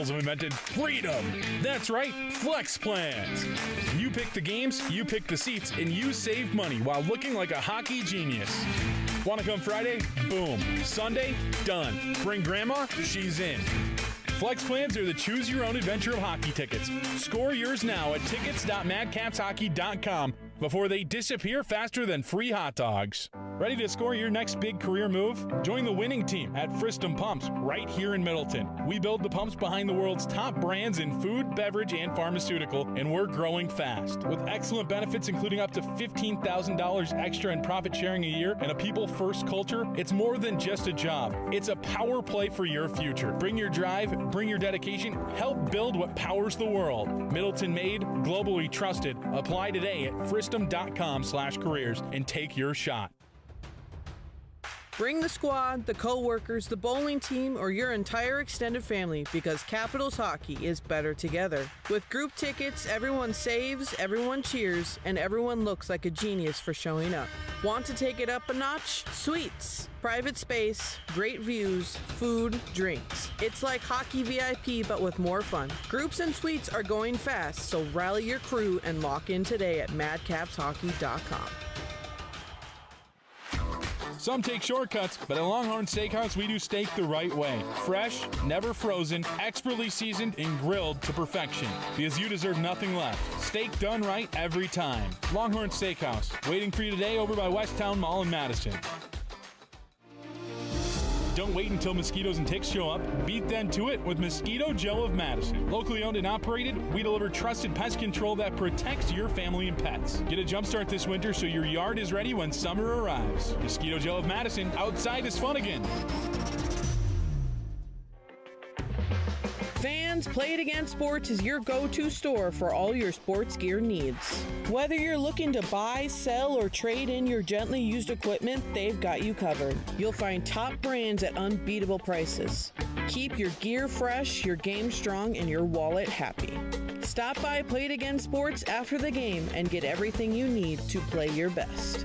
have invented freedom. That's right, Flex Plans. You pick the games, you pick the seats, and you save money while looking like a hockey genius. Want to come Friday? Boom. Sunday? Done. Bring grandma? She's in. Flex Plans are the choose-your-own-adventure of hockey tickets. Score yours now at tickets.madcapshockey.com before they disappear faster than free hot dogs. Ready to score your next big career move? Join the winning team at Friston Pumps right here in Middleton. We build the pumps behind the world's top brands in food, beverage, and pharmaceutical, and we're growing fast. With excellent benefits including up to $15,000 extra in profit sharing a year and a people-first culture, it's more than just a job. It's a power play for your future. Bring your drive, bring your dedication, help build what powers the world. Middleton made, globally trusted. Apply today at friston.com/careers and take your shot. Bring the squad, the co-workers, the bowling team, or your entire extended family because Capitals hockey is better together. With group tickets, everyone saves, everyone cheers, and everyone looks like a genius for showing up. Want to take it up a notch? Suites, private space, great views, food, drinks. It's like hockey VIP but with more fun. Groups and suites are going fast, so rally your crew and lock in today at madcapshockey.com. Some take shortcuts, but at Longhorn Steakhouse, we do steak the right way. Fresh, never frozen, expertly seasoned, and grilled to perfection. Because you deserve nothing less. Steak done right every time. Longhorn Steakhouse, waiting for you today over by Westtown Mall in Madison. Don't wait until mosquitoes and ticks show up. Beat them to it with Mosquito Joe of Madison. Locally owned and operated, we deliver trusted pest control that protects your family and pets. Get a jump start this winter so your yard is ready when summer arrives. Mosquito Joe of Madison, outside is fun again. Fans, Play It Again Sports is your go-to store for all your sports gear needs. Whether you're looking to buy, sell, or trade in your gently used equipment, they've got you covered. You'll find top brands at unbeatable prices. Keep your gear fresh, your game strong, and your wallet happy. Stop by Play It Again Sports after the game and get everything you need to play your best.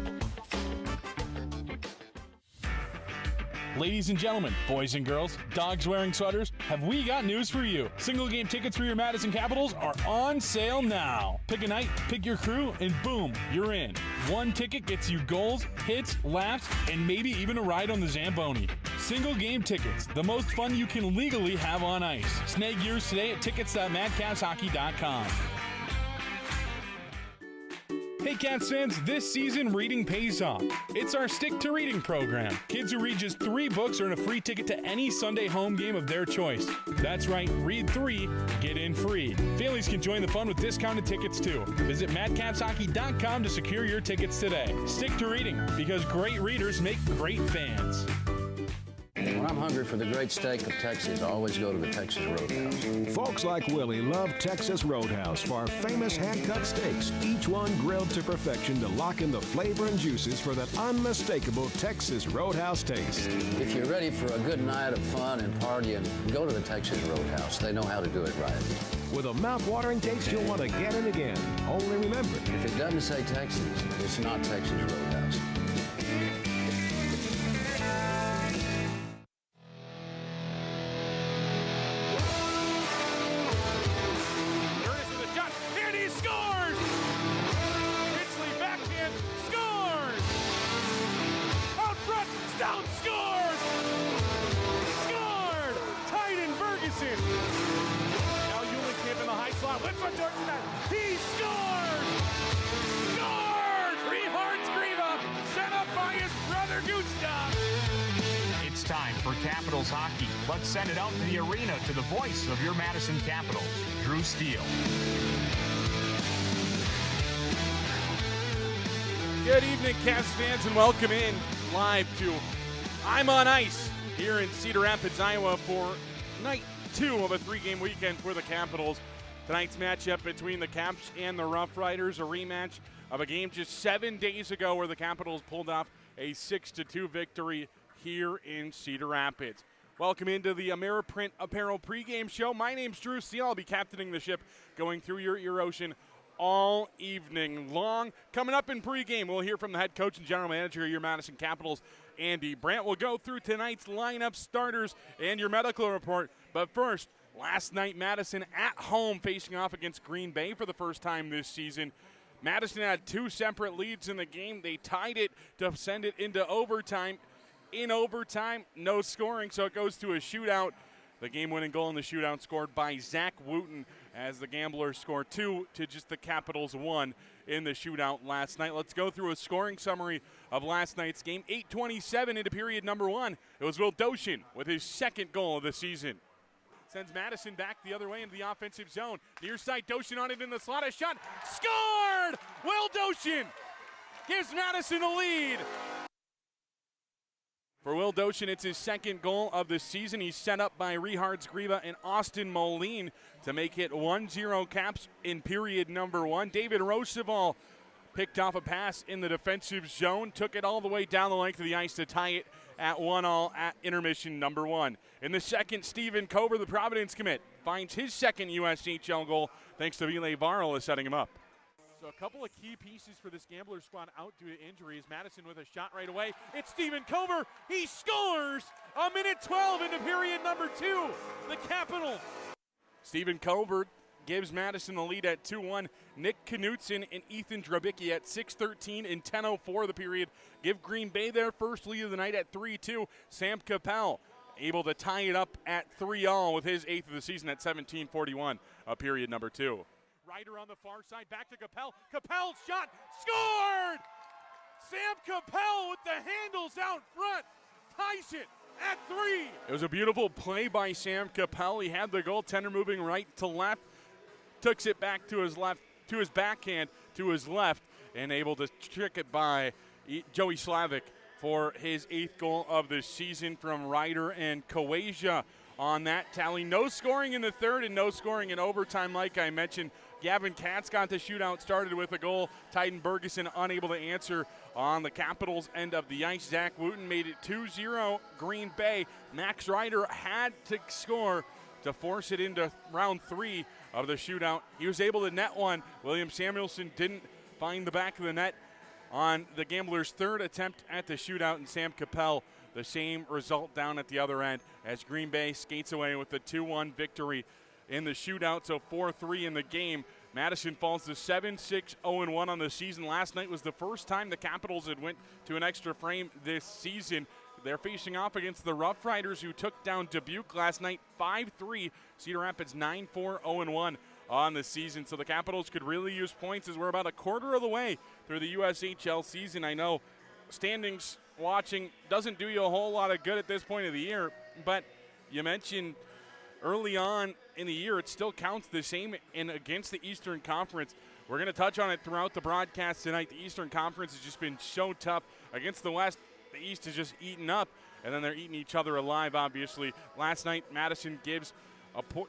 Ladies and gentlemen, boys and girls, dogs wearing sweaters, have we got news for you. Single game tickets for your Madison Capitals are on sale now. Pick a night, pick your crew, and boom, you're in. One ticket gets you goals, hits, laps, and maybe even a ride on the Zamboni. Single game tickets, the most fun you can legally have on ice. Snag yours today at tickets.madcapshockey.com. Hey Cats fans, this season reading pays off. It's our Stick to Reading program. Kids who read just 3 books earn a free ticket to any Sunday home game of their choice. That's right, read 3, get in free. Families can join the fun with discounted tickets too. Visit madcapshockey.com to secure your tickets today. Stick to reading, because great readers make great fans. When I'm hungry for the great steak of Texas, I always go to the Texas Roadhouse. Folks like Willie love Texas Roadhouse for our famous hand-cut steaks, each one grilled to perfection to lock in the flavor and juices for that unmistakable Texas Roadhouse taste. If you're ready for a good night of fun and partying, go to the Texas Roadhouse. They know how to do it right. With a mouth-watering taste you'll want again and again. Only remember, if it doesn't say Texas, it's not Texas Roadhouse. He scored! Scored! 3 horns Grieva, set up by his brother Gustav. It's time for Capitals hockey. Let's send it out to the arena to the voice of your Madison Capitals, Drew Steele. Good evening, Cavs fans, and welcome in live to I'm on Ice here in Cedar Rapids, Iowa for night 2 of a 3-game weekend for the Capitals. Tonight's matchup between the Caps and the Rough Riders, a rematch of a game just 7 days ago where the Capitals pulled off a 6-2 victory here in Cedar Rapids. Welcome into the Ameriprint Apparel pregame show. My name's Drew Steele. I'll be captaining the ship going through your ocean all evening long. Coming up in pregame, we'll hear from the head coach and general manager of your Madison Capitals, Andy Brandt. We'll go through tonight's lineup, starters, and your medical report. But first, Last night, Madison at home facing off against Green Bay for the first time this season. Madison had two separate leads in the game. They tied it to send it into overtime. In overtime, no scoring, so it goes to a shootout. The game-winning goal in the shootout scored by Zach Wooten as the Gamblers scored 2 to just the Capitals 1 in the shootout last night. Let's go through a scoring summary of last night's game. 8:27 into period number 1. It was Will Doshin with his second goal of the season. Sends Madison back the other way into the offensive zone. Near side, Doshin on it in the slot. A shot. Scored! Will Doshin gives Madison a lead. For Will Doshin, it's his second goal of the season. He's set up by Richard Skriva and Austin Moline to make it 1-0 Caps in period number 1. David Roosevelt picked off a pass in the defensive zone, took it all the way down the length of the ice to tie it at 1-1 at intermission number 1. In the second, Stephen Cover, the Providence commit, finds his second USHL goal thanks to Ville Varl is setting him up. So a couple of key pieces for this Gambler squad out due to injuries. Madison with a shot right away. It's Stephen Cover. He scores a minute 12 into period number 2. The Capitals. Stephen Cover gives Madison the lead at 2-1. Nick Knutson and Ethan Drabicki at 6:13 and 10:04 of the period give Green Bay their first lead of the night at 3-2. Sam Capel able to tie it up at 3-all with his 8th of the season at 17:41 of period number 2. Ryder on the far side, back to Capel. Capel's shot, scored! Sam Capel with the handles out front, ties it at 3. It was a beautiful play by Sam Capel. He had the goaltender moving right to left, took it back to his left, to his backhand, to his left, and able to trick it by Joey Slavic for his 8th goal of the season from Ryder and Kawaja. On that tally, no scoring in the third and no scoring in overtime. Like I mentioned, Gavin Katz got the shootout started with a goal. Titan Bergeson unable to answer on the Capitals' end of the ice. Zach Wooten made it 2-0 Green Bay. Max Ryder had to score to force it into round 3 of the shootout. He was able to net one. William Samuelson didn't find the back of the net on the Gamblers' third attempt at the shootout, and Sam Capel the same result down at the other end as Green Bay skates away with the 2-1 victory in the shootout. So 4-3 in the game. Madison falls to 7-6-0-1 on the season. Last night was the first time the Capitals had went to an extra frame this season. They're facing off against the Rough Riders, who took down Dubuque last night 5-3. Cedar Rapids 9-4-0-1 on the season. So the Capitals could really use points as we're about a quarter of the way through the USHL season. I know standings watching doesn't do you a whole lot of good at this point of the year, but you mentioned early on in the year it still counts the same in against the Eastern Conference. We're going to touch on it throughout the broadcast tonight. The Eastern Conference has just been so tough against the West. The East is just eaten up, and then they're eating each other alive, obviously. Last night, Madison gives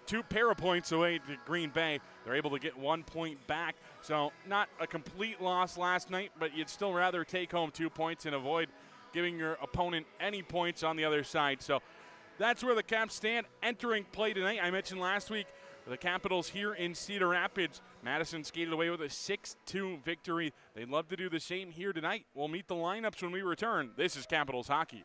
two pair of points away to Green Bay. They're able to get 1 point back. So not a complete loss last night, but you'd still rather take home 2 points and avoid giving your opponent any points on the other side. So that's where the Caps stand entering play tonight. I mentioned last week the Capitals here in Cedar Rapids. Madison skated away with a 6-2 victory. They'd love to do the same here tonight. We'll meet the lineups when we return. This is Capitals Hockey.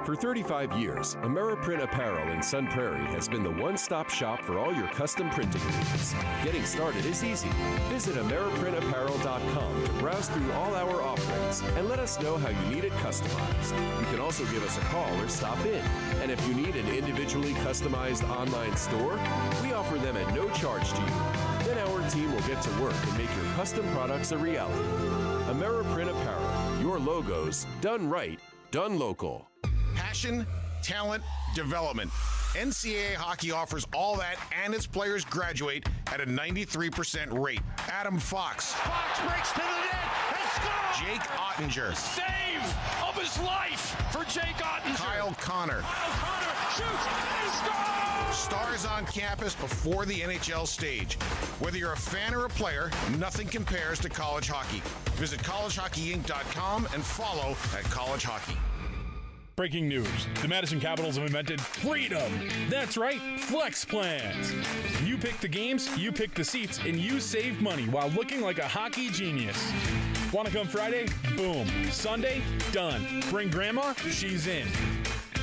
For 35 years, Ameriprint Apparel in Sun Prairie has been the one-stop shop for all your custom printing needs. Getting started is easy. Visit AmeriprinTapparel.com to browse through all our offerings and let us know how you need it customized. You can also give us a call or stop in. And if you need an individually customized online store, we offer them at no charge to you. Then our team will get to work and make your custom products a reality. Ameriprint Apparel, your logos done right, done local. Passion, talent, development. NCAA hockey offers all that, and its players graduate at a 93% rate. Adam Fox. Fox breaks to the net and scores! Jake Ottinger. Save of his life for Jake Ottinger. Kyle Connor. Kyle Connor shoots and scores! Stars on campus before the NHL stage. Whether you're a fan or a player, nothing compares to college hockey. Visit collegehockeyinc.com and follow at College Hockey. Breaking news. The Madison Capitals have invented freedom. That's right, flex plans. You pick the games, you pick the seats, and you save money while looking like a hockey genius. Want to come Friday? Boom. Sunday? Done. Bring grandma? She's in.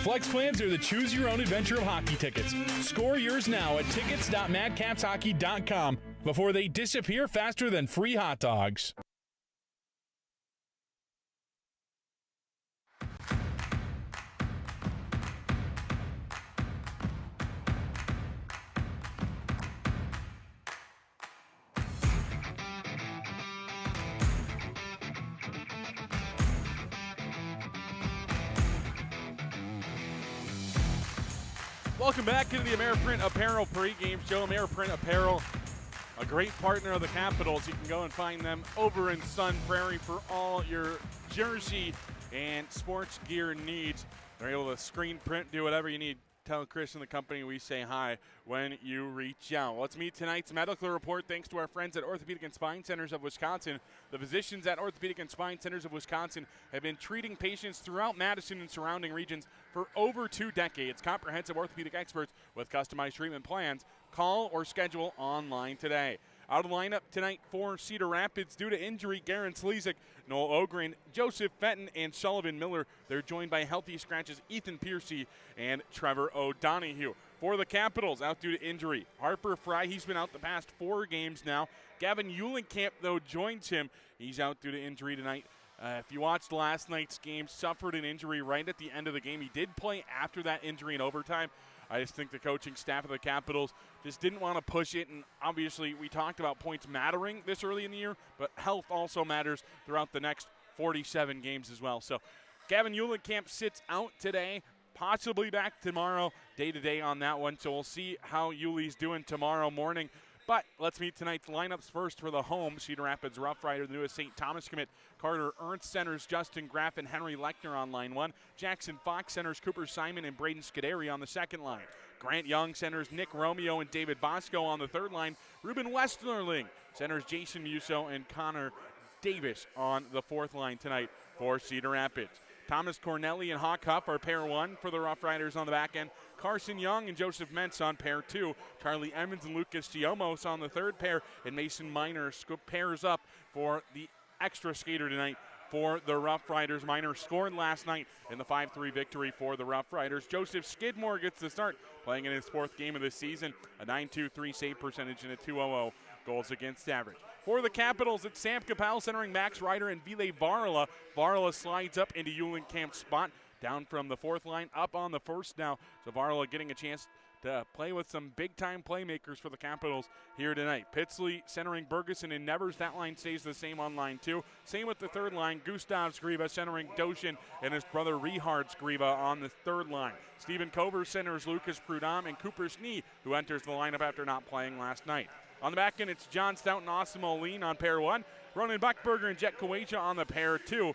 Flex plans are the choose-your-own-adventure of hockey tickets. Score yours now at tickets.madcapshockey.com before they disappear faster than free hot dogs. Welcome back into the AmeriPrint Apparel pregame show. AmeriPrint Apparel, a great partner of the Capitals. You can go and find them over in Sun Prairie for all your jersey and sports gear needs. They're able to screen print, do whatever you need. Tell Chris and the company we say hi when you reach out. Let's meet tonight's medical report thanks to our friends at Orthopedic and Spine Centers of Wisconsin. The physicians at Orthopedic and Spine Centers of Wisconsin have been treating patients throughout Madison and surrounding regions for over 2 decades. Comprehensive orthopedic experts with customized treatment plans. Call or schedule online today. Out of the lineup tonight for Cedar Rapids due to injury, Garen Slezik, Noel Ogren, Joseph Fenton, and Sullivan Miller. They're joined by healthy scratches Ethan Piercy and Trevor O'Donohue. For the Capitals, out due to injury, Harper Fry, he's been out the past 4 games now. Gavin Eulenkamp, though, joins him. He's out due to injury tonight. If you watched last night's game, suffered an injury right at the end of the game. He did play after that injury in overtime. I just think the coaching staff of the Capitals just didn't want to push it, and obviously we talked about points mattering this early in the year, but health also matters throughout the next 47 games as well. So Gavin Eulenkamp sits out today, possibly back tomorrow, day-to-day on that one, so we'll see how Euli's doing tomorrow morning. But let's meet tonight's lineups first for the home. Cedar Rapids Rough Rider, the newest St. Thomas commit. Carter Ernst centers Justin Graff and Henry Lechner on line 1. Jackson Fox centers Cooper Simon and Braden Scuderi on the second line. Grant Young centers Nick Romeo and David Bosco on the third line. Ruben Westerling centers Jason Musso and Connor Davis on the fourth line tonight for Cedar Rapids. Thomas Cornelli and Hawk Huff are pair 1 for the Rough Riders on the back end. Carson Young and Joseph Mentz on pair 2. Charlie Emmons and Lucas Giomos on the third pair. And Mason Miner pairs up for the extra skater tonight for the Rough Riders. Miner scored last night in the 5-3 victory for the Rough Riders. Joseph Skidmore gets the start, playing in his 4th game of the season. A .923 save percentage and a .200 goals against average. For the Capitals, it's Sam Capel centering Max Ryder and Ville Varla. Varla slides up into Eulenkamp's spot. Down from the 4th line, up on the first now. So Varla getting a chance to play with some big-time playmakers for the Capitals here tonight. Pitsley centering Bergeson and Nevers. That line stays the same on line 2. Same with the third line. Gustav Skriva centering Doshin and his brother Richard Skriva on the third line. Stephen Cover centers Lucas Prudhomme and Cooper Snee, who enters the lineup after not playing last night. On the back end, it's John Stout and Austin Moline on pair 1. Ronan Buckberger and Jet Kawaja on the pair 2.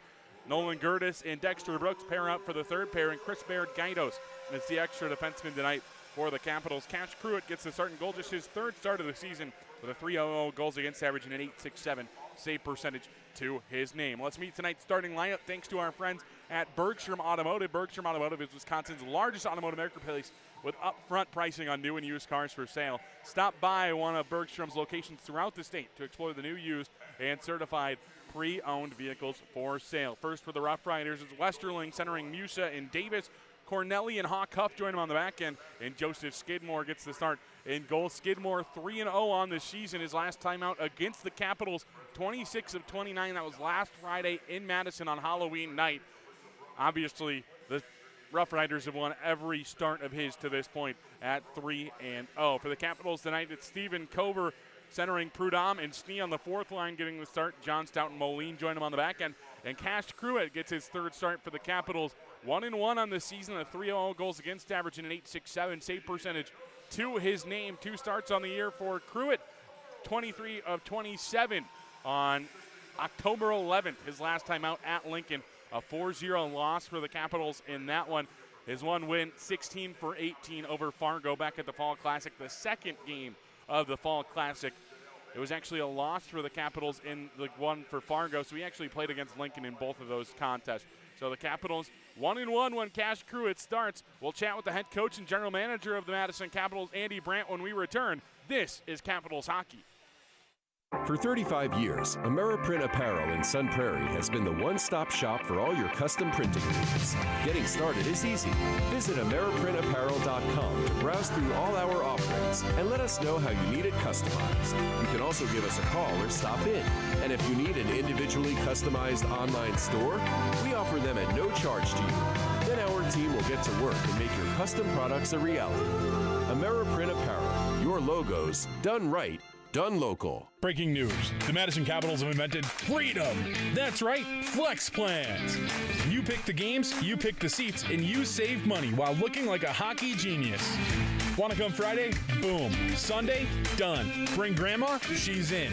Nolan Gertis and Dexter Brooks pair up for the third pair, and Chris Baird Gaidos. And it's the extra defenseman tonight for the Capitals. Cash Pruitt gets the start and goal, just his 3rd start of the season with a .300 goals against average and an .867 save percentage to his name. Let's meet tonight's starting lineup thanks to our friends at Bergstrom Automotive. Bergstrom Automotive is Wisconsin's largest automotive marketplace with upfront pricing on new and used cars for sale. Stop by one of Bergstrom's locations throughout the state to explore the new, used, and certified pre-owned vehicles for sale. First for the Rough Riders is Westerling centering Musa and Davis. Cornelli and Hawk Huff join him on the back end, and Joseph Skidmore gets the start in goal. Skidmore 3-0 on the season. His last time out against the Capitals, 26 of 29. That was last Friday in Madison on Halloween night. Obviously, the Rough Riders have won every start of his to this point at 3-0. For the Capitals tonight, it's Stephen Cover centering Prudhomme and Snee on the 4th line getting the start. John Stout and Moline join him on the back end. And Cash Pruitt gets his 3rd start for the Capitals. 1-1 on the season, a .300 goals against average and an .867 save percentage to his name. 2 starts on the year for Pruitt. 23 of 27 on October 11th, his last time out at Lincoln. A 4-0 loss for the Capitals in that one. His one win, 16 for 18 over Fargo back at the Fall Classic, the 2nd game of the Fall Classic. It was actually a loss for the Capitals in the one for Fargo, so he actually played against Lincoln in both of those contests. So the Capitals 1-1 when Cash Pruitt starts. We'll chat with the head coach and general manager of the Madison Capitals, Andy Brandt, when we return. This is Capitals Hockey. For 35 years, AmeriPrint Apparel in Sun Prairie has been the one-stop shop for all your custom printing needs. Getting started is easy. Visit AmeriPrintApparel.com to browse through all our offerings and let us know how you need it customized. You can also give us a call or stop in. And if you need an individually customized online store, we offer them at no charge to you. Then our team will get to work and make your custom products a reality. AmeriPrint Apparel, your logos done right, done local. Breaking news. The Madison Capitals have invented freedom. That's right, flex plans. You pick the games, you pick the seats, and you save money while looking like a hockey genius. Want to come Friday? Boom. Sunday? Done. Bring grandma? She's in.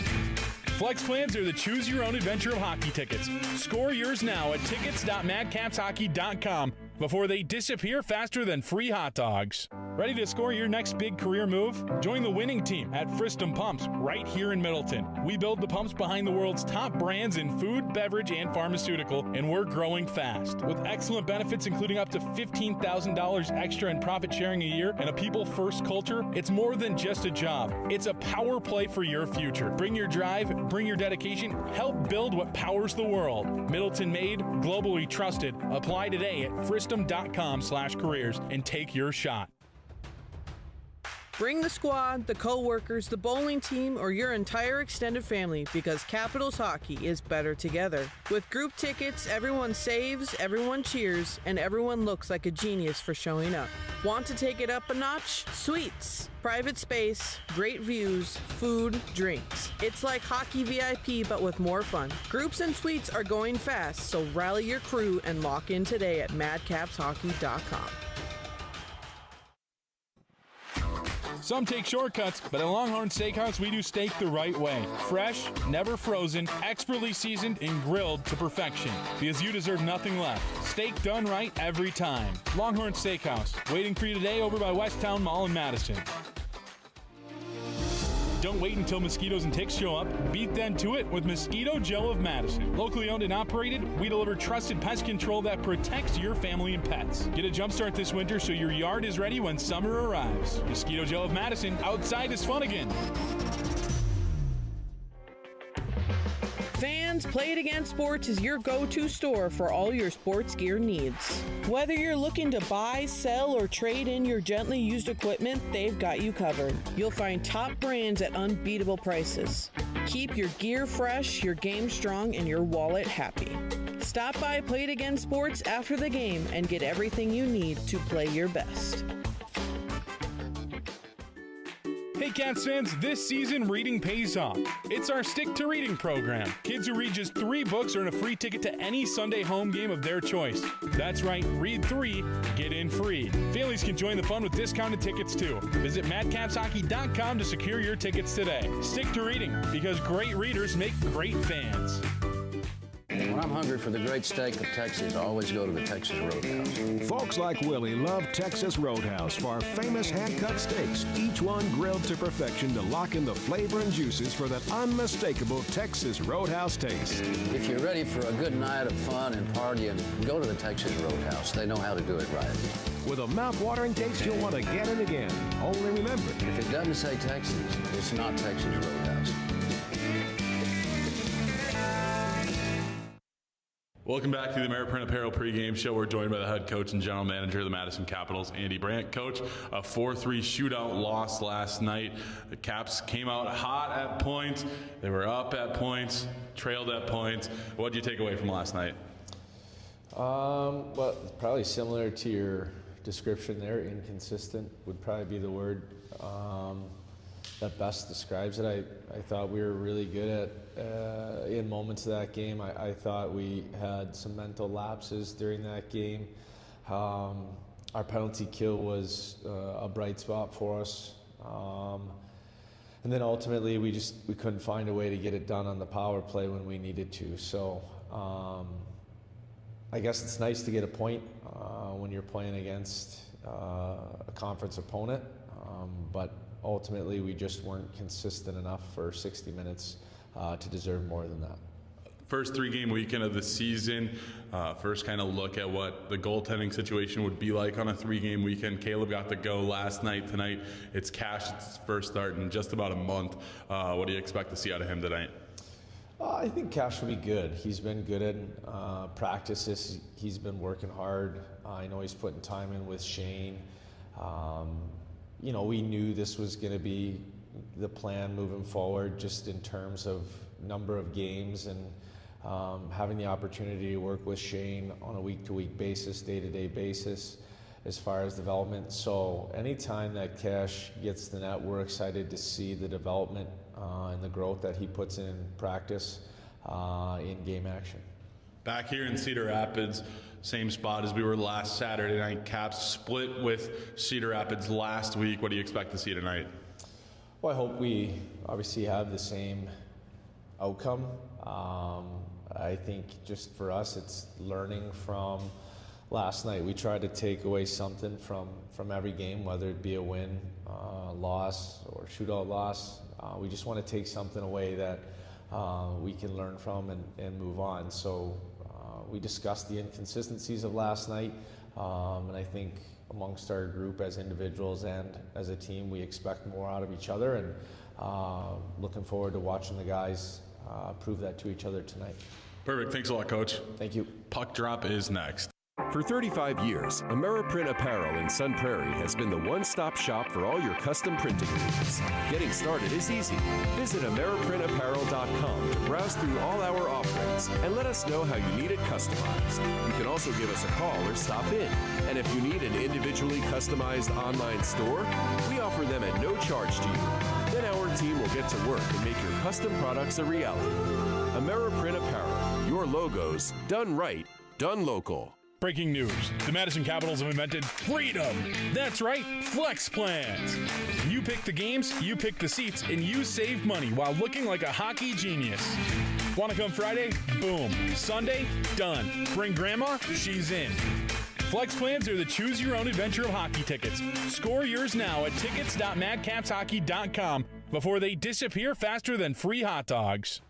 Flex plans are the choose-your-own-adventure of hockey tickets. Score yours now at tickets.madcapshockey.com before they disappear faster than free hot dogs. Ready to score your next big career move? Join the winning team at Fristum Pumps right here in Middleton. We build the pumps behind the world's top brands in food, beverage, and pharmaceutical, and we're growing fast. With excellent benefits including up to $15,000 extra in profit sharing a year and a people-first culture, it's more than just a job. It's a power play for your future. Bring your drive, bring your dedication, help build what powers the world. Middleton made, globally trusted. Apply today at fristum.com/careers and take your shot. Bring the squad, the co-workers, the bowling team, or your entire extended family because Capitals hockey is better together. With group tickets, everyone saves, everyone cheers, and everyone looks like a genius for showing up. Want to take it up a notch? Suites. Private space, great views, food, drinks. It's like hockey VIP but with more fun. Groups and suites are going fast, so rally your crew and lock in today at madcapshockey.com. Some take shortcuts, but at Longhorn Steakhouse, we do steak the right way. Fresh, never frozen, expertly seasoned, and grilled to perfection. Because you deserve nothing less. Steak done right every time. Longhorn Steakhouse, waiting for you today over by Westtown Mall in Madison. Don't wait until mosquitoes and ticks show up. Beat them to it with Mosquito Joe of Madison. Locally owned and operated, we deliver trusted pest control that protects your family and pets. Get a jump start this winter so your yard is ready when summer arrives. Mosquito Joe of Madison, outside is fun again. Fans, Play It Again Sports is your go-to store for all your sports gear needs. Whether you're looking to buy, sell, or trade in your gently used equipment, they've got you covered. You'll find top brands at unbeatable prices. Keep your gear fresh, your game strong, and your wallet happy. Stop by Play It Again Sports after the game and get everything you need to play your best. Hey Cats fans, this season reading pays off. It's our Stick to Reading program. Kids who read just 3 books earn a free ticket to any Sunday home game of their choice. That's right, read 3, get in free. Families can join the fun with discounted tickets too. Visit madcapshockey.com to secure your tickets today. Stick to reading, because great readers make great fans. When I'm hungry for the great steak of Texas, I always go to the Texas Roadhouse. Folks like Willie love Texas Roadhouse for our famous hand-cut steaks, each one grilled to perfection to lock in the flavor and juices for that unmistakable Texas Roadhouse taste. If you're ready for a good night of fun and partying, go to the Texas Roadhouse. They know how to do it right. With a mouth-watering taste you'll want again and again. Only remember, If it doesn't say Texas, it's not Texas Roadhouse. Welcome back to the AmeriPrint Apparel pregame show. We're joined by the head coach and general manager of the Madison Capitals, Andy Brandt. Coach, a 4-3 shootout loss last night. The Caps came out hot at points. They were up at points, trailed at points. What did you take away from last night? Well, probably similar to your description there. Inconsistent would probably be the word that best describes it. I thought we were really good at in moments of that game. I thought we had some mental lapses during that game. Our penalty kill was a bright spot for us. And then ultimately we couldn't find a way to get it done on the power play when we needed to. So I guess it's nice to get a point when you're playing against a conference opponent, but ultimately we just weren't consistent enough for 60 minutes to deserve more than that. First 3-game weekend of the season. First kind of look at what the goaltending situation would be like on a 3-game weekend. Caleb got to go last night. Tonight it's Cash's first start in just about a month. What do you expect to see out of him tonight? I think Cash will be good. He's been good at practices. He's been working hard. I know he's putting time in with Shane. We knew this was going to be the plan moving forward, just in terms of number of games and having the opportunity to work with Shane on a week-to-week basis, day-to-day basis as far as development. So anytime that Cash gets the net, we're excited to see the development and the growth that he puts in practice in game action. Back here in Cedar Rapids, same spot as we were last Saturday night. Caps split with Cedar Rapids last week. What do you expect to see tonight? Well, I hope we obviously have the same outcome. I think just for us, it's learning from last night. We tried to take away something from every game, whether it be a win, loss, or shootout loss. We just want to take something away that we can learn from and move on. So we discussed the inconsistencies of last night, and I think amongst our group as individuals and as a team, we expect more out of each other, and looking forward to watching the guys prove that to each other tonight. Perfect. Thanks a lot, Coach. Thank you. Puck drop is next. For 35 years, AmeriPrint Apparel in Sun Prairie has been the one-stop shop for all your custom printing needs. Getting started is easy. Visit AmeriPrintApparel.com to browse through all our offerings and let us know how you need it customized. You can also give us a call or stop in. And if you need an individually customized online store, we offer them at no charge to you. Then our team will get to work and make your custom products a reality. AmeriPrint Apparel, your logos, done right, done local. Breaking news. The Madison Capitals have invented freedom. That's right, flex plans. You pick the games, you pick the seats, and you save money while looking like a hockey genius. Want to come Friday? Boom. Sunday? Done. Bring grandma? She's in. Flex plans are the choose-your-own-adventure of hockey tickets. Score yours now at tickets.madcapshockey.com before they disappear faster than free hot dogs.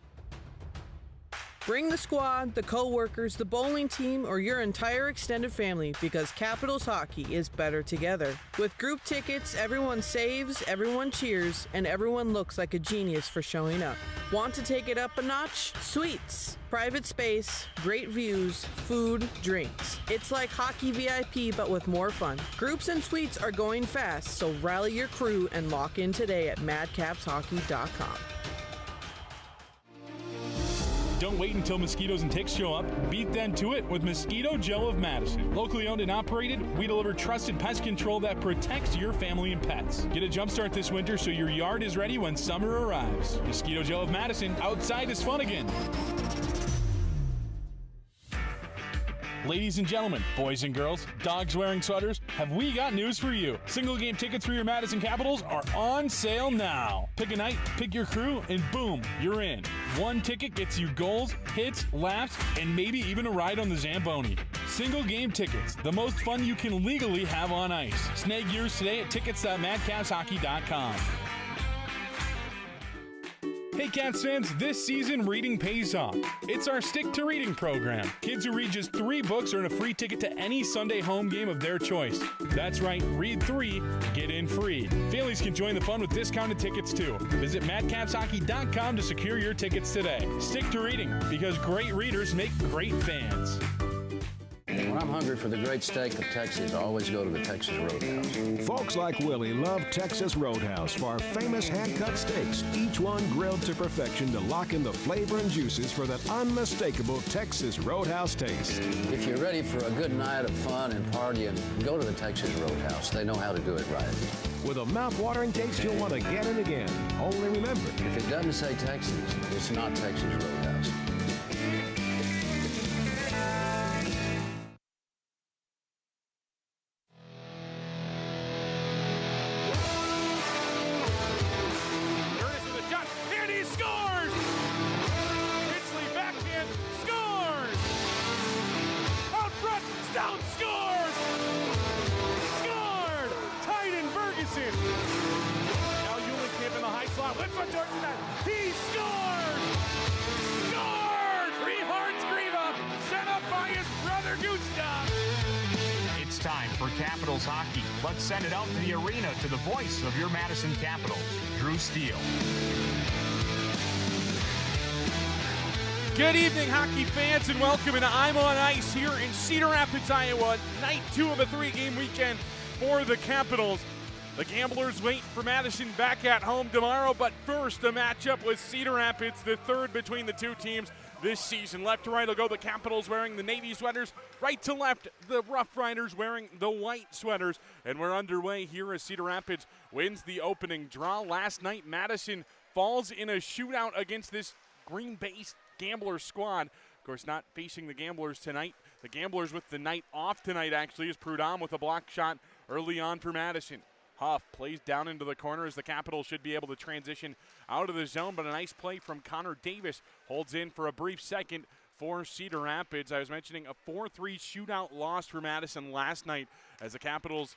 Bring the squad, the co-workers, the bowling team, or your entire extended family, because Capitals hockey is better together. With group tickets, everyone saves, everyone cheers, and everyone looks like a genius for showing up. Want to take it up a notch? Suites, private space, great views, food, drinks. It's like hockey VIP, but with more fun. Groups and suites are going fast, so rally your crew and lock in today at madcapshockey.com. Don't wait until mosquitoes and ticks show up. Beat them to it with Mosquito Joe of Madison. Locally owned and operated, we deliver trusted pest control that protects your family and pets. Get a jump start this winter so your yard is ready when summer arrives. Mosquito Joe of Madison, outside is fun again. Ladies and gentlemen, boys and girls, dogs wearing sweaters, have we got news for you. Single game tickets for your Madison Capitals are on sale now. Pick a night, pick your crew, and boom, you're in. One ticket gets you goals, hits, laps, and maybe even a ride on the Zamboni. Single game tickets, the most fun you can legally have on ice. Snag yours today at tickets.madcapshockey.com. Hey Cats fans, this season reading pays off. It's our Stick to Reading program. Kids who read just 3 books earn a free ticket to any Sunday home game of their choice. That's right, read 3, get in free. Families can join the fun with discounted tickets too. Visit madcapshockey.com to secure your tickets today. Stick to reading, because great readers make great fans. When I'm hungry for the great steak of Texas, I always go to the Texas Roadhouse. Folks like Willie love Texas Roadhouse for our famous hand-cut steaks, each one grilled to perfection to lock in the flavor and juices for that unmistakable Texas Roadhouse taste. If you're ready for a good night of fun and partying, go to the Texas Roadhouse. They know how to do it right. With a mouth-watering taste you'll want again and again. Only remember, if it doesn't say Texas, it's not Texas Roadhouse. He scored! Scored! time for Capitals hockey. Let's send it out to the arena to the voice of your Madison Capitals, Drew Steele. Good evening, hockey fans, and welcome to I'm on Ice here in Cedar Rapids, Iowa. Night 2 of a 3-game weekend for the Capitals. The Gamblers wait for Madison back at home tomorrow, but first a matchup with Cedar Rapids, the third between the two teams this season. Left to right will go the Capitals wearing the navy sweaters. Right to left, the Rough Riders wearing the white sweaters. And we're underway here as Cedar Rapids wins the opening draw. Last night, Madison falls in a shootout against this Green Bay Gambler squad. Of course, not facing the Gamblers tonight. The Gamblers with the night off tonight, actually, is Prudhomme with a block shot early on for Madison. Huff plays down into the corner as the Capitals should be able to transition out of the zone, but a nice play from Connor Davis holds in for a brief second for Cedar Rapids. I was mentioning a 4-3 shootout loss for Madison last night as the Capitals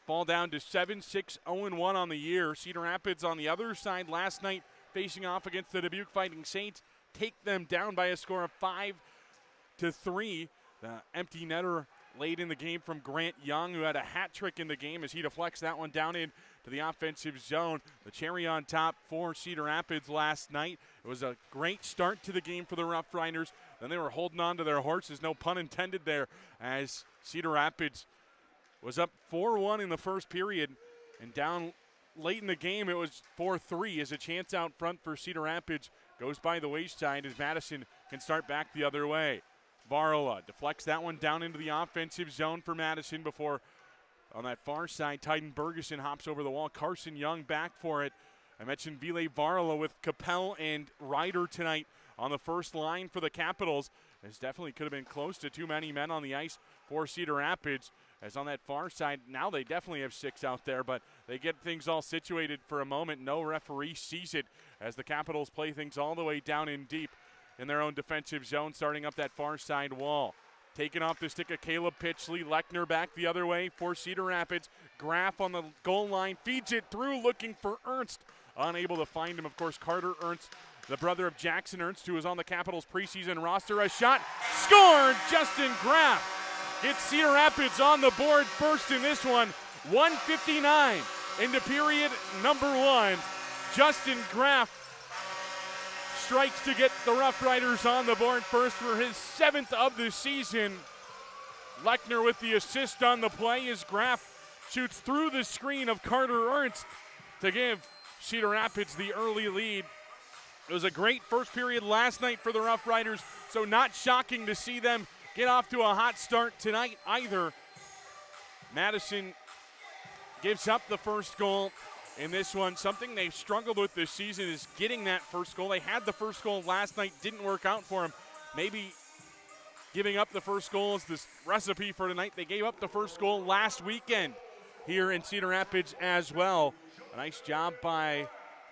fall down to 7-6-0-1 on the year. Cedar Rapids on the other side last night facing off against the Dubuque Fighting Saints, take them down by a score of 5-3. The empty netter late in the game from Grant Young, who had a hat trick in the game as he deflects that one down into the offensive zone. The cherry on top for Cedar Rapids last night. It was a great start to the game for the Rough Riders. Then they were holding on to their horses, no pun intended there, as Cedar Rapids was up 4-1 in the first period, and down late in the game it was 4-3 as a chance out front for Cedar Rapids goes by the wayside as Madison can start back the other way. Varla deflects that one down into the offensive zone for Madison before on that far side, Titan Bergeson hops over the wall. Carson Young back for it. I mentioned Ville Varla with Capel and Ryder tonight on the first line for the Capitals. This definitely could have been close to too many men on the ice for Cedar Rapids. As on that far side, now they definitely have 6 out there, but they get things all situated for a moment. No referee sees it as the Capitals play things all the way down in deep in their own defensive zone, starting up that far side wall. Taken off the stick of Caleb Pitchley. Lechner back the other way for Cedar Rapids. Graff on the goal line, feeds it through, looking for Ernst. Unable to find him, of course, Carter Ernst, the brother of Jackson Ernst, who was on the Capitals preseason roster. A shot, scored! Justin Graff gets Cedar Rapids on the board first in this one. 1:59 into period number 1. Justin Graff strikes to get the Rough Riders on the board first for his 7th of the season. Lechner with the assist on the play as Graff shoots through the screen of Carter Ernst to give Cedar Rapids the early lead. It was a great first period last night for the Rough Riders, so not shocking to see them get off to a hot start tonight either. Madison gives up the first goal in this one. Something they've struggled with this season is getting that first goal. They had the first goal last night, didn't work out for them. Maybe giving up the first goal is this recipe for tonight. They gave up the first goal last weekend here in Cedar Rapids as well. A nice job by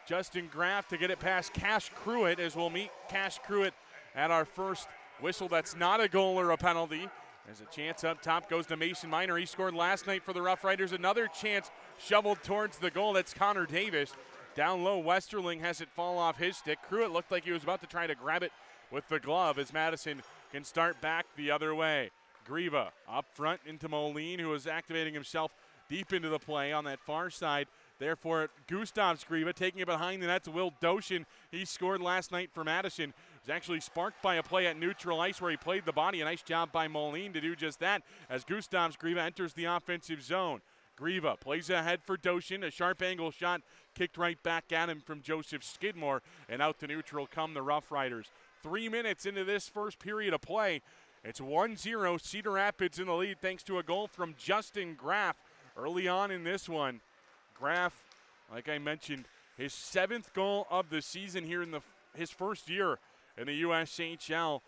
Justin Graff to get it past Cash Cruitt, as we'll meet Cash Cruitt at our first whistle. That's not a goal or a penalty. There's a chance up top, goes to Mason Miner. He scored last night for the Rough Riders. Another chance shoveled towards the goal. That's Connor Davis. Down low, Westerling has it fall off his stick. Cruitt looked like he was about to try to grab it with the glove as Madison can start back the other way. Griva up front into Moline, who is activating himself deep into the play on that far side. Therefore, Gustavs Griva taking it behind the net to Will Doshin. He scored last night for Madison. It was actually sparked by a play at neutral ice where he played the body. A nice job by Moline to do just that as Gustavs Griva enters the offensive zone. Griva plays ahead for Doshin. A sharp angle shot kicked right back at him from Joseph Skidmore. And out to neutral come the Rough Riders. 3 minutes into this first period of play. It's 1-0. Cedar Rapids in the lead thanks to a goal from Justin Graff early on in this one. Graff, like I mentioned, his 7th goal of the season here in his first year in the USHL.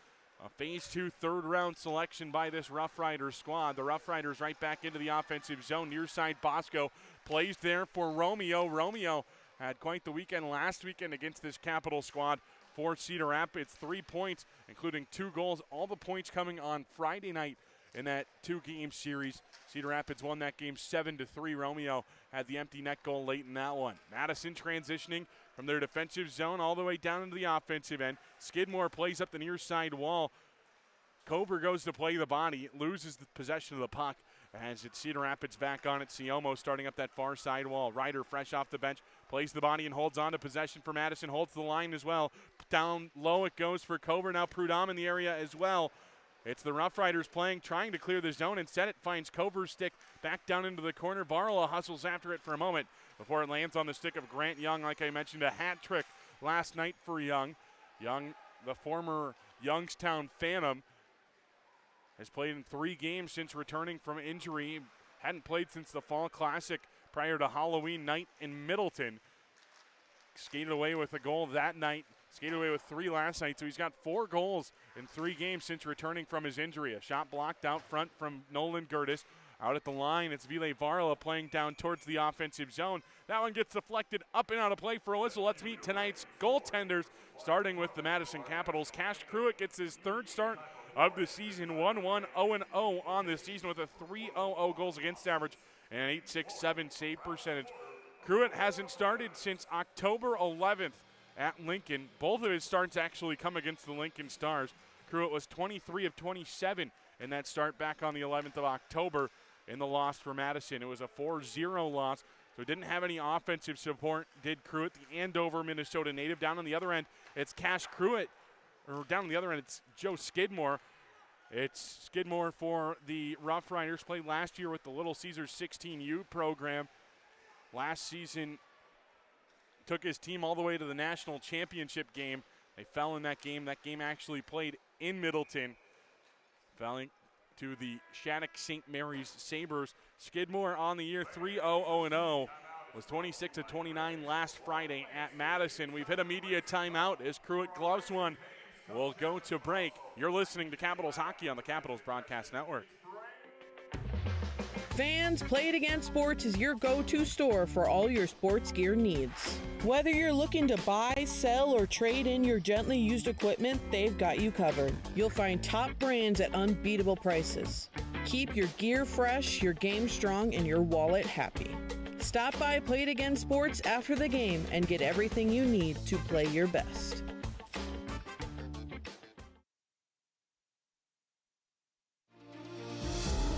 A Phase 2 third-round selection by this Rough Riders squad. The Rough Riders right back into the offensive zone. Near side Bosco plays there for Romeo. Romeo had quite the weekend last weekend against this Capital squad for Cedar Rapids. 3 points, including 2 goals. All the points coming on Friday night in that 2-game series. Cedar Rapids won that game 7-3. Romeo had the empty net goal late in that one. Madison transitioning from their defensive zone all the way down into the offensive end. Skidmore plays up the near side wall. Cover goes to play the body, loses the possession of the puck, as it's Cedar Rapids back on it. Siomo starting up that far side wall. Ryder fresh off the bench, plays the body and holds on to possession for Madison, holds the line as well. Down low it goes for Cover. Now Prudhomme in the area as well. It's the Rough Riders playing, trying to clear the zone. Instead it finds Cover's stick back down into the corner. Varla hustles after it for a moment before it lands on the stick of Grant Young. Like I mentioned, a hat trick last night for Young. Young, the former Youngstown Phantom, has played in 3 games since returning from injury. Hadn't played since the Fall Classic prior to Halloween night in Middleton. Skated away with a goal that night. Skated away with 3 last night, so he's got 4 goals in 3 games since returning from his injury. A shot blocked out front from Nolan Gertis. Out at the line, it's Ville Varla playing down towards the offensive zone. That one gets deflected up and out of play for a whistle. Let's meet tonight's goaltenders, starting with the Madison Capitals. Cash Cruitt gets his 3rd start of the season, 1-1, 0-0 on this season with a 3.00 goals against average and an 8.67 save percentage. Cruitt hasn't started since October 11th at Lincoln. Both of his starts actually come against the Lincoln Stars. Cruitt was 23 of 27 in that start back on the 11th of October in the loss for Madison. It was a 4-0 loss, so didn't have any offensive support, did Cruitt, the Andover, Minnesota native. Down on the other end, it's Cash Cruitt. Or down on the other end, it's Joe Skidmore. It's Skidmore for the Rough Riders. Played last year with the Little Caesars 16U program. Last season, took his team all the way to the national championship game. They fell in that game. That game actually played in Middleton. Falling to the Shattuck St. Mary's Sabres. Skidmore on the year 3-0-0-0. Was 26 of 29 last Friday at Madison. We've hit a media timeout as Cruitt gloves one. We'll go to break. You're listening to Capitals Hockey on the Capitals Broadcast Network. Fans, Play It Again Sports is your go-to store for all your sports gear needs. Whether you're looking to buy, sell, or trade in your gently used equipment, they've got you covered. You'll find top brands at unbeatable prices. Keep your gear fresh, your game strong, and your wallet happy. Stop by Play It Again Sports after the game and get everything you need to play your best.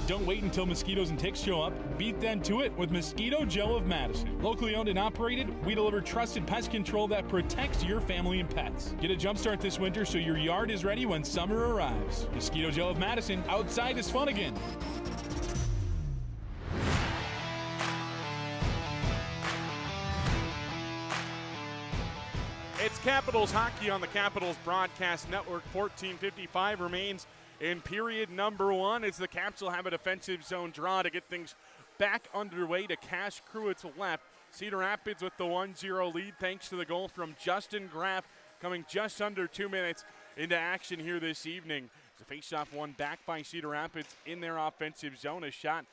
Don't wait until mosquitoes and ticks show up. Beat them to it with Mosquito Joe of Madison. Locally owned and operated, we deliver trusted pest control that protects your family and pets. Get a jump start this winter so your yard is ready when summer arrives. Mosquito Joe of Madison, outside is fun again. It's Capitals Hockey on the Capitals Broadcast Network. 14:55 remains in period number 1 as the Caps will have a defensive zone draw to get things back underway to Cash Cruitt's left. Cedar Rapids with the 1-0 lead thanks to the goal from Justin Graff coming just under 2 minutes into action here this evening. The faceoff won back by Cedar Rapids in their offensive zone. A shot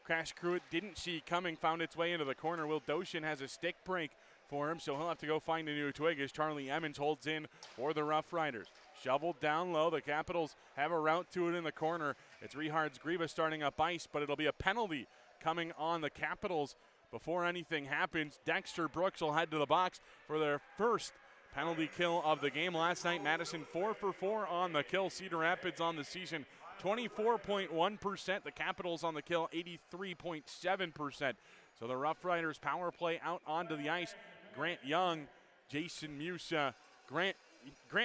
Cash Cruitt didn't see coming found its way into the corner. Will Doshin has a stick break for him, so he'll have to go find a new twig as Charlie Emmons holds in for the Rough Riders. Shoveled down low. The Capitals have a route to it in the corner. It's Richards Grieva starting up ice, but it'll be a penalty coming on the Capitals before anything happens. Dexter Brooks will head to the box for their first penalty kill of the game. Last night, Madison 4 for 4 on the kill. Cedar Rapids on the season 24.1%. The Capitals on the kill 83.7%. So the Rough Riders power play out onto the ice. Grant Young, Jason Musa, Grant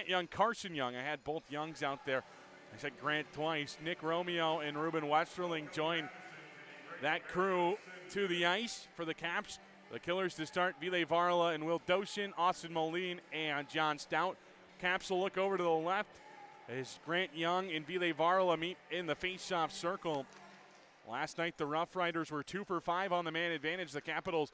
Young, Carson Young. I had both Youngs out there. I said Grant twice. Nick Romeo and Ruben Westerling join that crew to the ice for the Caps. The Killers to start, Ville Varla and Will Doshin, Austin Moline, and John Stout. Caps will look over to the left as Grant Young and Ville Varla meet in the face-off circle. Last night, the Rough Riders were 2 for 5 on the man advantage. The Capitals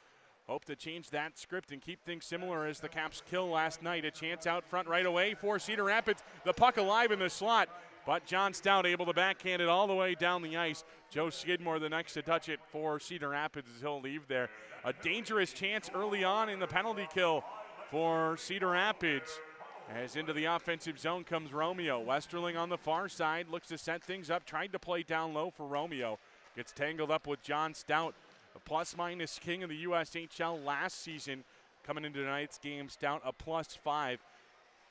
hope to change that script and keep things similar as the Caps kill last night. A chance out front right away for Cedar Rapids. The puck alive in the slot, but John Stout able to backhand it all the way down the ice. Joe Skidmore the next to touch it for Cedar Rapids as he'll leave there. A dangerous chance early on in the penalty kill for Cedar Rapids. As into the offensive zone comes Romeo. Westerling on the far side looks to set things up. Tried to play down low for Romeo. Gets tangled up with John Stout. A plus-minus king of the USHL last season. Coming into tonight's game, Stout a +5.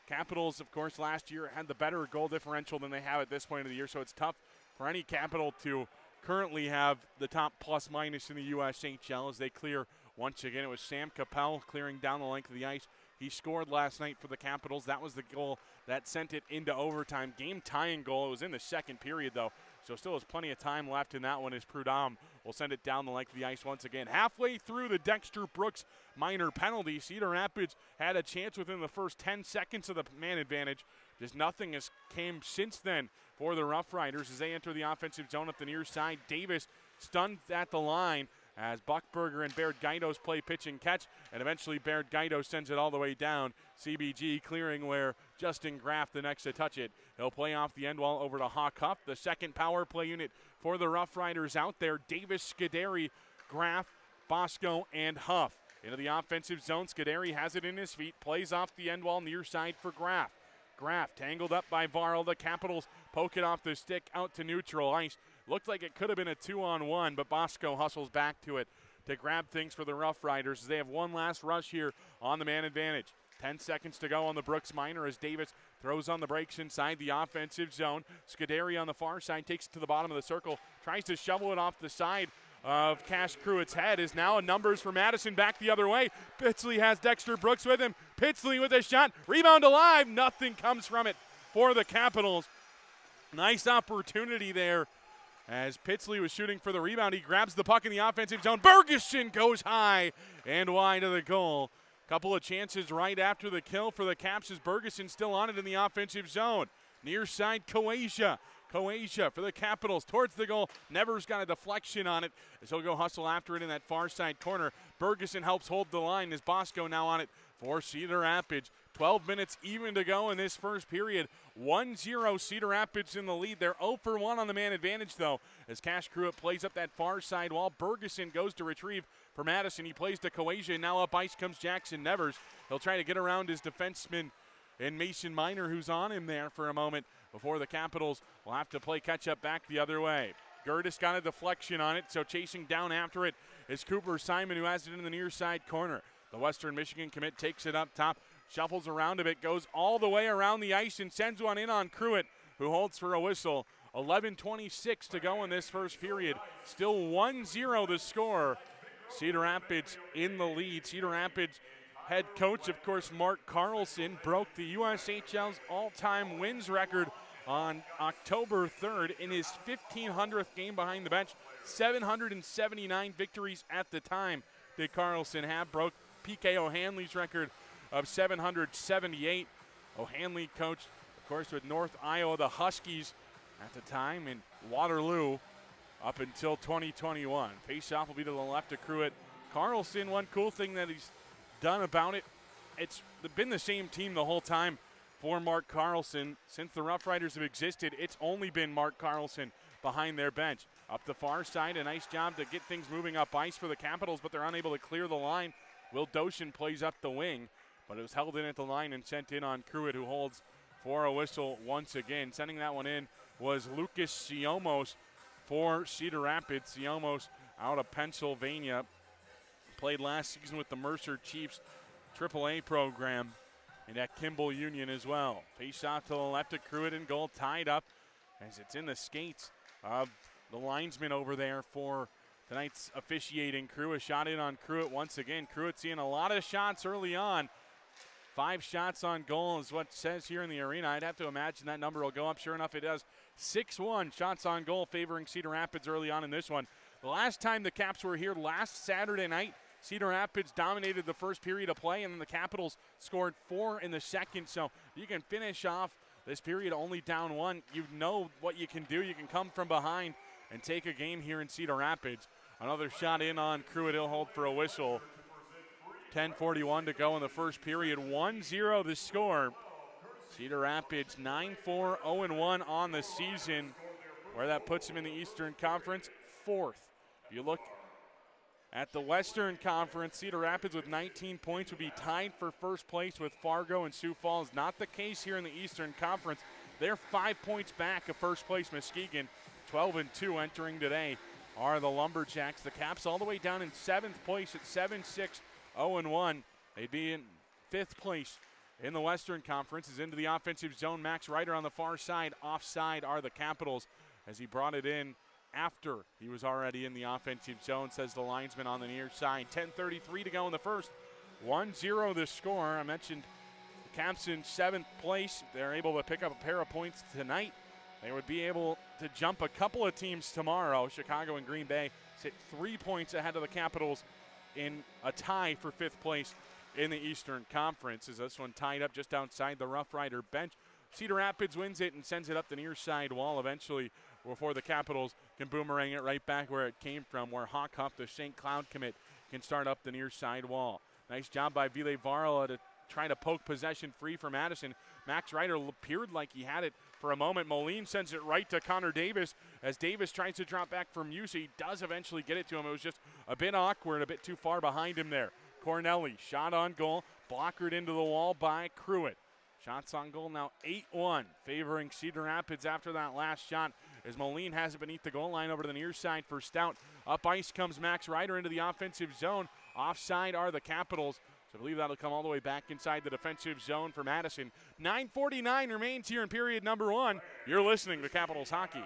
Capitals, of course, last year had the better goal differential than they have at this point of the year, so it's tough for any Capital to currently have the top plus-minus in the USHL as they clear once again. It was Sam Capel clearing down the length of the ice. He scored last night for the Capitals. That was the goal that sent it into overtime. Game-tying goal. It was in the second period, though, so still has plenty of time left in that one as Prudhomme will send it down the length of the ice once again. Halfway through the Dexter Brooks minor penalty, Cedar Rapids had a chance within the first 10 seconds of the man advantage. Just nothing has came since then for the Rough Riders as they enter the offensive zone up the near side. Davis stunned at the line as Buckberger and Baird Gaidos play pitch and catch, and eventually Baird Gaidos sends it all the way down. CBG clearing where Justin Graff the next to touch it. He'll play off the end wall over to Hawk Huff. The second power play unit for the Rough Riders out there. Davis, Scuderi, Graff, Bosco, and Huff. Into the offensive zone, Scuderi has it in his feet, plays off the end wall near side for Graff. Graff tangled up by Varl. The Capitals poke it off the stick out to neutral ice. Looked like it could have been a 2-on-1, but Bosco hustles back to it to grab things for the Rough Riders as they have one last rush here on the man advantage. 10 seconds to go on the Brooks minor as Davis throws on the brakes inside the offensive zone. Scuderi on the far side takes it to the bottom of the circle, tries to shovel it off the side of Cash Pruitt's head. Is now a numbers for Madison back the other way. Pitsley has Dexter Brooks with him. Pitsley with a shot. Rebound alive. Nothing comes from it for the Capitals. Nice opportunity there as Pitsley was shooting for the rebound. He grabs the puck in the offensive zone. Bergeson goes high and wide of the goal. Couple of chances right after the kill for the Caps as Bergeson still on it in the offensive zone. Near side, Coasia for the Capitals towards the goal. Nevers got a deflection on it as he'll go hustle after it in that far side corner. Bergeson helps hold the line as Bosco now on it for Cedar Rapids. 12 minutes even to go in this first period. 1-0 Cedar Rapids in the lead. They're 0 for 1 on the man advantage, though, as Cash Pruitt plays up that far side wall. Bergeson goes to retrieve for Madison. He plays to Coasia. Now up ice comes Jackson Nevers. He'll try to get around his defenseman and Mason Miner, who's on him there for a moment before the Capitals will have to play catch-up back the other way. Gertis got a deflection on it, so chasing down after it is Cooper Simon, who has it in the near side corner. The Western Michigan commit takes it up top, shuffles around a bit, goes all the way around the ice and sends one in on Pruitt, who holds for a whistle. 11:26 to go in this first period. Still 1-0 the score. Cedar Rapids in the lead. Cedar Rapids head coach, of course, Mark Carlson, broke the USHL's all-time wins record on October 3rd in his 1,500th game behind the bench. 779 victories at the time did Carlson have. Broke P.K. O'Hanley's record of 778. O'Hanley coached, of course, with North Iowa, the Huskies at the time, in Waterloo up until 2021. Face-off will be to the left of Pruitt. Carlson, one cool thing that he's done about it, it's been the same team the whole time for Mark Carlson. Since the Rough Riders have existed, it's only been Mark Carlson behind their bench. Up the far side, a nice job to get things moving up ice for the Capitals, but they're unable to clear the line. Will Doshin plays up the wing, but it was held in at the line and sent in on Pruitt, who holds for a whistle once again. Sending that one in was Lucas Siomos for Cedar Rapids. Siomos out of Pennsylvania. Played last season with the Mercer Chiefs AAA program and at Kimball Union as well. Face off to the left of Pruitt and goal, tied up as it's in the skates of the linesman over there for tonight's officiating crew. A shot in on Pruitt once again. Pruitt seeing a lot of shots early on. 5 shots on goal is what it says here in the arena. I'd have to imagine that number will go up. Sure enough, it does. 6-1 shots on goal favoring Cedar Rapids early on in this one. The last time the Caps were here last Saturday night, Cedar Rapids dominated the first period of play, and then the Capitals scored 4 in the second. So you can finish off this period only down 1. You know what you can do. You can come from behind and take a game here in Cedar Rapids. Another shot in on Pruitt. He'll hold for a whistle. 10:41 to go in the first period. 1-0 the score. Cedar Rapids 9-4, 0-1 on the season, where that puts them in the Eastern Conference 4th. If you look at the Western Conference, Cedar Rapids with 19 points would be tied for first place with Fargo and Sioux Falls. Not the case here in the Eastern Conference. They're 5 points back of first place Muskegon. 12-2 entering today are the Lumberjacks. The Caps all the way down in 7th place at 7-6, 0-1. They'd be in 5th place in the Western Conference. Is into the offensive zone. Max Ryder on the far side. Offside are the Capitals as he brought it in after he was already in the offensive zone, says the linesman on the near side. 10:33 to go in the first. 1-0 the score. I mentioned the Caps in 7th place. They're able to pick up a pair of points tonight. They would be able to jump a couple of teams tomorrow. Chicago and Green Bay sit 3 points ahead of the Capitals in a tie for 5th place in the Eastern Conference. As this one tied up just outside the Rough Rider bench. Cedar Rapids wins it and sends it up the near side wall eventually before the Capitals can boomerang it right back where it came from, where Hawk Huff, the St. Cloud commit, can start up the near side wall. Nice job by Ville Varla to try to poke possession free for Madison. Max Ryder appeared like he had it for a moment. Moline sends it right to Connor Davis as Davis tries to drop back from Musa. He does eventually get it to him. It was just a bit awkward, a bit too far behind him there. Cornelli, shot on goal, blockered into the wall by Cruitt. Shots on goal now 8-1, favoring Cedar Rapids after that last shot as Moline has it beneath the goal line over to the near side for Stout. Up ice comes Max Ryder into the offensive zone. Offside are the Capitals. So I believe that'll come all the way back inside the defensive zone for Madison. 9:49 remains here in period number 1. You're listening to Capitals Hockey.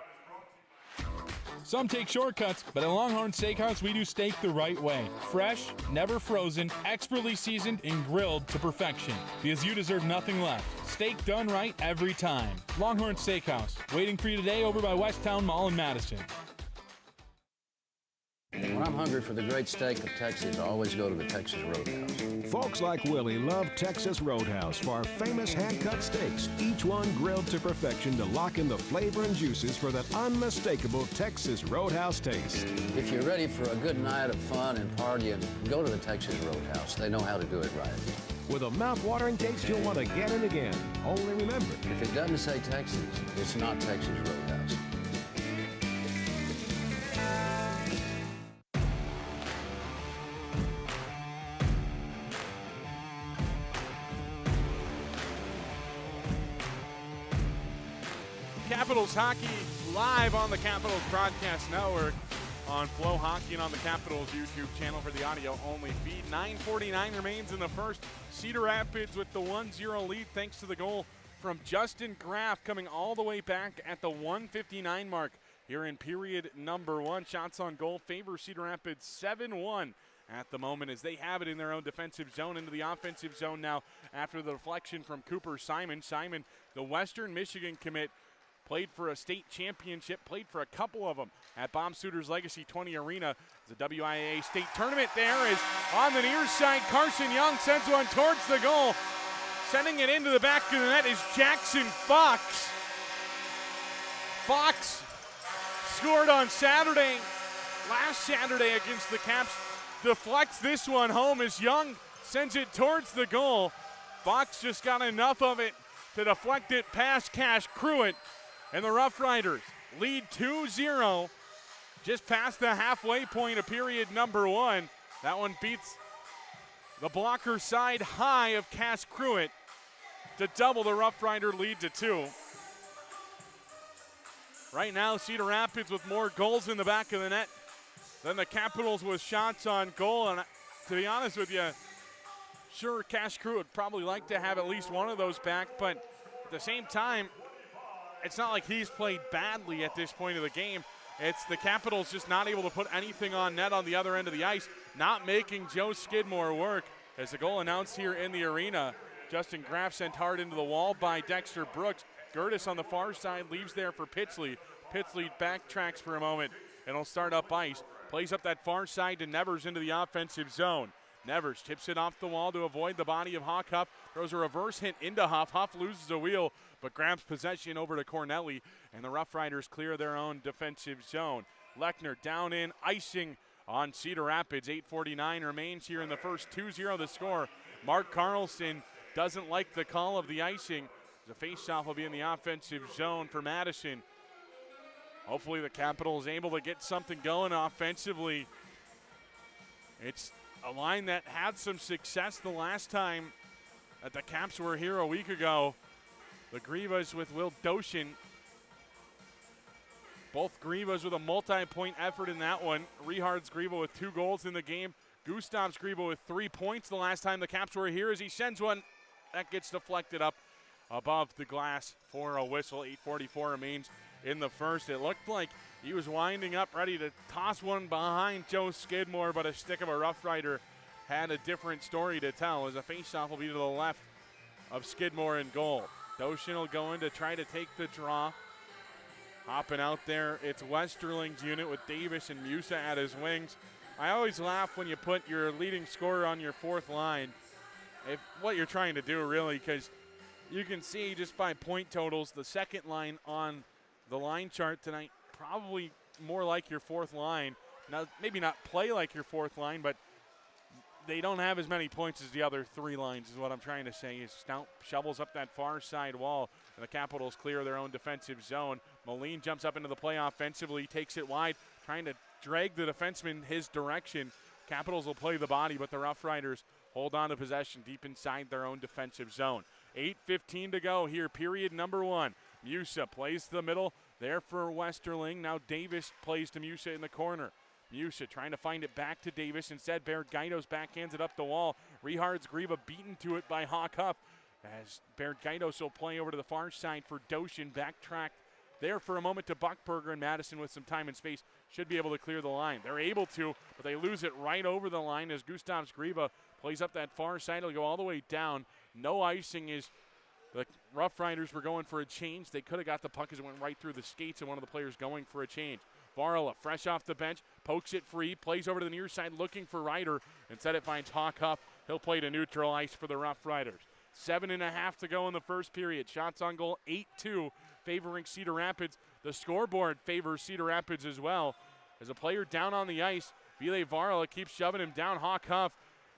Some take shortcuts, but at Longhorn Steakhouse, we do steak the right way. Fresh, never frozen, expertly seasoned, and grilled to perfection. Because you deserve nothing less. Steak done right every time. Longhorn Steakhouse, waiting for you today over by Westtown Mall in Madison. When I'm hungry for the great steak of Texas, I always go to the Texas Roadhouse. Folks like Willie love Texas Roadhouse for our famous hand-cut steaks, each one grilled to perfection to lock in the flavor and juices for that unmistakable Texas Roadhouse taste. If you're ready for a good night of fun and partying, go to the Texas Roadhouse. They know how to do it right. With a mouth-watering taste you'll want again and again. Only remember, if it doesn't say Texas, it's not Texas Roadhouse. Capitals Hockey live on the Capitals Broadcast Network, on Flow Hockey, and on the Capitals YouTube channel for the audio-only feed. 9:49 remains in the first. Cedar Rapids with the 1-0 lead thanks to the goal from Justin Graff coming all the way back at the 1:59 mark here in period number 1. Shots on goal favor Cedar Rapids 7-1 at the moment as they have it in their own defensive zone into the offensive zone now after the deflection from Cooper Simon. Simon, the Western Michigan commit, played for a state championship, played for a couple of them at Bob Suter's Legacy 20 Arena. The WIAA state tournament there is on the near side. Carson Young sends one towards the goal. Sending it into the back of the net is Jackson Fox. Fox scored on Saturday, last Saturday against the Caps. Deflects this one home as Young sends it towards the goal. Fox just got enough of it to deflect it past Cash Cruitt. And the Rough Riders lead 2-0 just past the halfway point of period number 1. That one beats the blocker side high of Cass Cruitt to double the Rough Rider lead to 2. Right now, Cedar Rapids with more goals in the back of the net than the Capitals with shots on goal. And to be honest with you, sure, Cash Cruitt would probably like to have at least one of those back, but at the same time, it's not like he's played badly at this point of the game. It's the Capitals just not able to put anything on net on the other end of the ice, not making Joe Skidmore work. As the goal announced here in the arena, Justin Graff sent hard into the wall by Dexter Brooks. Gertis on the far side leaves there for Pitsley. Pitsley backtracks for a moment and will start up ice. Plays up that far side to Nevers into the offensive zone. Nevers tips it off the wall to avoid the body of Hawk Huff. Throws a reverse hit into Huff. Huff loses a wheel, but grabs possession over to Cornelli, and the Rough Riders clear their own defensive zone. Lechner down in, icing on Cedar Rapids. 8:49 remains here in the first. 2-0 the score. Mark Carlson doesn't like the call of the icing. The faceoff will be in the offensive zone for Madison. Hopefully the Capitals able to get something going offensively. It's a line that had some success the last time that the Caps were here a week ago. The Grivas with Will Doshin. Both Grivas with a multi-point effort in that one. Rehard's Griva with 2 goals in the game. Gustav's Griva with 3 points the last time the Caps were here as he sends one. That gets deflected up above the glass for a whistle. 8:44 remains in the first. It looked like He was winding up, ready to toss one behind Joe Skidmore, but a stick of a Rough Rider had a different story to tell, as a faceoff will be to the left of Skidmore in goal. Doshin will go in to try to take the draw. Hopping out there, it's Westerling's unit with Davis and Musa at his wings. I always laugh when you put your leading scorer on your fourth line, what you're trying to do really, because you can see just by point totals, the second line on the line chart tonight probably more like your fourth line. Now, maybe not play like your fourth line, but they don't have as many points as the other three lines is what I'm trying to say. Stout shovels up that far side wall, and the Capitals clear their own defensive zone. Moline jumps up into the play offensively, takes it wide, trying to drag the defenseman his direction. Capitals will play the body, but the Rough Riders hold on to possession deep inside their own defensive zone. 8:15 to go here, period number one. Musa plays to the middle, there for Westerling. Now Davis plays to Musa in the corner. Musa trying to find it back to Davis. Instead, Bergaitos backhands it up the wall. Rehards Grieva beaten to it by Hawk Huff, as Bergaitos will play over to the far side for Doshin. Backtrack there for a moment to Buckberger, and Madison with some time and space should be able to clear the line. They're able to, but they lose it right over the line as Gustavs Grieva plays up that far side. It'll go all the way down. No icing is the Rough Riders were going for a change. They could have got the puck as it went right through the skates, and one of the players going for a change. Varla, fresh off the bench, pokes it free, plays over to the near side looking for Ryder. Instead it finds Hawk Huff. He'll play to neutral ice for the Rough Riders. 7.5 to go in the first period. Shots on goal, 8-2, favoring Cedar Rapids. The scoreboard favors Cedar Rapids as well. As a player down on the ice, Ville Varla keeps shoving him down. Hawk Huff,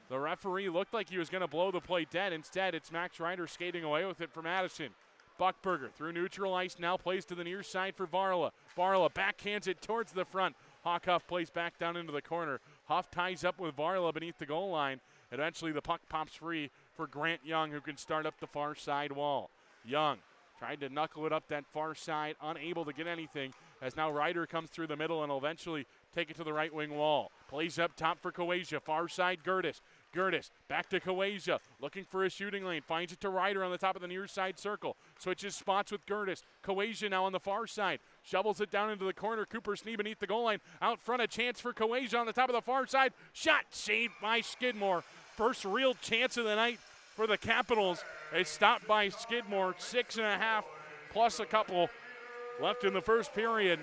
the referee looked like he was going to blow the play dead. Instead, it's Max Ryder skating away with it for Madison. Buckberger through neutral ice, now plays to the near side for Varla. Varla backhands it towards the front. Hawk Huff plays back down into the corner. Huff ties up with Varla beneath the goal line. Eventually the puck pops free for Grant Young, who can start up the far side wall. Young tried to knuckle it up that far side, unable to get anything, as now Ryder comes through the middle and will eventually take it to the right wing wall. Plays up top for Coasia, far side Gertis. Gertis back to Coasia, looking for a shooting lane, finds it to Ryder on the top of the near side circle. Switches spots with Gertis. Coasia now on the far side, shovels it down into the corner. Cooper Snee beneath the goal line. Out front, a chance for Coasia on the top of the far side. Shot saved by Skidmore. First real chance of the night for the Capitals. It's stopped by Skidmore. 6.5 plus a couple left in the first period.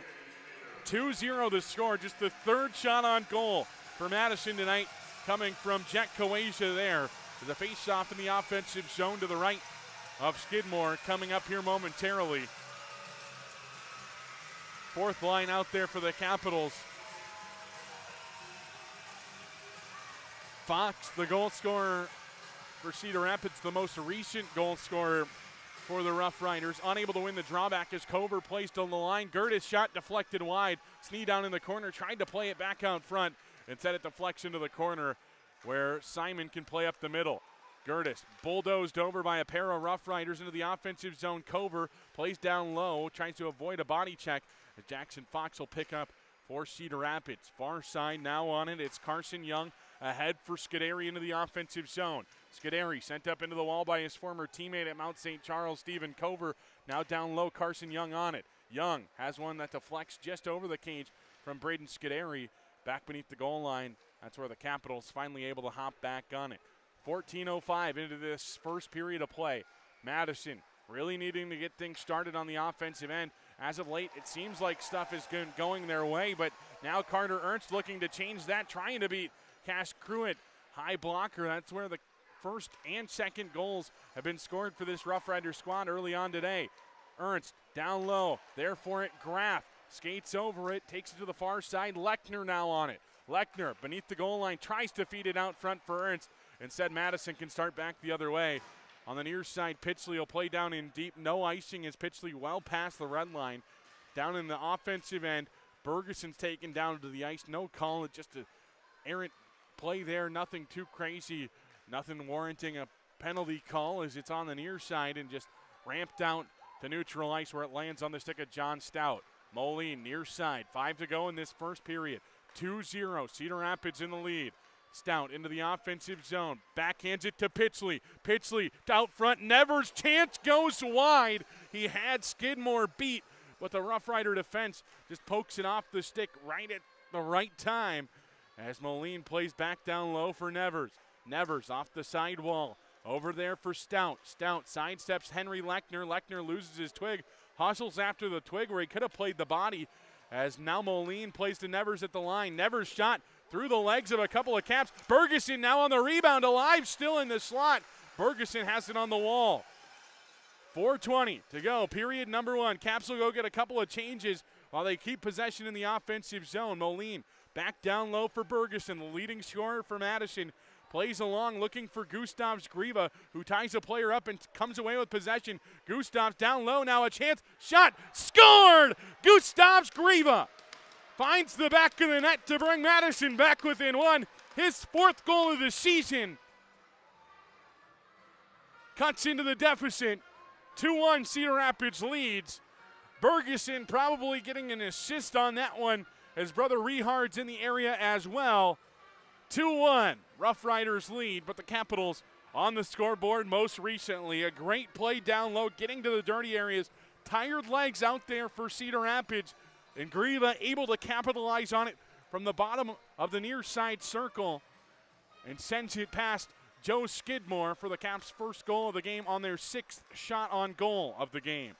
2-0 the score. Just the third shot on goal for Madison tonight, coming from Jack Coasia there. The face-off in the offensive zone to the right of Skidmore coming up here momentarily. Fourth line out there for the Capitals. Fox, the goal scorer for Cedar Rapids, the most recent goal scorer for the Rough Riders. Unable to win the drawback as Cover placed on the line. Gertis shot deflected wide. Snee down in the corner, tried to play it back out front. Instead it deflects into the corner where Simon can play up the middle. Gertis bulldozed over by a pair of Rough Riders into the offensive zone. Cover plays down low, tries to avoid a body check. Jackson Fox will pick up for Cedar Rapids. Far side now on it. It's Carson Young ahead for Scuderi into the offensive zone. Scuderi sent up into the wall by his former teammate at Mount St. Charles, Stephen Cover. Now down low, Carson Young on it. Young has one that deflects just over the cage from Braden Scuderi. Back beneath the goal line. That's where the Capitals finally able to hop back on it. 14:05 into this first period of play. Madison really needing to get things started on the offensive end. As of late, it seems like stuff is going their way, but now Carter Ernst looking to change that, trying to beat Cash Cruitt. High blocker, that's where the first and second goals have been scored for this Rough Rider squad early on today. Ernst down low, there for it, Graff skates over it, takes it to the far side. Lechner now on it. Lechner beneath the goal line, tries to feed it out front for Ernst. Instead, Madison can start back the other way. On the near side, Pitchley will play down in deep. No icing as Pitchley well past the red line. Down in the offensive end, Bergeson's taken down to the ice. No call, it's just an errant play there. Nothing too crazy. Nothing warranting a penalty call as it's on the near side and just ramped out to neutral ice where it lands on the stick of John Stout. Moline near side. 5 to go in this first period. 2-0. Cedar Rapids in the lead. Stout into the offensive zone. Backhands it to Pitchley. Pitchley out front. Nevers' chance goes wide. He had Skidmore beat, but the Rough Rider defense just pokes it off the stick right at the right time as Moline plays back down low for Nevers. Nevers off the sidewall. Over there for Stout. Stout sidesteps Henry Lechner. Lechner loses his twig. Hustles after the twig where he could have played the body as now Moline plays to Nevers at the line. Nevers shot through the legs of a couple of Caps. Bergeson now on the rebound, alive still in the slot. Bergeson has it on the wall. 4:20 to go, period number one. Caps will go get a couple of changes while they keep possession in the offensive zone. Moline back down low for Bergeson, the leading scorer for Madison. Plays along looking for Gustavs Griva, who ties a player up and comes away with possession. Gustavs down low, now a chance. Shot, scored! Gustavs Griva finds the back of the net to bring Madison back within one. His fourth goal of the season. Cuts into the deficit. 2-1 Cedar Rapids leads. Bergeson probably getting an assist on that one as brother Rehard's in the area as well. 2-1, Rough Riders lead, but the Capitals on the scoreboard most recently. A great play down low, getting to the dirty areas. Tired legs out there for Cedar Rapids, and Griva able to capitalize on it from the bottom of the near side circle and sends it past Joe Skidmore for the Caps' first goal of the game on their sixth shot on goal of the game.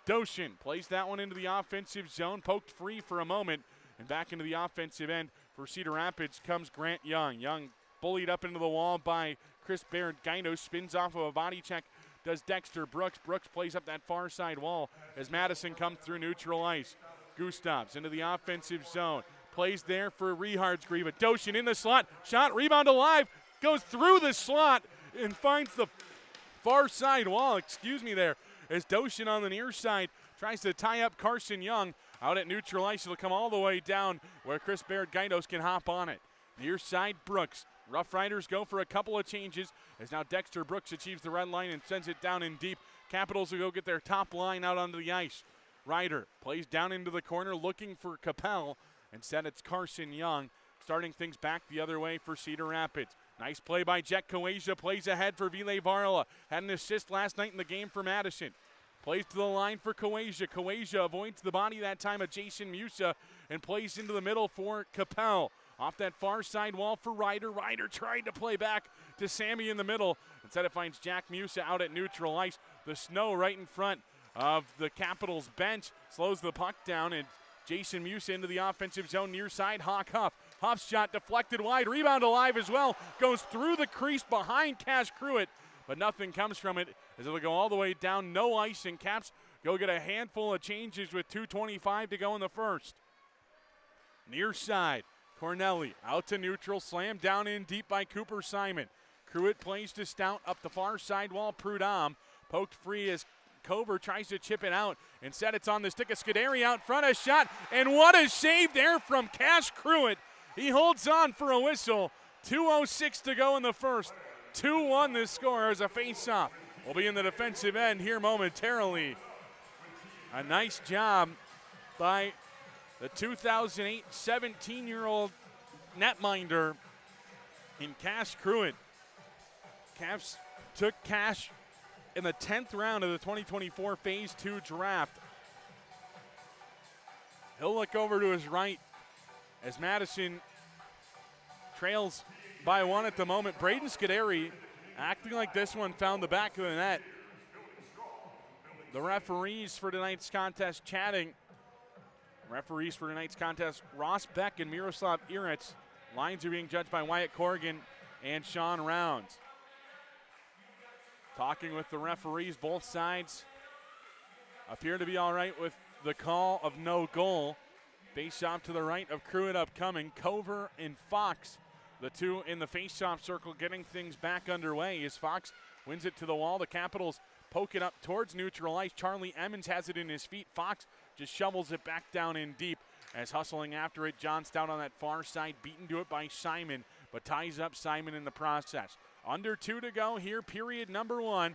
Doshin plays that one into the offensive zone, poked free for a moment, and back into the offensive end. For Cedar Rapids comes Grant Young. Young bullied up into the wall by Chris Barrett-Gaino, spins off of a body check, does Dexter Brooks. Brooks plays up that far side wall as Madison comes through neutral ice. Gustavs into the offensive zone, plays there for Rehard's Grieva. Doshin in the slot, shot, rebound alive, goes through the slot and finds the far side wall, as Doshin on the near side tries to tie up Carson Young. Out at neutral ice, it'll come all the way down where Chris Barrett-Gaidos can hop on it. Near side, Brooks. Rough Riders go for a couple of changes as now Dexter Brooks achieves the red line and sends it down in deep. Capitals will go get their top line out onto the ice. Ryder plays down into the corner looking for Capel. Instead, it's Carson Young starting things back the other way for Cedar Rapids. Nice play by Jet Kowasia, plays ahead for Ville Varla. Had an assist last night in the game for Madison. Plays to the line for Kowasia. Kowasia avoids the body that time of Jason Musa and plays into the middle for Capel. Off that far side wall for Ryder. Ryder tried to play back to Sammy in the middle. Instead it finds Jack Musa out at neutral ice. The snow right in front of the Capitals bench slows the puck down, and Jason Musa into the offensive zone near side. Hawk Huff. Huff's shot deflected wide. Rebound alive as well. Goes through the crease behind Cash Cruitt, but nothing comes from it as it'll go all the way down. No icing. Caps go get a handful of changes with 2:25 to go in the first. Near side, Cornelli out to neutral, slammed down in deep by Cooper Simon. Cruitt plays to Stout up the far side wall. Prudhomme poked free as Cover tries to chip it out. Instead, it's on the stick of Scuderi out front. A shot, and what a save there from Cash Cruitt. He holds on for a whistle. 2:06 to go in the first. 2-1 this score as a face-off. Will be in the defensive end here momentarily. A nice job by the 2008 17-year-old netminder in Cash Cruitt. Caps took Cash in the 10th round of the 2024 Phase 2 draft. He'll look over to his right as Madison trails by one at the moment. Braden Scuderi, acting like this one, found the back of the net. The referees for tonight's contest chatting. Referees for tonight's contest, Ross Beck and Miroslav Iritz. Lines are being judged by Wyatt Corrigan and Sean Rounds. Talking with the referees, both sides appear to be all right with the call of no goal. Face-off to the right of Cruitt upcoming. Cover and Fox, the two in the face-off circle, getting things back underway as Fox wins it to the wall. The Capitals poke it up towards neutral ice. Charlie Emmons has it in his feet. Fox just shovels it back down in deep as hustling after it. John Stout on that far side, beaten to it by Simon, but ties up Simon in the process. Under 2 to go here, period number 1.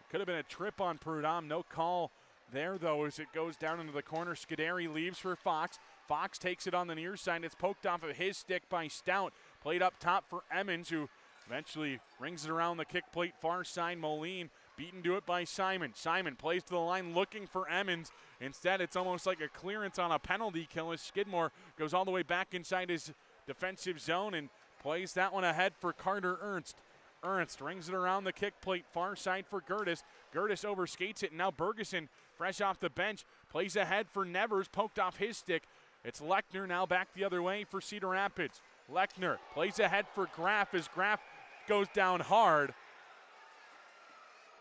Could have been a trip on Prudhomme. No call there, though, as it goes down into the corner. Scuderi leaves for Fox. Fox takes it on the near side. It's poked off of his stick by Stout. Played up top for Emmons, who Eventually rings it around the kick plate, far side. Moline beaten to it by Simon. Simon plays to the line looking for Emmons. Instead, it's almost like a clearance on a penalty kill as Skidmore goes all the way back inside his defensive zone and plays that one ahead for Carter Ernst. Ernst rings it around the kick plate, far side for Gertis. Gertis overskates it, and now Bergeson, fresh off the bench, plays ahead for Nevers, poked off his stick. It's Lechner now back the other way for Cedar Rapids. Lechner plays ahead for Graff as Graff goes down hard.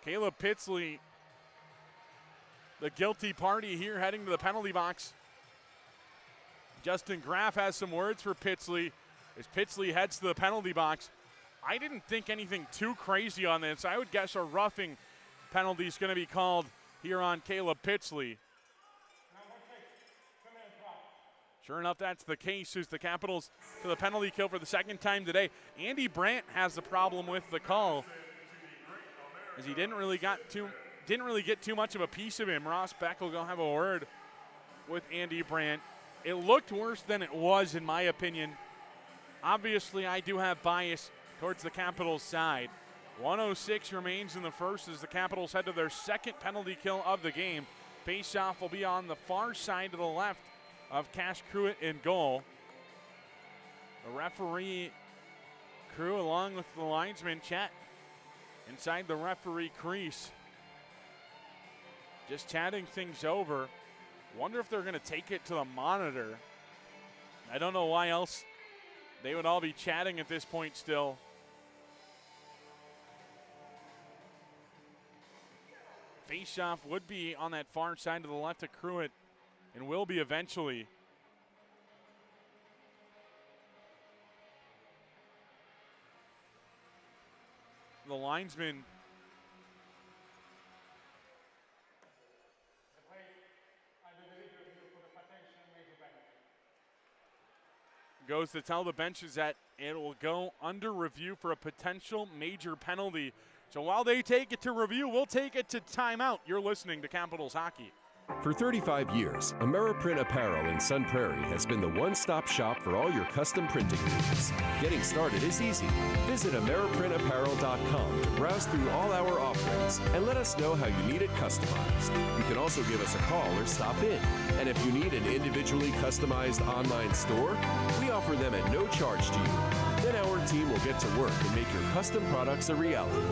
Caleb Pitsley, the guilty party here, heading to the penalty box. Justin Graff has some words for Pitsley as Pitsley heads to the penalty box. I didn't think anything too crazy on this. I would guess a roughing penalty is going to be called here on Caleb Pitsley. Sure enough, that's the case as the Capitals to the penalty kill for the second time today. Andy Brandt has the problem with the call as he didn't really get too much of a piece of him. Ross Beck will go have a word with Andy Brandt. It looked worse than it was, in my opinion. Obviously, I do have bias towards the Capitals' side. 1:06 remains in the first as the Capitals head to their second penalty kill of the game. Face-off will be on the far side to the left of Cash Cruitt in goal. The referee crew, along with the linesman, chat inside the referee crease, just chatting things over. Wonder if they're going to take it to the monitor. I don't know why else they would all be chatting at this point still. Face-off would be on that far side to the left of Cruitt, and will be eventually. The linesman goes to tell the benches that it will go under review for a potential major penalty. So while they take it to review, we'll take it to timeout. You're listening to Capitals Hockey. For 35 years, Ameriprint Apparel in Sun Prairie has been the one-stop shop for all your custom printing needs. Getting started is easy. Visit AmeriprinTapparel.com to browse through all our offerings and let us know how you need it customized. You can also give us a call or stop in. And if you need an individually customized online store, we offer them at no charge to you. Then our team will get to work and make your custom products a reality.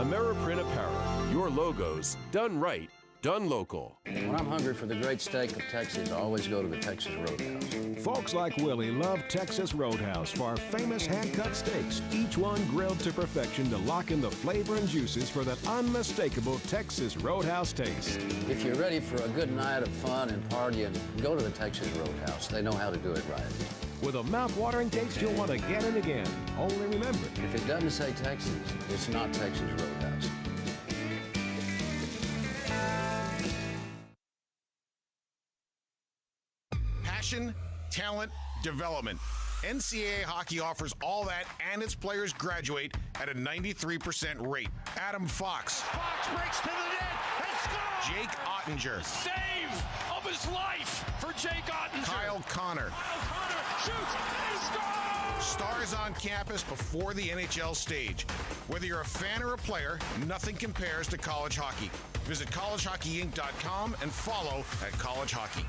Ameriprint Apparel, your logos done right. Done local. When I'm hungry for the great steak of Texas, I always go to the Texas Roadhouse. Folks like Willie love Texas Roadhouse for our famous hand-cut steaks, each one grilled to perfection to lock in the flavor and juices for that unmistakable Texas Roadhouse taste. If you're ready for a good night of fun and partying, go to the Texas Roadhouse. They know how to do it right. With a mouth-watering taste you'll want again and again. Only remember, if it doesn't say Texas, it's not Texas Roadhouse. Passion, talent, development. NCAA hockey offers all that, and its players graduate at a 93% rate. Adam Fox. Fox breaks to the net and scores! Jake Ottinger. Save of his life for Jake Ottinger. Kyle Connor. Kyle Connor shoots and he scores! Stars on campus before the NHL stage. Whether you're a fan or a player, nothing compares to college hockey. Visit collegehockeyinc.com and follow at College Hockey.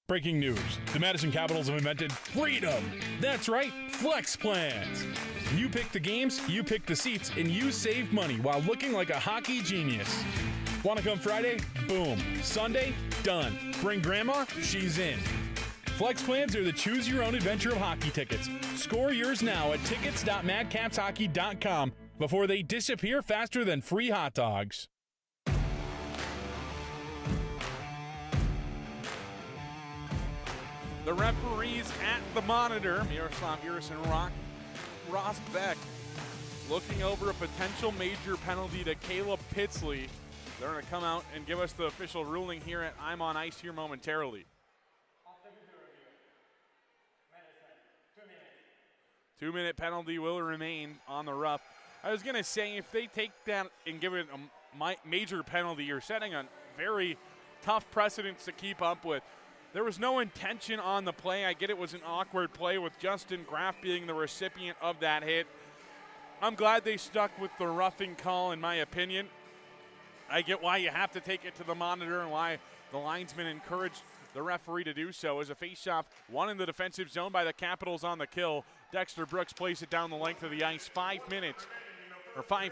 Breaking news. The Madison Capitals have invented freedom. That's right, flex plans. You pick the games, you pick the seats, and you save money while looking like a hockey genius. Want to come Friday? Boom. Sunday? Done. Bring grandma? She's in. Flex plans are the choose-your-own-adventure of hockey tickets. Score yours now at tickets.madcapshockey.com before they disappear faster than free hot dogs. The referees at the monitor, Miroslav Uris and Ross Beck, looking over a potential major penalty to Caleb Pitsley. They're going to come out and give us the official ruling here at I'm on Ice here momentarily. 2-minute penalty will remain on the rough. I was going to say, if they take that and give it a major penalty, you're setting a very tough precedence to keep up with. There was no intention on the play. I get it was an awkward play with Justin Graff being the recipient of that hit. I'm glad they stuck with the roughing call, in my opinion. I get why you have to take it to the monitor and why the linesman encouraged the referee to do so. As a faceoff, one in the defensive zone by the Capitals on the kill. Dexter Brooks plays it down the length of the ice. 5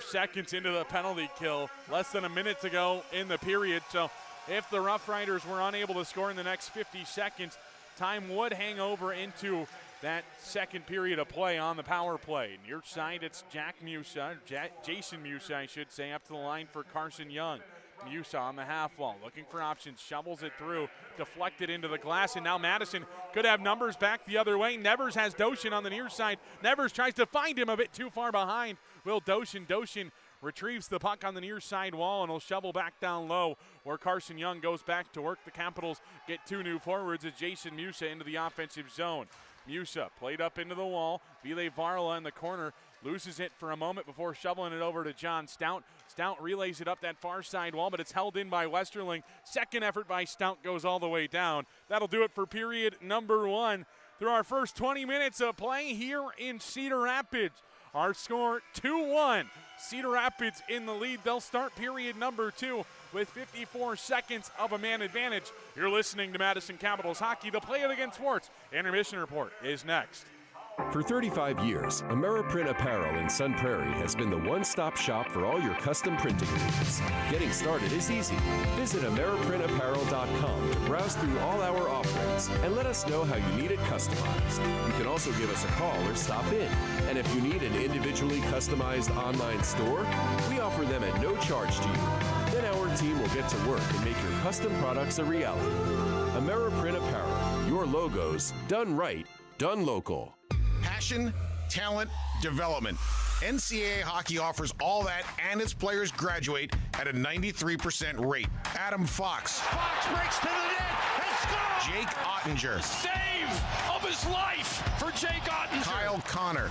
seconds into the penalty kill. Less than a minute to go in the period. So if the Rough Riders were unable to score in the next 50 seconds, time would hang over into that second period of play on the power play. Near side, it's Jason Musa, I should say, up to the line for Carson Young. Musa on the half wall, looking for options, shovels it through, deflected into the glass, and now Madison could have numbers back the other way. Nevers has Doshin on the near side. Nevers tries to find him a bit too far behind. Will Doshin retrieves the puck on the near side wall and will shovel back down low where Carson Young goes back to work. The Capitals get 2 new forwards as Jason Musa into the offensive zone. Musa played up into the wall. Ville Varla in the corner loses it for a moment before shoveling it over to John Stout. Stout relays it up that far side wall, but it's held in by Westerling. Second effort by Stout goes all the way down. That'll do it for period number 1. Through our first 20 minutes of play here in Cedar Rapids. Our score 2-1. Cedar Rapids in the lead. They'll start period number 2 with 54 seconds of a man advantage. You're listening to Madison Capitals Hockey. The Play It Again Sports Intermission Report is next. For 35 years, Ameriprint Apparel in Sun Prairie has been the one-stop shop for all your custom printing needs. Getting started is easy. Visit AmeriprintApparel.com to browse through all our offerings and let us know how you need it customized. You can also give us a call or stop in. And if you need an individually customized online store, we offer them at no charge to you. Then our team will get to work and make your custom products a reality. Ameriprint Apparel, your logos done right, done local. Passion, talent, development. NCAA hockey offers all that, and its players graduate at a 93% rate. Adam Fox. Fox breaks to the net and scores! Jake Ottinger. Save of his life for Jake Ottinger. Kyle Connor.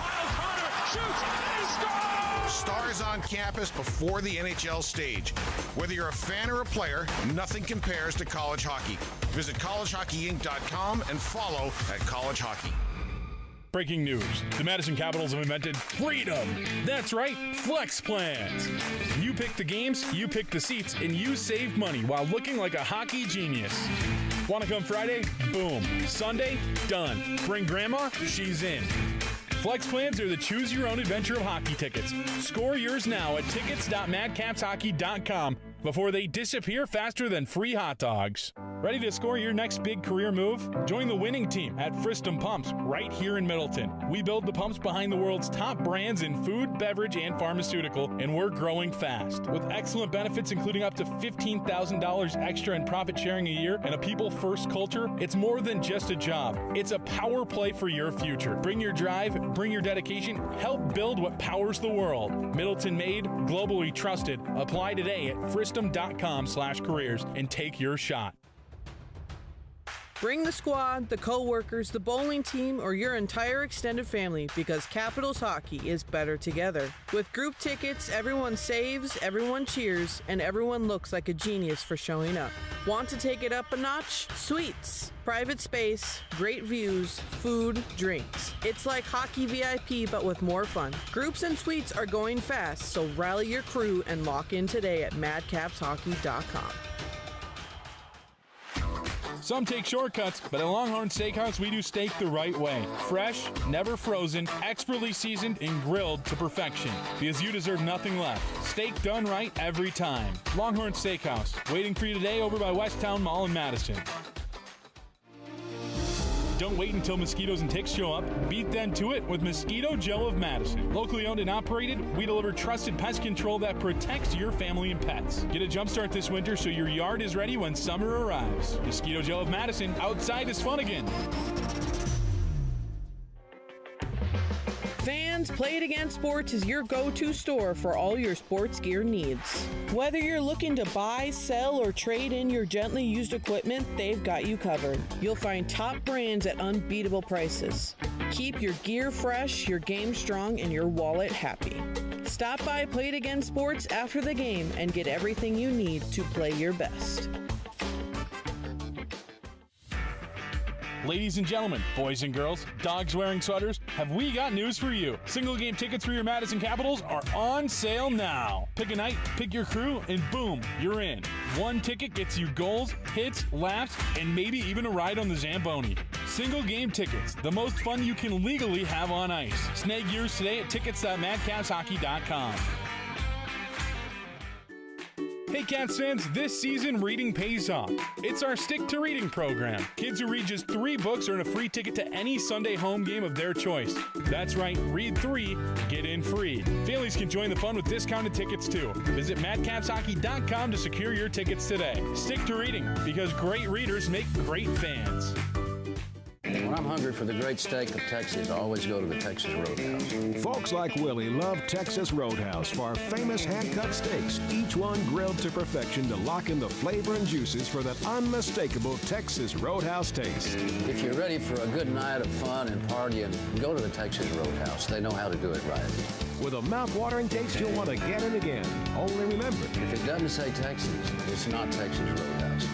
Shoots and scores! Stars on campus before the NHL stage. Whether you're a fan or a player, nothing compares to college hockey. Visit collegehockeyinc.com and follow at College Hockey. Breaking news. The Madison Capitals have invented freedom. That's right, flex plans. You pick the games, you pick the seats, and you save money while looking like a hockey genius. Want to come Friday? Boom. Sunday? Done. Bring grandma? She's in. Flex plans are the choose-your-own-adventure of hockey tickets. Score yours now at tickets.madcapshockey.com before they disappear faster than free hot dogs. Ready to score your next big career move? Join the winning team at Fristum Pumps right here in Middleton. We build the pumps behind the world's top brands in food, beverage, and pharmaceutical, and we're growing fast. With excellent benefits including up to $15,000 extra in profit sharing a year and a people-first culture, it's more than just a job. It's a power play for your future. Bring your drive, bring your dedication, help build what powers the world. Middleton made, globally trusted. Apply today at fristum.com/careers and take your shot. Bring the squad, the co-workers, the bowling team, or your entire extended family because Capitals hockey is better together. With group tickets, everyone saves, everyone cheers, and everyone looks like a genius for showing up. Want to take it up a notch? Suites. Private space, great views, food, drinks. It's like hockey VIP but with more fun. Groups and suites are going fast, so rally your crew and lock in today at madcapshockey.com. Some take shortcuts, but at Longhorn Steakhouse, we do steak the right way. Fresh, never frozen, expertly seasoned, and grilled to perfection. Because you deserve nothing less. Steak done right every time. Longhorn Steakhouse, waiting for you today over by Westtown Mall in Madison. Don't wait until mosquitoes and ticks show up. Beat them to it with Mosquito Joe of Madison. Locally owned and operated, we deliver trusted pest control that protects your family and pets. Get a jump start this winter so your yard is ready when summer arrives. Mosquito Joe of Madison, outside is fun again. Fans, Play It Again Sports is your go-to store for all your sports gear needs. Whether you're looking to buy, sell, or trade in your gently used equipment, they've got you covered. You'll find top brands at unbeatable prices. Keep your gear fresh, your game strong, and your wallet happy. Stop by Play It Again Sports after the game and get everything you need to play your best. Ladies and gentlemen, boys and girls, dogs wearing sweaters, have we got news for you. Single game tickets for your Madison Capitals are on sale now. Pick a night, pick your crew, and boom, you're in. One ticket gets you goals, hits, laps, and maybe even a ride on the Zamboni. Single game tickets, the most fun you can legally have on ice. Snag yours today at tickets.madcapshockey.com. Hey Cats fans, this season reading pays off. It's our Stick to Reading program. Kids who read just 3 books earn a free ticket to any Sunday home game of their choice. That's right, read 3, get in free. Families can join the fun with discounted tickets too. Visit madcapshockey.com to secure your tickets today. Stick to reading, because great readers make great fans. When I'm hungry for the great steak of Texas, I always go to the Texas Roadhouse. Folks like Willie love Texas Roadhouse for our famous hand-cut steaks, each one grilled to perfection to lock in the flavor and juices for that unmistakable Texas Roadhouse taste. If you're ready for a good night of fun and partying, go to the Texas Roadhouse. They know how to do it right. With a mouth-watering taste you'll want again and again. Only remember, if it doesn't say Texas, it's not Texas Roadhouse.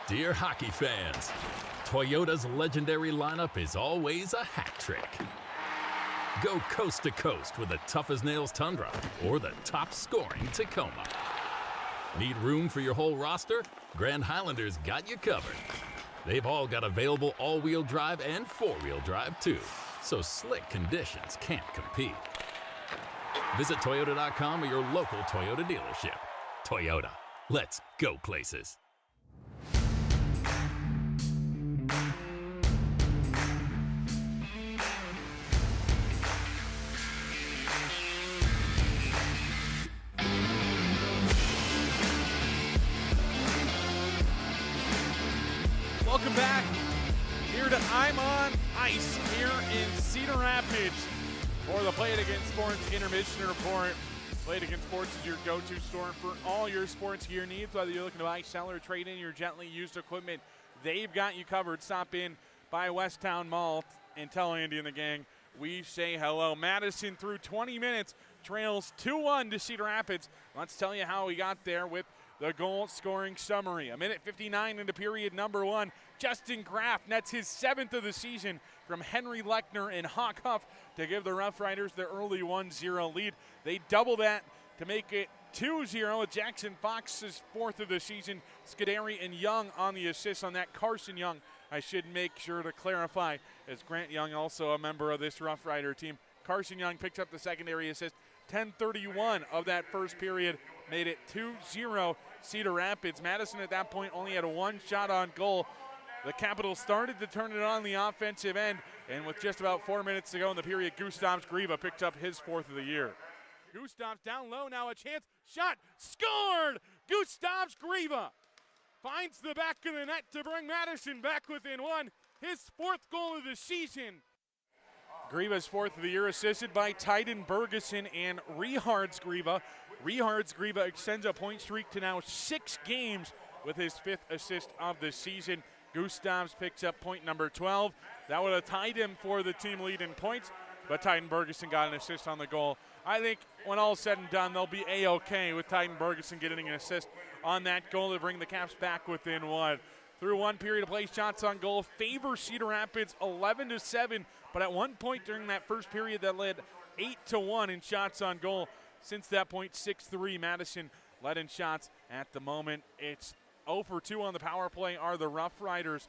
Dear hockey fans, Toyota's legendary lineup is always a hat trick. Go coast to coast with the tough-as-nails Tundra or the top-scoring Tacoma. Need room for your whole roster? Grand Highlander's got you covered. They've all got available all-wheel drive and four-wheel drive, too, so slick conditions can't compete. Visit Toyota.com or your local Toyota dealership. Toyota, let's go places. Welcome back here to I'm on Ice here in Cedar Rapids for the Play It Again Sports Intermission Report. Play It Again Sports is your go-to store for all your sports gear needs, whether you're looking to buy, sell, or trade in your gently used equipment. They've got you covered. Stop in by Westtown Mall and tell Andy and the gang we say hello. Madison through 20 minutes trails 2-1 to Cedar Rapids. Let's tell you how we got there with the goal-scoring summary. 1:59 into period number 1. Justin Graff nets his 7th of the season from Henry Lechner and Hawk Huff to give the Rough Riders the early 1-0 lead. They double that to make it 2-0 with Jackson Fox's 4th of the season. Scuderi and Young on the assists on that. Carson Young, I should make sure to clarify, as Grant Young also a member of this Rough Rider team. Carson Young picks up the secondary assist. 10:31 of that first period made it 2-0 Cedar Rapids. Madison at that point only had 1 shot on goal. The Capitals started to turn it on the offensive end, and with just about 4 minutes to go in the period, Gustavs Griva picked up his 4th of the year. Gustavs down low, now a chance, shot, scored! Gustavs Griva finds the back of the net to bring Madison back within 1, his 4th goal of the season. Griva's 4th of the year, assisted by Tyden Bergeson and Rehards Griva. Rehards Griva extends a point streak to now 6 games with his 5th assist of the season. Gustavs picks up point number 12. That would have tied him for the team lead in points, but Tyden Bergeson got an assist on the goal. I think when all said and done, they'll be A-OK with Tyden Bergeson getting an assist on that goal to bring the Caps back within 1. Through 1 period of play, shots on goal favor Cedar Rapids 11-7, but at one point during that first period that led 8-1 in shots on goal. Since that point, 6-3 Madison led in shots. At the moment, it's 0 for 2 on the power play are the Rough Riders.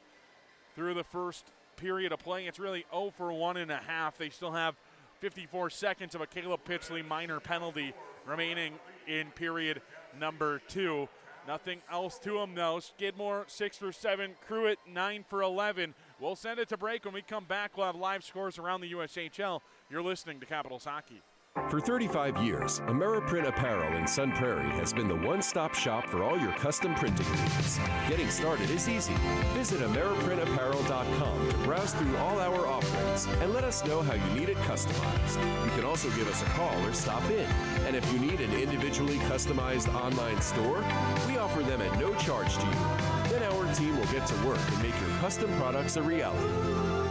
Through the first period of play, it's really 0 for 1.5. They still have 54 seconds of a Caleb Pitchley minor penalty remaining in period number 2. Nothing else to them, though. Skidmore, 6 for 7. Cruitt, 9 for 11. We'll send it to break. When we come back, we'll have live scores around the USHL. You're listening to Capitals Hockey. For 35 years, AmeriPrint Apparel in Sun Prairie has been the one-stop shop for all your custom printing needs. Getting started is easy. Visit AmeriPrintApparel.com to browse through all our offerings and let us know how you need it customized. You can also give us a call or stop in. And if you need an individually customized online store, we offer them at no charge to you. Then our team will get to work and make your custom products a reality.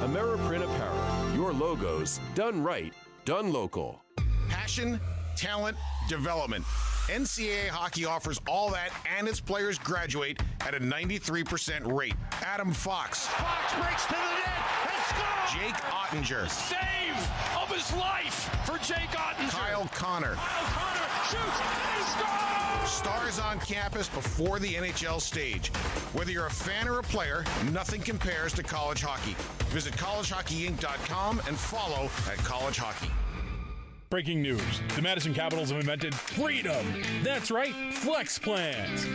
AmeriPrint Apparel, your logos done right, done local. Passion, talent, development. NCAA hockey offers all that, and its players graduate at a 93% rate. Adam Fox. Fox breaks to the net and scores! Jake Ottinger. Save of his life for Jake Ottinger. Kyle Connor. Kyle Connor shoots and he scores! Stars on campus before the NHL stage. Whether you're a fan or a player, nothing compares to college hockey. Visit collegehockeyinc.com and follow at College Hockey. Breaking news. The Madison Capitals have invented freedom. That's right, flex plans.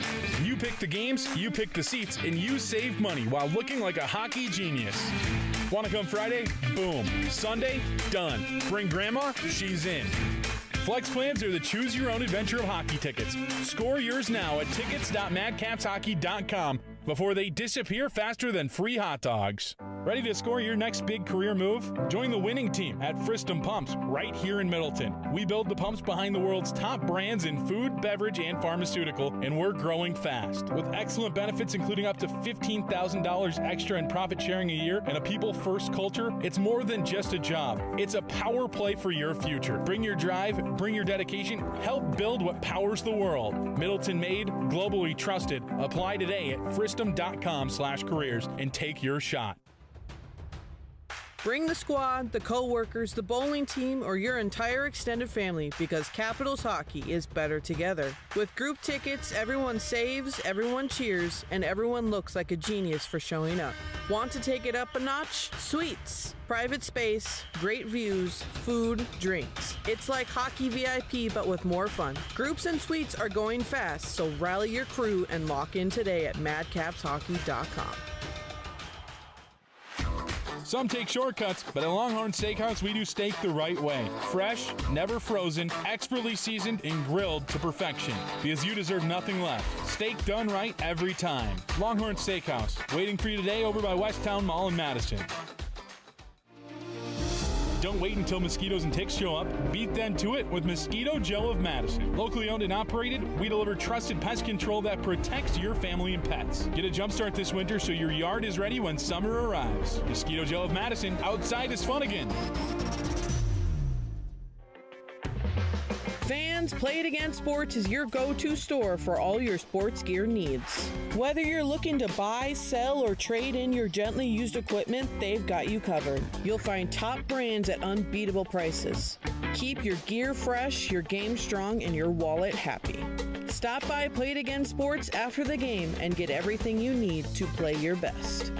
You pick the games, you pick the seats, and you save money while looking like a hockey genius. Want to come Friday? Boom. Sunday? Done. Bring grandma? She's in. Flex plans are the choose-your-own-adventure of hockey tickets. Score yours now at tickets.madcapshockey.com before they disappear faster than free hot dogs. Ready to score your next big career move? Join the winning team at Friston Pumps right here in Middleton. We build the pumps behind the world's top brands in food, beverage, and pharmaceutical, and we're growing fast. With excellent benefits including up to $15,000 extra in profit sharing a year and a people-first culture, it's more than just a job. It's a power play for your future. Bring your drive, bring your dedication, help build what powers the world. Middleton made, globally trusted. Apply today at friston.com/careers and take your shot. Bring the squad, the co-workers, the bowling team, or your entire extended family because Capitals hockey is better together. With group tickets, everyone saves, everyone cheers, and everyone looks like a genius for showing up. Want to take it up a notch? Suites, private space, great views, food, drinks. It's like hockey VIP but with more fun. Groups and suites are going fast, so rally your crew and lock in today at madcapshockey.com. Some take shortcuts, but at Longhorn Steakhouse, we do steak the right way. Fresh, never frozen, expertly seasoned, and grilled to perfection. Because you deserve nothing less. Steak done right every time. Longhorn Steakhouse, waiting for you today over by Westtown Mall in Madison. Don't wait until mosquitoes and ticks show up. Beat them to it with Mosquito Joe of Madison. Locally owned and operated, we deliver trusted pest control that protects your family and pets. Get a jump start this winter so your yard is ready when summer arrives. Mosquito Joe of Madison, outside is fun again. Fans, Play It Again Sports is your go-to store for all your sports gear needs. Whether you're looking to buy, sell, or trade in your gently used equipment, they've got you covered. You'll find top brands at unbeatable prices. Keep your gear fresh, your game strong, and your wallet happy. Stop by Play It Again Sports after the game and get everything you need to play your best.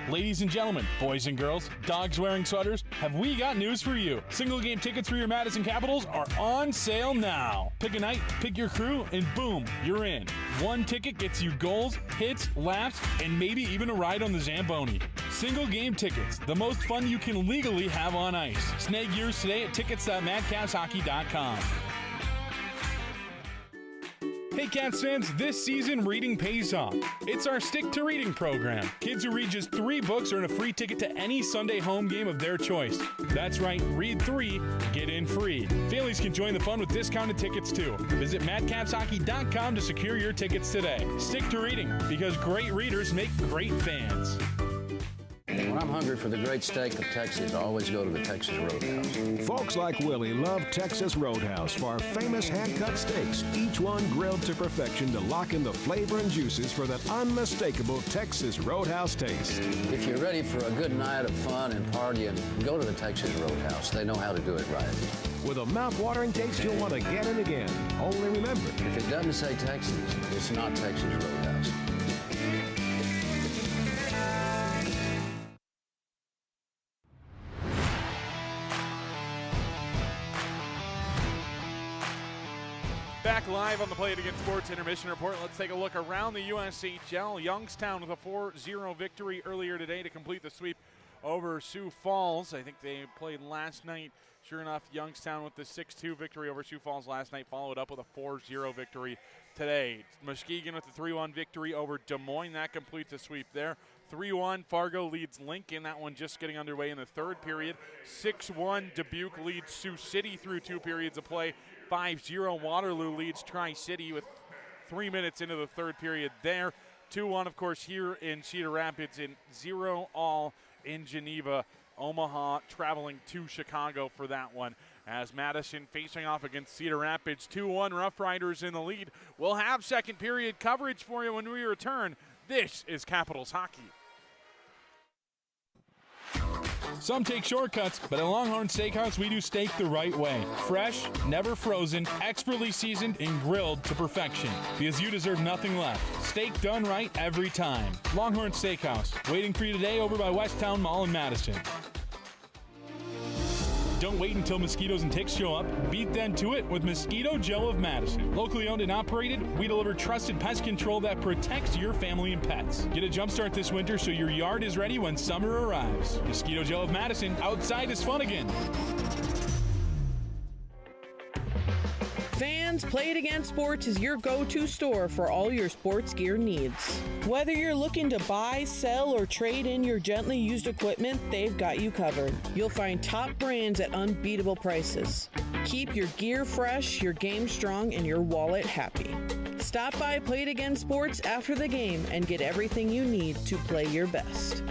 Ladies and gentlemen, boys and girls, dogs wearing sweaters, have we got news for you. Single game tickets for your Madison Capitals are on sale now. Pick a night, pick your crew, and boom, you're in. One ticket gets you goals, hits, laps, and maybe even a ride on the Zamboni. Single game tickets, the most fun you can legally have on ice. Snag yours today at tickets.madcapshockey.com. Hey Caps fans, this season reading pays off. It's our Stick to Reading program. Kids who read just 3 books earn a free ticket to any Sunday home game of their choice. That's right, read 3, get in free. Families can join the fun with discounted tickets too. Visit madcapshockey.com to secure your tickets today. Stick to reading, because great readers make great fans. When I'm hungry for the great steak of Texas, I always go to the Texas Roadhouse. Folks like Willie love Texas Roadhouse for our famous hand-cut steaks, each one grilled to perfection to lock in the flavor and juices for that unmistakable Texas Roadhouse taste. If you're ready for a good night of fun and partying, go to the Texas Roadhouse. They know how to do it right. With a mouth-watering taste you'll want again and again. Only remember, if it doesn't say Texas, it's not Texas Roadhouse. Back live on the Play It Again Sports Intermission Report. Let's take a look around the USHL. Youngstown with a 4-0 victory earlier today to complete the sweep over Sioux Falls. I think they played last night. Sure enough, Youngstown with the 6-2 victory over Sioux Falls last night, followed up with a 4-0 victory today. Muskegon with the 3-1 victory over Des Moines. That completes the sweep there. 3-1, Fargo leads Lincoln. That one just getting underway in the third period. 6-1, Dubuque leads Sioux City through 2 periods of play. 5-0, Waterloo leads Tri-City with 3 minutes into the third period there. 2-1, of course, here in Cedar Rapids, in 0-all in Geneva. Omaha traveling to Chicago for that one. as Madison facing off against Cedar Rapids. 2-1 Rough Riders in the lead. We'll have second period coverage for you when we return. This is Capitals Hockey. Some take shortcuts, but at Longhorn Steakhouse, we do steak the right way. Fresh, never frozen, expertly seasoned, and grilled to perfection. Because you deserve nothing less. Steak done right every time. Longhorn Steakhouse, waiting for you today over by Westtown Mall in Madison. Don't wait until mosquitoes and ticks show up. Beat them to it with Mosquito Joe of Madison. Locally owned and operated, we deliver trusted pest control that protects your family and pets. Get a jump start this winter so your yard is ready when summer arrives. Mosquito Joe of Madison, outside is fun again. Fans, Play It Again Sports is your go-to store for all your sports gear needs. Whether you're looking to buy, sell, or trade in your gently used equipment, they've got you covered. You'll find top brands at unbeatable prices. Keep your gear fresh, your game strong, and your wallet happy. Stop by Play It Again Sports after the game and get everything you need to play your best.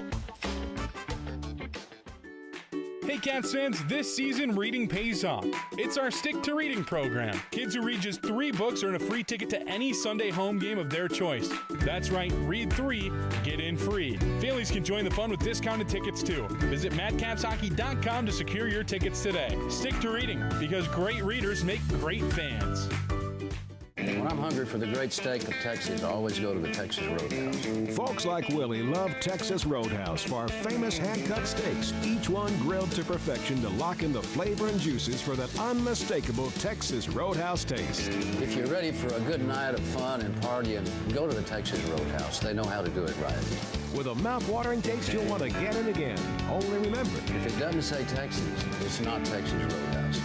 Hey Cats fans, this season reading pays off. It's our Stick to Reading program. Kids who read just 3 books earn a free ticket to any Sunday home game of their choice. That's right, read 3, get in free. Families can join the fun with discounted tickets too. Visit madcapshockey.com to secure your tickets today. Stick to reading, because great readers make great fans. When I'm hungry for the great steak of Texas, I always go to the Texas Roadhouse. Folks like Willie love Texas Roadhouse for our famous hand-cut steaks, each one grilled to perfection to lock in the flavor and juices for that unmistakable Texas Roadhouse taste. If you're ready for a good night of fun and partying, go to the Texas Roadhouse. They know how to do it right. With a mouth-watering taste you'll want again and again. Only remember, if it doesn't say Texas, it's not Texas Roadhouse.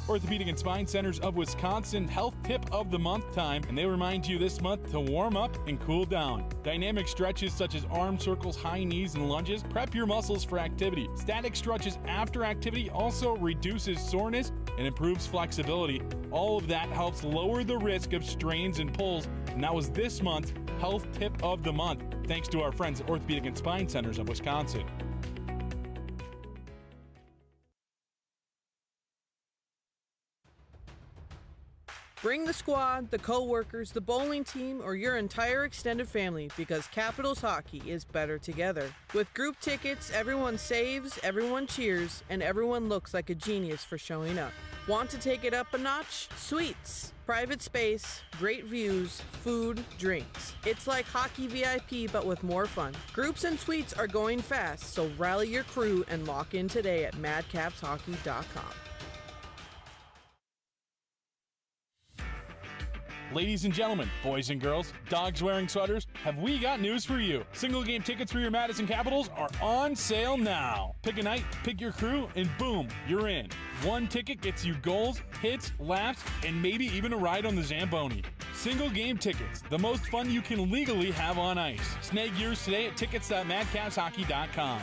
Orthopedic and Spine Centers of Wisconsin Health Tip of the Month time, and they remind you this month to warm up and cool down. Dynamic stretches such as arm circles, high knees, and lunges prep your muscles for activity. Static stretches after activity also reduces soreness and improves flexibility. All of that helps lower the risk of strains and pulls, and that was this month's Health Tip of the Month, thanks to our friends at Orthopedic and Spine Centers of Wisconsin. Bring the squad, the co-workers, the bowling team, or your entire extended family, because Capitals hockey is better together. With group tickets, everyone saves, everyone cheers, and everyone looks like a genius for showing up. Want to take it up a notch? Suites, private space, great views, food, drinks. It's like hockey VIP, but with more fun. Groups and suites are going fast, so rally your crew and lock in today at madcapshockey.com. Ladies and gentlemen, boys and girls, dogs wearing sweaters, have we got news for you. Single game tickets for your Madison Capitals are on sale now. Pick a night, pick your crew, and boom, you're in. One ticket gets you goals, hits, laughs, and maybe even a ride on the Zamboni. Single game tickets, the most fun you can legally have on ice. Snag yours today at tickets.madcapshockey.com.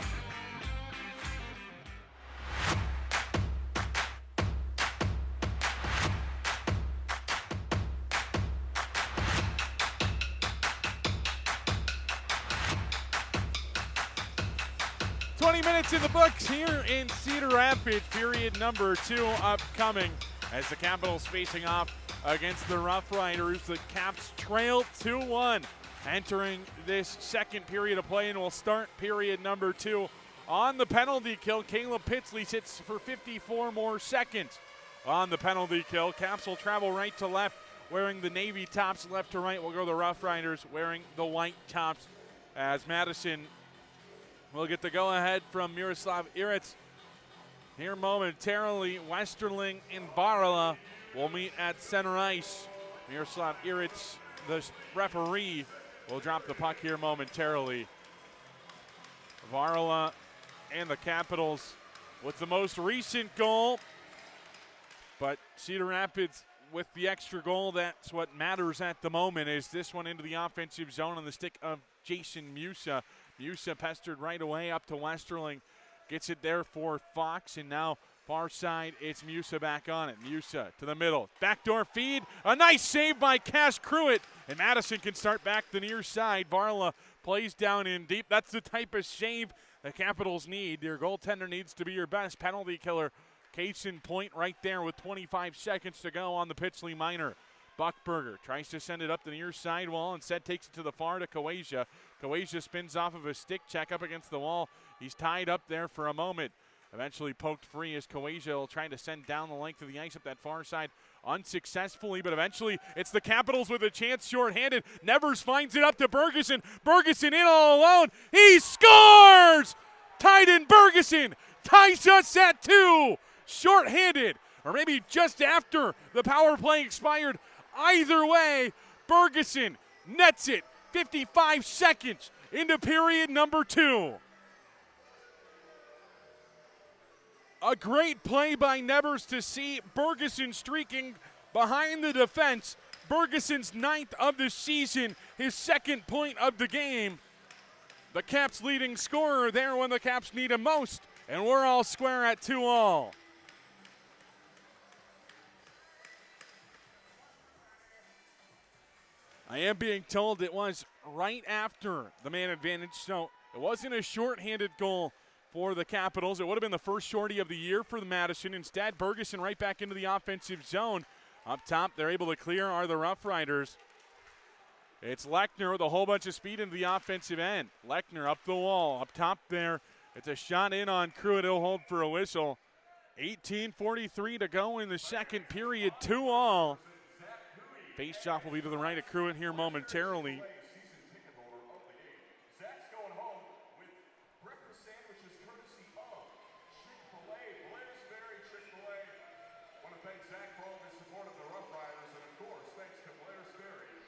Minutes in the books here in Cedar Rapids. Period number 2 upcoming as the Capitals facing off against the Rough Riders. The Caps trail 2-1 entering this second period of play, and we'll start period number 2 on the penalty kill. Caleb Pitsley sits for 54 more seconds on the penalty kill. Caps will travel right to left wearing the navy tops. Left to right will go the Rough Riders wearing the white tops, as Madison we'll get the go-ahead from Miroslav Iritz here momentarily. Westerling and Barala will meet at center ice. Miroslav Iritz, the referee, will drop the puck here momentarily. Barala and the Capitals with the most recent goal, but Cedar Rapids with the extra goal. That's what matters at the moment, is this one into the offensive zone on the stick of Jason Musa. Musa pestered right away up to Westerling. Gets it there for Fox, and now Far side, it's Musa back on it. Musa to the middle. Backdoor feed. A nice save by Cash Cruitt. And Madison can start back the near side. Varla plays down in deep. That's the type of save the Capitals need. Your goaltender needs to be your best penalty killer. Case in point right there with 25 seconds to go on the Pitchley Minor. Buckberger tries to send it up the near side wall. Instead takes it to the far to Kawajia. Kawajia spins off of a stick check up against the wall. He's tied up there for a moment. Eventually poked free as Kawajia will try to send down the length of the ice up that far side unsuccessfully, but eventually it's the Capitals with a chance shorthanded. Nevers finds it up to Bergeson. Bergeson in all alone. He scores! Tyden Bergeson ties us at 2. Shorthanded, or maybe just after the power play expired. Either way, Bergeson nets it 55 seconds into period number 2. A great play by Nevers to see Bergeson streaking behind the defense. Bergeson's 9th of the season, his 2nd point of the game. The Caps leading scorer there when the Caps need him most, and we're all square at 2-all. I am being told it was right after the man advantage, so it wasn't a shorthanded goal for the Capitals. It would have been the first shorty of the year for the Madison. Instead, Bergeson right back into the offensive zone. Up top, they're able to clear are the Rough Riders. It's Lechner with a whole bunch of speed into the offensive end. Lechner up the wall, up top there. It's a shot in on Cruitt. He'll hold for a whistle. 18:43 to go in the second period, 2-all. Face-off will be to the right of Cruitt here momentarily.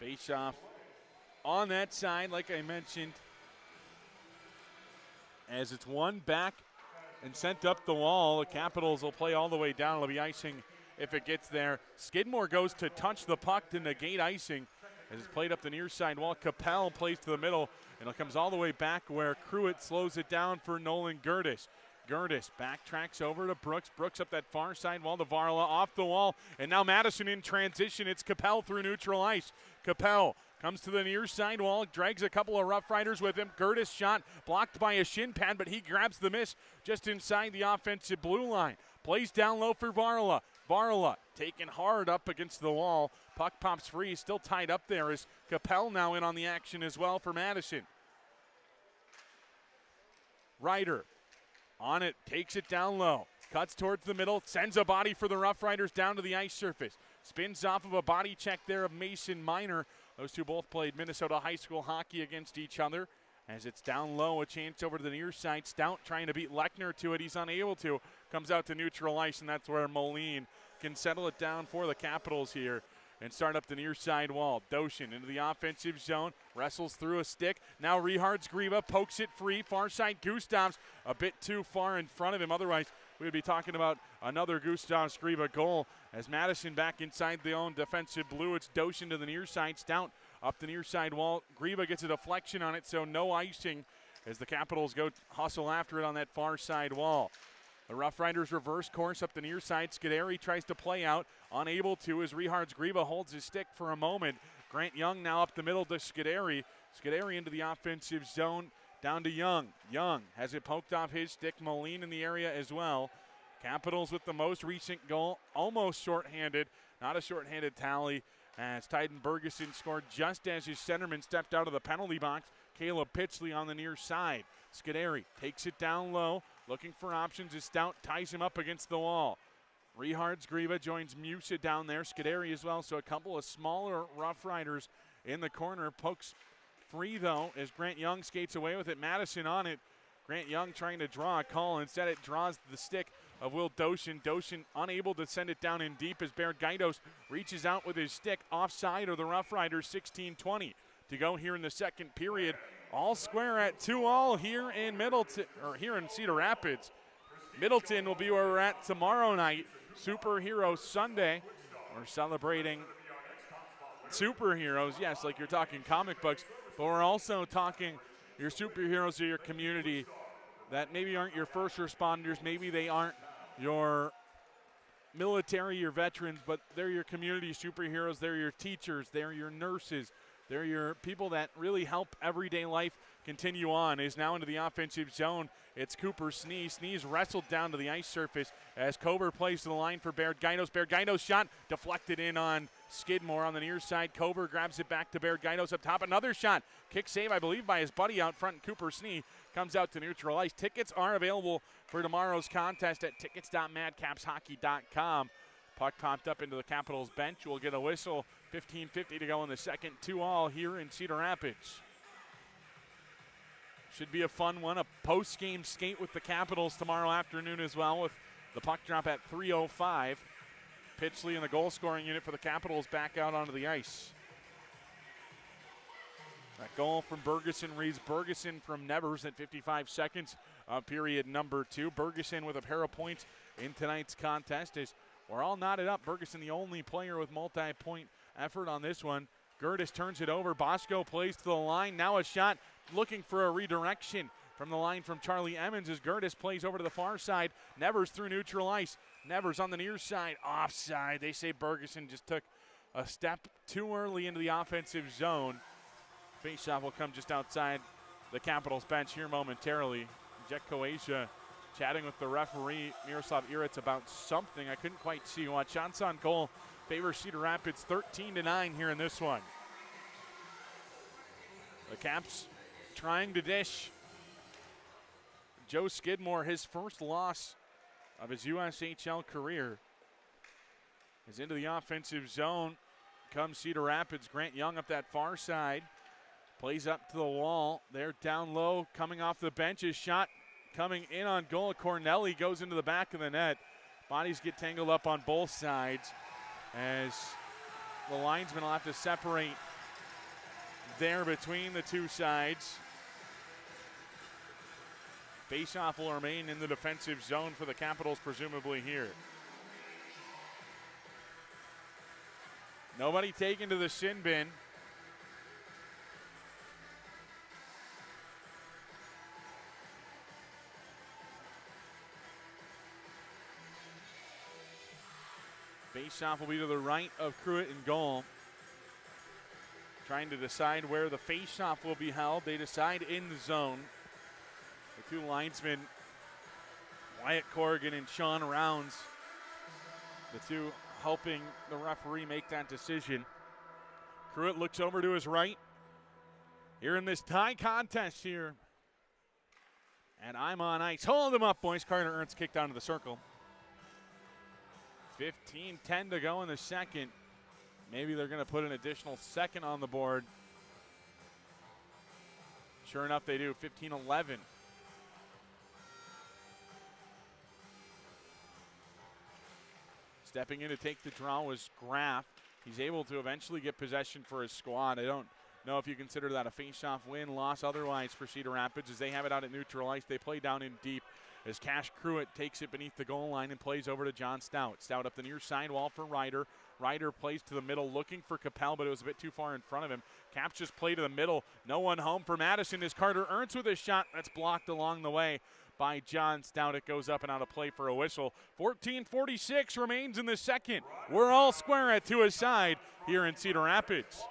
Face-off on that side, like I mentioned, as it's won back and sent up the wall. The Capitals will play all the way down. It'll be icing if it gets there. Skidmore goes to touch the puck to negate icing as it's played up the near side wall. Capel plays to the middle, and it comes all the way back where Cruitt slows it down for Nolan Gertis. Gertis backtracks over to Brooks. Brooks up that far side wall to Varla, off the wall, and now Madison in transition. It's Capel through neutral ice. Capel comes to the near side wall, drags a couple of Rough Riders with him. Gertis shot blocked by a shin pad, but he grabs the miss just inside the offensive blue line. Plays down low for Varla. Varla taken hard up against the wall. Puck pops free, still tied up there as Capel now in on the action as well for Madison. Ryder on it, takes it down low, cuts towards the middle, sends a body for the Rough Riders down to the ice surface. Spins off of a body check there of Mason Minor. Those two both played Minnesota high school hockey against each other. As it's down low, a chance over to the near side. Stout trying to beat Lechner to it. He's unable to. Comes out to neutral ice, and that's where Moline can settle it down for the Capitals here and start up the near side wall. Doshin into the offensive zone, wrestles through a stick. Now Rehards Griva pokes it free. Far side Gustavs a bit too far in front of him. Otherwise, we would be talking about another Gustavs Griva goal. As Madison back inside the own defensive blue, it's Doshin to the near side. Stout up the near side wall. Griva gets a deflection on it, so no icing as the Capitals go hustle after it on that far side wall. The Rough Riders reverse course up the near side. Scuderi tries to play out, unable to as Rehards Griva holds his stick for a moment. Grant Young now up the middle to Scuderi. Scuderi into the offensive zone, down to Young. Young has it poked off his stick. Moline in the area as well. Capitals with the most recent goal, almost shorthanded. Not a shorthanded tally as Tyden Bergeson scored just as his centerman stepped out of the penalty box. Caleb Pitchley on the near side. Scuderi takes it down low, looking for options as Stout ties him up against the wall. Rehards Griva joins Musa down there. Scuderi as well, so a couple of smaller Rough Riders in the corner. Pokes free, though, as Grant Young skates away with it. Madison on it. Grant Young trying to draw a call. Instead, it draws the stick of Will Doshin. Doshin unable to send it down in deep as Baird Gaidos reaches out with his stick. Offside of the Rough Riders. 16:20 to go here in the second period. All square at 2-all here in Middleton, or here in Cedar Rapids. Middleton will be where we're at tomorrow night. Superhero Sunday. We're celebrating superheroes, yes, like you're talking comic books, but we're also talking your superheroes of your community that maybe aren't your first responders, maybe they aren't your military, your veterans, but they're your community superheroes. They're your teachers. They're your nurses. They're your people that really help everyday life continue on. Is now into the offensive zone. It's Cooper Snee. Snee's wrestled down to the ice surface as Cover plays to the line for Baird Gainos. Baird Gainos shot deflected in on Skidmore on the near side. Cover grabs it back to Baird Gainos up top. Another shot. Kick save, I believe, by his buddy out front. Cooper Snee comes out to neutral ice. Tickets are available for tomorrow's contest at tickets.madcapshockey.com. Puck popped up into the Capitals bench. We'll get a whistle. 15:50 to go in the second. 2-all here in Cedar Rapids. Should be a fun one. A post-game skate with the Capitals tomorrow afternoon as well, with the puck drop at 3:05. Pitchley in the goal-scoring unit for the Capitals back out onto the ice. That goal from Bergeson reads Bergeson from Nevers at 55 seconds of period number 2. Bergeson with a pair of points in tonight's contest as we're all knotted up. Bergeson, the only player with multi-point effort on this one. Gertis turns it over. Bosco plays to the line. Now a shot looking for a redirection from the line from Charlie Emmons as Gertis plays over to the far side. Nevers through neutral ice. Nevers on the near side. Offside. They say Bergeson just took a step too early into the offensive zone. Faceoff will come just outside the Capitals bench here momentarily. Jack Croatia chatting with the referee, Miroslav Iritz, about something. I couldn't quite see what. Shots on goal favor Cedar Rapids 13-9 here in this one. The Caps trying to dish. Joe Skidmore, his first loss of his USHL career, is into the offensive zone. Comes Cedar Rapids. Grant Young up that far side. Plays up to the wall. They're down low, coming off the bench. His shot coming in on goal. Cornelli goes into the back of the net. Bodies get tangled up on both sides as the linesmen will have to separate there between the two sides. Faceoff will remain in the defensive zone for the Capitals, presumably here. Nobody taken to the sin bin. Faceoff will be to the right of Pruitt in goal. Trying to decide where the faceoff will be held. They decide in the zone. The two linesmen, Wyatt Corrigan and Sean Rounds, the two helping the referee make that decision. Pruitt looks over to his right. Here in this tie contest here. And I'm on ice. Hold him up, boys. Carter Ernst kicked down to the circle. 15-10 to go in the second. Maybe they're going to put an additional second on the board. Sure enough, they do. 15-11. Stepping in to take the draw was Graff. He's able to eventually get possession for his squad. I don't know if you consider that a face-off win, loss otherwise for Cedar Rapids as they have it out at neutral ice. They play down in deep as Cash Pruitt takes it beneath the goal line and plays over to John Stout. Stout up the near side wall for Ryder. Ryder plays to the middle looking for Capel, but it was a bit too far in front of him. Caps just play to the middle. No one home for Madison as Carter Ernst with a shot that's blocked along the way by John Stout. It goes up and out of play for a whistle. 14:46 remains in the second. We're all square at 2 aside here in Cedar Rapids.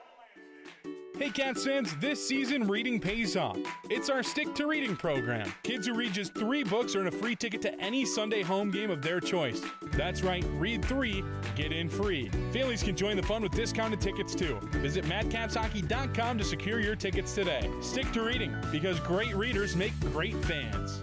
Hey Cats fans, this season reading pays off. It's our Stick to Reading program. Kids who read just 3 books earn a free ticket to any Sunday home game of their choice. That's right, read 3, get in free. Families can join the fun with discounted tickets too. Visit madcapshockey.com to secure your tickets today. Stick to reading, because great readers make great fans.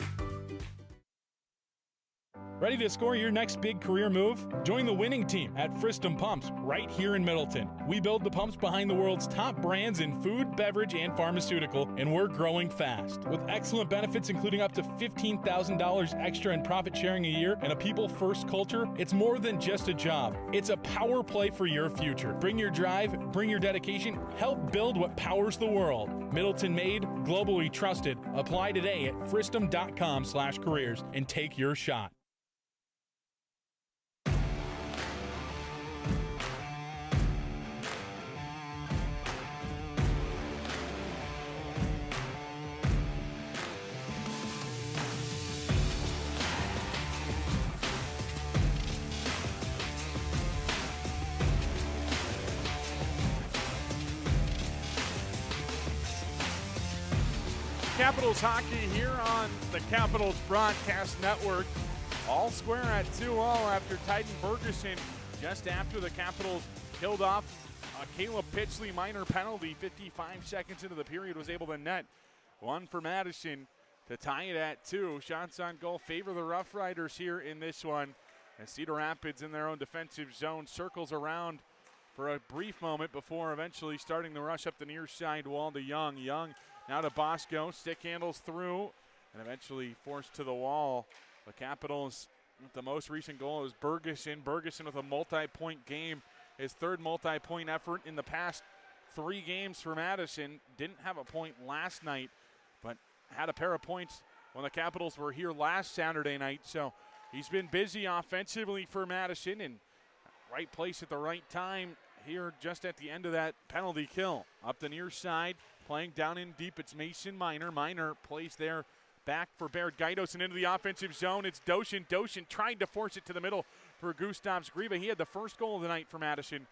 Ready to score your next big career move? Join the winning team at Fristum Pumps right here in Middleton. We build the pumps behind the world's top brands in food, beverage, and pharmaceutical, and we're growing fast. With excellent benefits including up to $15,000 extra in profit sharing a year and a people-first culture, it's more than just a job. It's a power play for your future. Bring your drive, bring your dedication, help build what powers the world. Middleton made, globally trusted. Apply today at fristum.com/careers and take your shot. Capitals hockey here on the Capitals Broadcast Network. All square at 2-all after Titan Bergeson, just after the Capitals killed off a Caleb Pitchley minor penalty 55 seconds into the period, was able to net one for Madison to tie it at 2. Shots on goal favor the Rough Riders here in this one. As Cedar Rapids in their own defensive zone circles around for a brief moment before eventually starting the rush up the near side wall to Young. Young now to Bosco, stick handles through, and eventually forced to the wall. The Capitals, with the most recent goal, is Bergeson. Bergeson with a multi-point game, his third multi-point effort in the past 3 games for Madison. Didn't have a point last night, but had a pair of points when the Capitals were here last Saturday night. So he's been busy offensively for Madison, and right place at the right time here just at the end of that penalty kill. Up the near side, playing down in deep, it's Mason Miner. Miner plays there back for Baird Gaidos and into the offensive zone. It's Doshin. Doshin trying to force it to the middle for Gustav Skriva. He had the first goal of the night for Madison.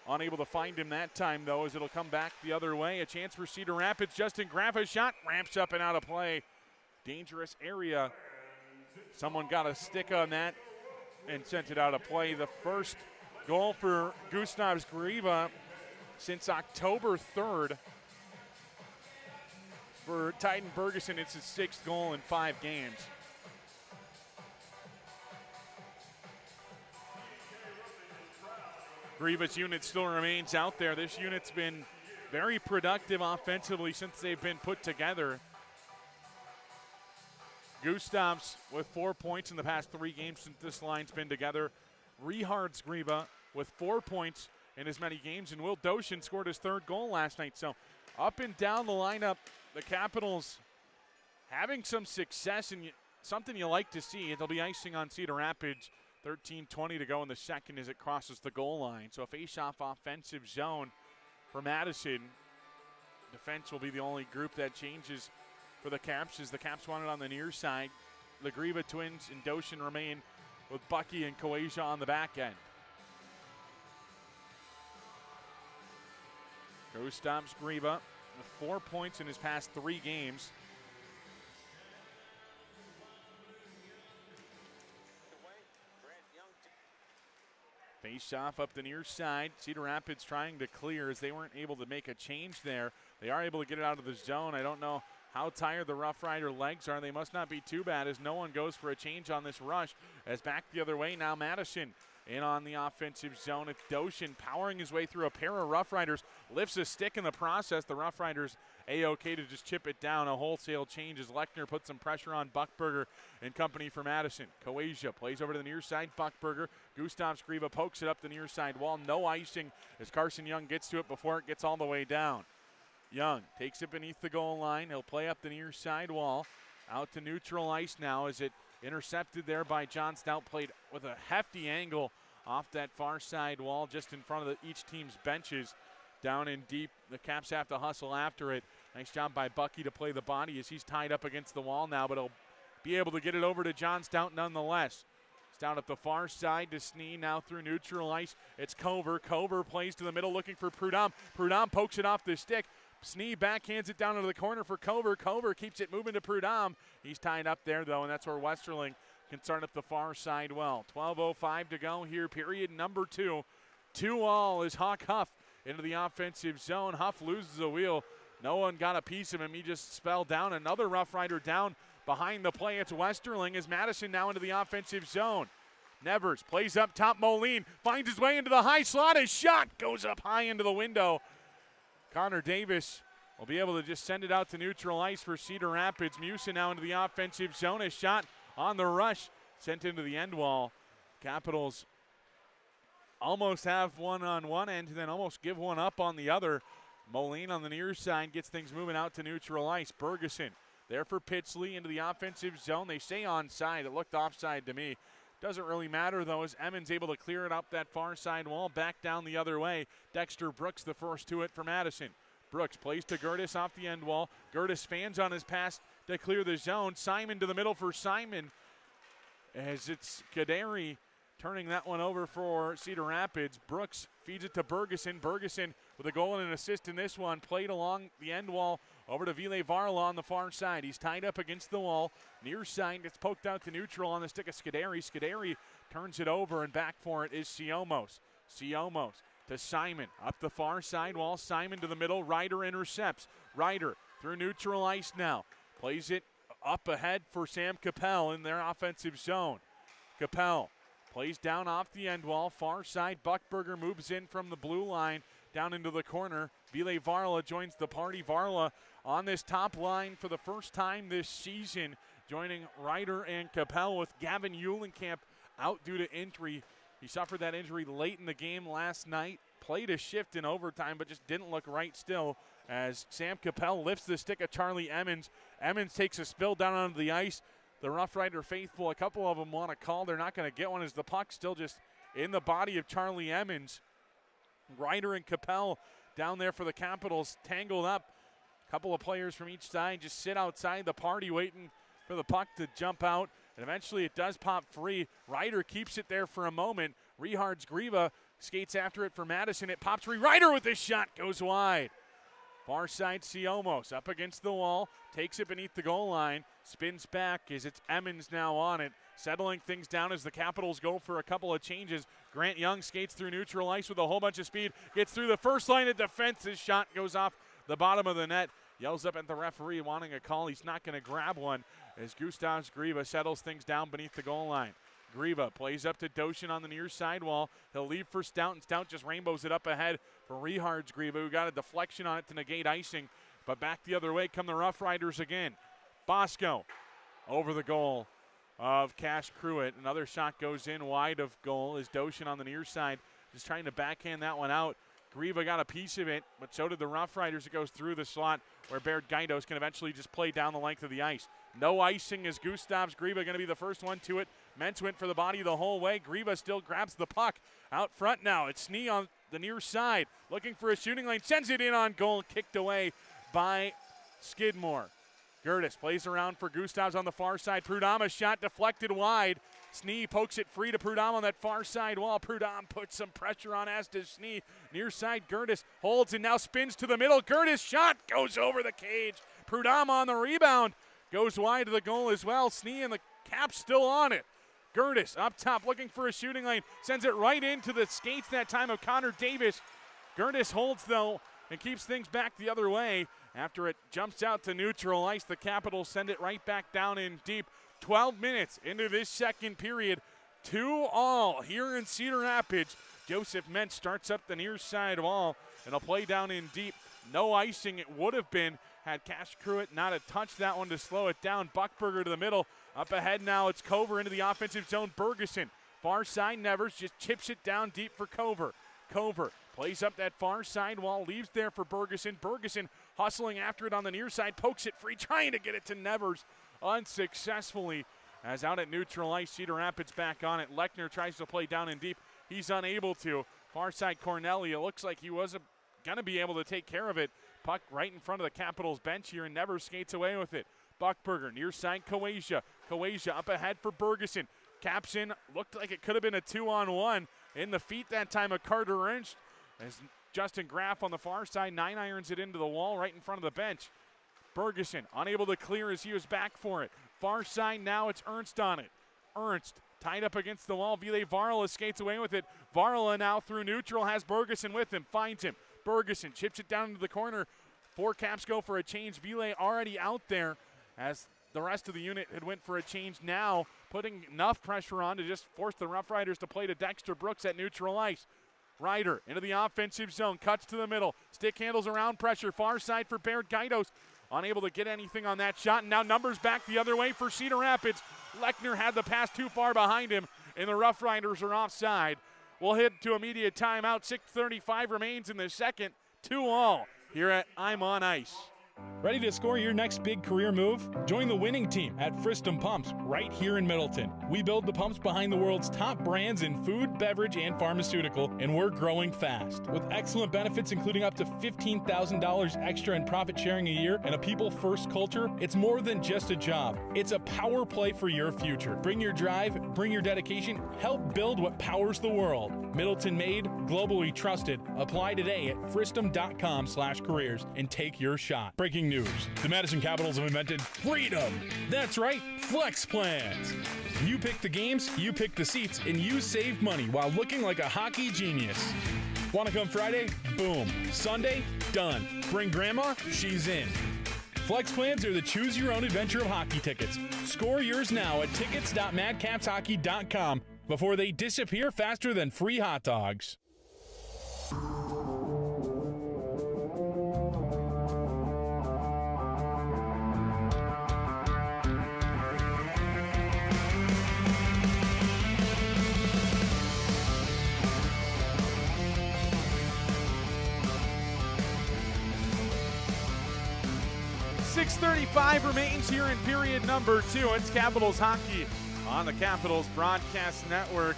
Unable to find him that time, though, as it'll come back the other way. A chance for Cedar Rapids. Justin Graffa's shot ramps up and out of play. Dangerous area. Someone got a stick on that and sent it out of play. The first goal for Gustav Skriva since October 3rd. For Titan Bergeson, it's his 6th goal in 5 games. Griva's unit still remains out there. This unit's been very productive offensively since they've been put together. Gustav's with 4 points in the past 3 games since this line's been together. Richard Skriva with 4 points in as many games, and Will Doshin scored his 3rd goal last night. So up and down the lineup, the Capitals having some success, and something you like to see. It'll be icing on Cedar Rapids. 13:20 to go in the second as it crosses the goal line. So a face-off offensive zone for Madison. Defense will be the only group that changes for the Caps, as the Caps want it on the near side. The Griva twins and Doshin remain with Bucky and Koasia on the back end. Gustav Skriva with 4 points in his past 3 games. Face off up the near side. Cedar Rapids trying to clear as they weren't able to make a change there. They are able to get it out of the zone. I don't know how tired the Rough Rider legs are. They must not be too bad, as no one goes for a change on this rush. As back the other way now, Madison in on the offensive zone. It's Doshin powering his way through a pair of Rough Riders. Lifts a stick in the process. The Rough Riders A-OK to just chip it down. A wholesale change as Lechner puts some pressure on Buckberger and company for Madison. Koasia plays over to the near side. Buckberger. Gustav Skriva pokes it up the near side wall. No icing as Carson Young gets to it before it gets all the way down. Young takes it beneath the goal line. He'll play up the near side wall. Out to neutral ice now as it intercepted there by John Stout. Played with a hefty angle off that far side wall just in front of each team's benches. Down in deep, the Caps have to hustle after it. Nice job by Bucky to play the body as he's tied up against the wall now, but he'll be able to get it over to John Stout nonetheless. Stout up the far side to Snee, now through neutral ice. It's Cover. Cover plays to the middle looking for Prudhomme. Prudhomme pokes it off the stick. Snee backhands it down into the corner for Cover. Cover keeps it moving to Prudhomme. He's tied up there, though, and that's where Westerling can start up the far side well. 12:05 to go here, period number 2. 2-all is Hawk Huff into the offensive zone. Huff loses a wheel. No one got a piece of him. He just fell down. Another Rough Rider down behind the play. It's Westerling as Madison now into the offensive zone. Nevers plays up top. Moline finds his way into the high slot. His shot goes up high into the window. Connor Davis will be able to just send it out to neutral ice for Cedar Rapids. Musa now into the offensive zone. A shot on the rush sent into the end wall. Capitals almost have one on one end and then almost give one up on the other. Moline on the near side gets things moving out to neutral ice. Bergeson there for Pitchley into the offensive zone. They say onside. It looked offside to me. Doesn't really matter, though, as Emmons able to clear it up that far side wall. Back down the other way. Dexter Brooks the first to it for Madison. Brooks plays to Gertis off the end wall. Gertis fans on his pass to clear the zone. Simon to the middle for Simon. As it's Kaderi turning that one over for Cedar Rapids. Brooks feeds it to Bergeson. Bergeson with a goal and an assist in this one. Played along the end wall over to Ville Varla on the far side. He's tied up against the wall. Near side, it's poked out to neutral on the stick of Scuderi. Scuderi turns it over, and back for it is Siomos. Siomos to Simon. Up the far side wall. Simon to the middle. Ryder intercepts. Ryder through neutral ice now. Plays it up ahead for Sam Capel in their offensive zone. Capel plays down off the end wall. Far side, Buckberger moves in from the blue line down into the corner. Ville Varla joins the party. Varla on this top line for the first time this season, joining Ryder and Capel, with Gavin Eulenkamp out due to injury. He suffered that injury late in the game last night. Played a shift in overtime, but just didn't look right still as Sam Capel lifts the stick of Charlie Emmons. Emmons takes a spill down onto the ice. The Rough Rider faithful, a couple of them want to call. They're not going to get one as the puck's still just in the body of Charlie Emmons. Ryder and Capel down there for the Capitals, tangled up. A couple of players from each side just sit outside the party waiting for the puck to jump out. And eventually it does pop free. Ryder keeps it there for a moment. Richards Grieva skates after it for Madison. It pops free. Ryder with this shot goes wide. Far side, Siomos up against the wall, takes it beneath the goal line, spins back as it's Emmons now on it, settling things down as the Capitals go for a couple of changes. Grant Young skates through neutral ice with a whole bunch of speed, gets through the first line of defense. His shot goes off the bottom of the net, yells up at the referee wanting a call. He's not going to grab one as Gustav Grieva settles things down beneath the goal line. Grieva plays up to Doshin on the near sidewall. He'll leave for Stout, and Stout just rainbows it up ahead for Richards Grieva, who got a deflection on it to negate icing. But back the other way come the Rough Riders again. Bosco over the goal of Cash Cruitt. Another shot goes in wide of goal as Doshin on the near side just trying to backhand that one out. Grieva got a piece of it, but so did the Rough Riders. It goes through the slot where Baird Gaidos can eventually just play down the length of the ice. No icing as Gustavs Grieva going to be the first one to it. Mentz went for the body the whole way. Grieva still grabs the puck. Out front now, it's Snee on the near side. Looking for a shooting lane, sends it in on goal, kicked away by Skidmore. Gertis plays around for Gustavs on the far side. Prudhomme shot deflected wide. Snee pokes it free to Prudhomme on that far side wall. Prudhomme puts some pressure on, as does Snee. Near side, Gertis holds and now spins to the middle. Gertis shot goes over the cage. Prudhomme on the rebound. Goes wide to the goal as well. Snee and the Caps still on it. Gertis up top looking for a shooting lane. Sends it right into the skates that time of Connor Davis. Gertis holds though and keeps things back the other way. After it jumps out to neutral ice, the Capitals send it right back down in deep. 12 minutes into this second period. 2-2 here in Cedar Rapids. Joseph Mentz starts up the near side wall and a play down in deep. No icing it would have been had Cash Cruitt not have touched that one to slow it down. Buckberger to the middle. Up ahead now, it's Cover into the offensive zone. Bergeson, far side Nevers, just chips it down deep for Cover. Cover plays up that far side wall, leaves there for Bergeson. Bergeson hustling after it on the near side, pokes it free, trying to get it to Nevers unsuccessfully. As out at neutral ice, Cedar Rapids back on it. Lechner tries to play down in deep. He's unable to. Far side Corneli, it looks like he wasn't going to be able to take care of it. Puck right in front of the Capitals bench here, and Nevers skates away with it. Buckberger, near side Coasia. Coasia up ahead for Bergeson. Caps in, looked like it could have been a 2-on-1. In the feet that time of Carter Ernst. As Justin Graff on the far side, 9-irons it into the wall right in front of the bench. Bergeson unable to clear as he was back for it. Far side now, it's Ernst on it. Ernst tied up against the wall. Ville Varla skates away with it. Varla now through neutral, has Bergeson with him, finds him. Bergeson chips it down into the corner. 4 Caps go for a change. Ville already out there as the rest of the unit had went for a change now, putting enough pressure on to just force the Rough Riders to play to Dexter Brooks at neutral ice. Ryder into the offensive zone, cuts to the middle, stick handles around pressure, far side for Baird Gaidos. Unable to get anything on that shot, and now numbers back the other way for Cedar Rapids. Lechner had the pass too far behind him, and the Rough Riders are offside. We'll head to immediate timeout. 6:35 remains in the second. 2-2 here at I'm on Ice. Ready to score your next big career move? Join the winning team at Fristum Pumps right here in Middleton. We build the pumps behind the world's top brands in food, beverage, and pharmaceutical, and we're growing fast. With excellent benefits including up to $15,000 extra in profit sharing a year and a people-first culture, it's more than just a job. It's a power play for your future. Bring your drive, bring your dedication, help build what powers the world. Middleton made, globally trusted. Apply today at fristum.com/careers and take your shot. Breaking news. The Madison Capitals have invented freedom. That's right, flex plans. You pick the games, you pick the seats, and you save money while looking like a hockey genius. Want to come Friday? Boom. Sunday? Done. Bring grandma? She's in. Flex plans are the choose-your-own-adventure of hockey tickets. Score yours now at tickets.madcapshockey.com before they disappear faster than free hot dogs. .635 remains here in period number 2. It's Capitals hockey on the Capitals Broadcast Network.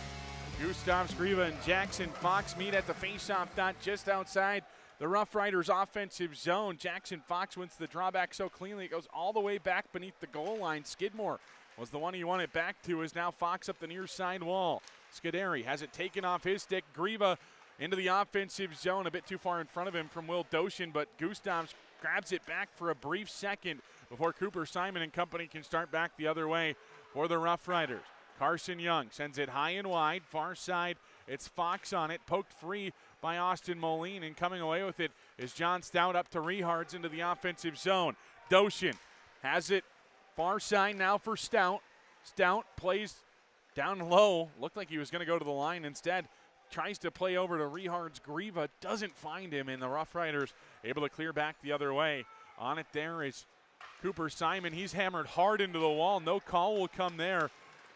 Gustav Skriva and Jackson Fox meet at the faceoff dot just outside the Rough Riders offensive zone. Jackson Fox wins the drawback so cleanly it goes all the way back beneath the goal line. Skidmore was the one he won it back to, is now Fox up the near side wall. Scuderi has it taken off his stick. Griva into the offensive zone, a bit too far in front of him from Will Doshin, but Gustav grabs it back for a brief second before Cooper Simon and company can start back the other way for the Rough Riders. Carson Young sends it high and wide, far side. It's Fox on it, poked free by Austin Moline, and coming away with it is John Stout up to Rehards into the offensive zone. Doshin has it far side now for Stout. Stout plays down low. Looked like he was going to go to the line instead. Tries to play over to Rehards. Griva doesn't find him, and the Rough Riders able to clear back the other way. On it there is Cooper Simon. He's hammered hard into the wall. No call will come there.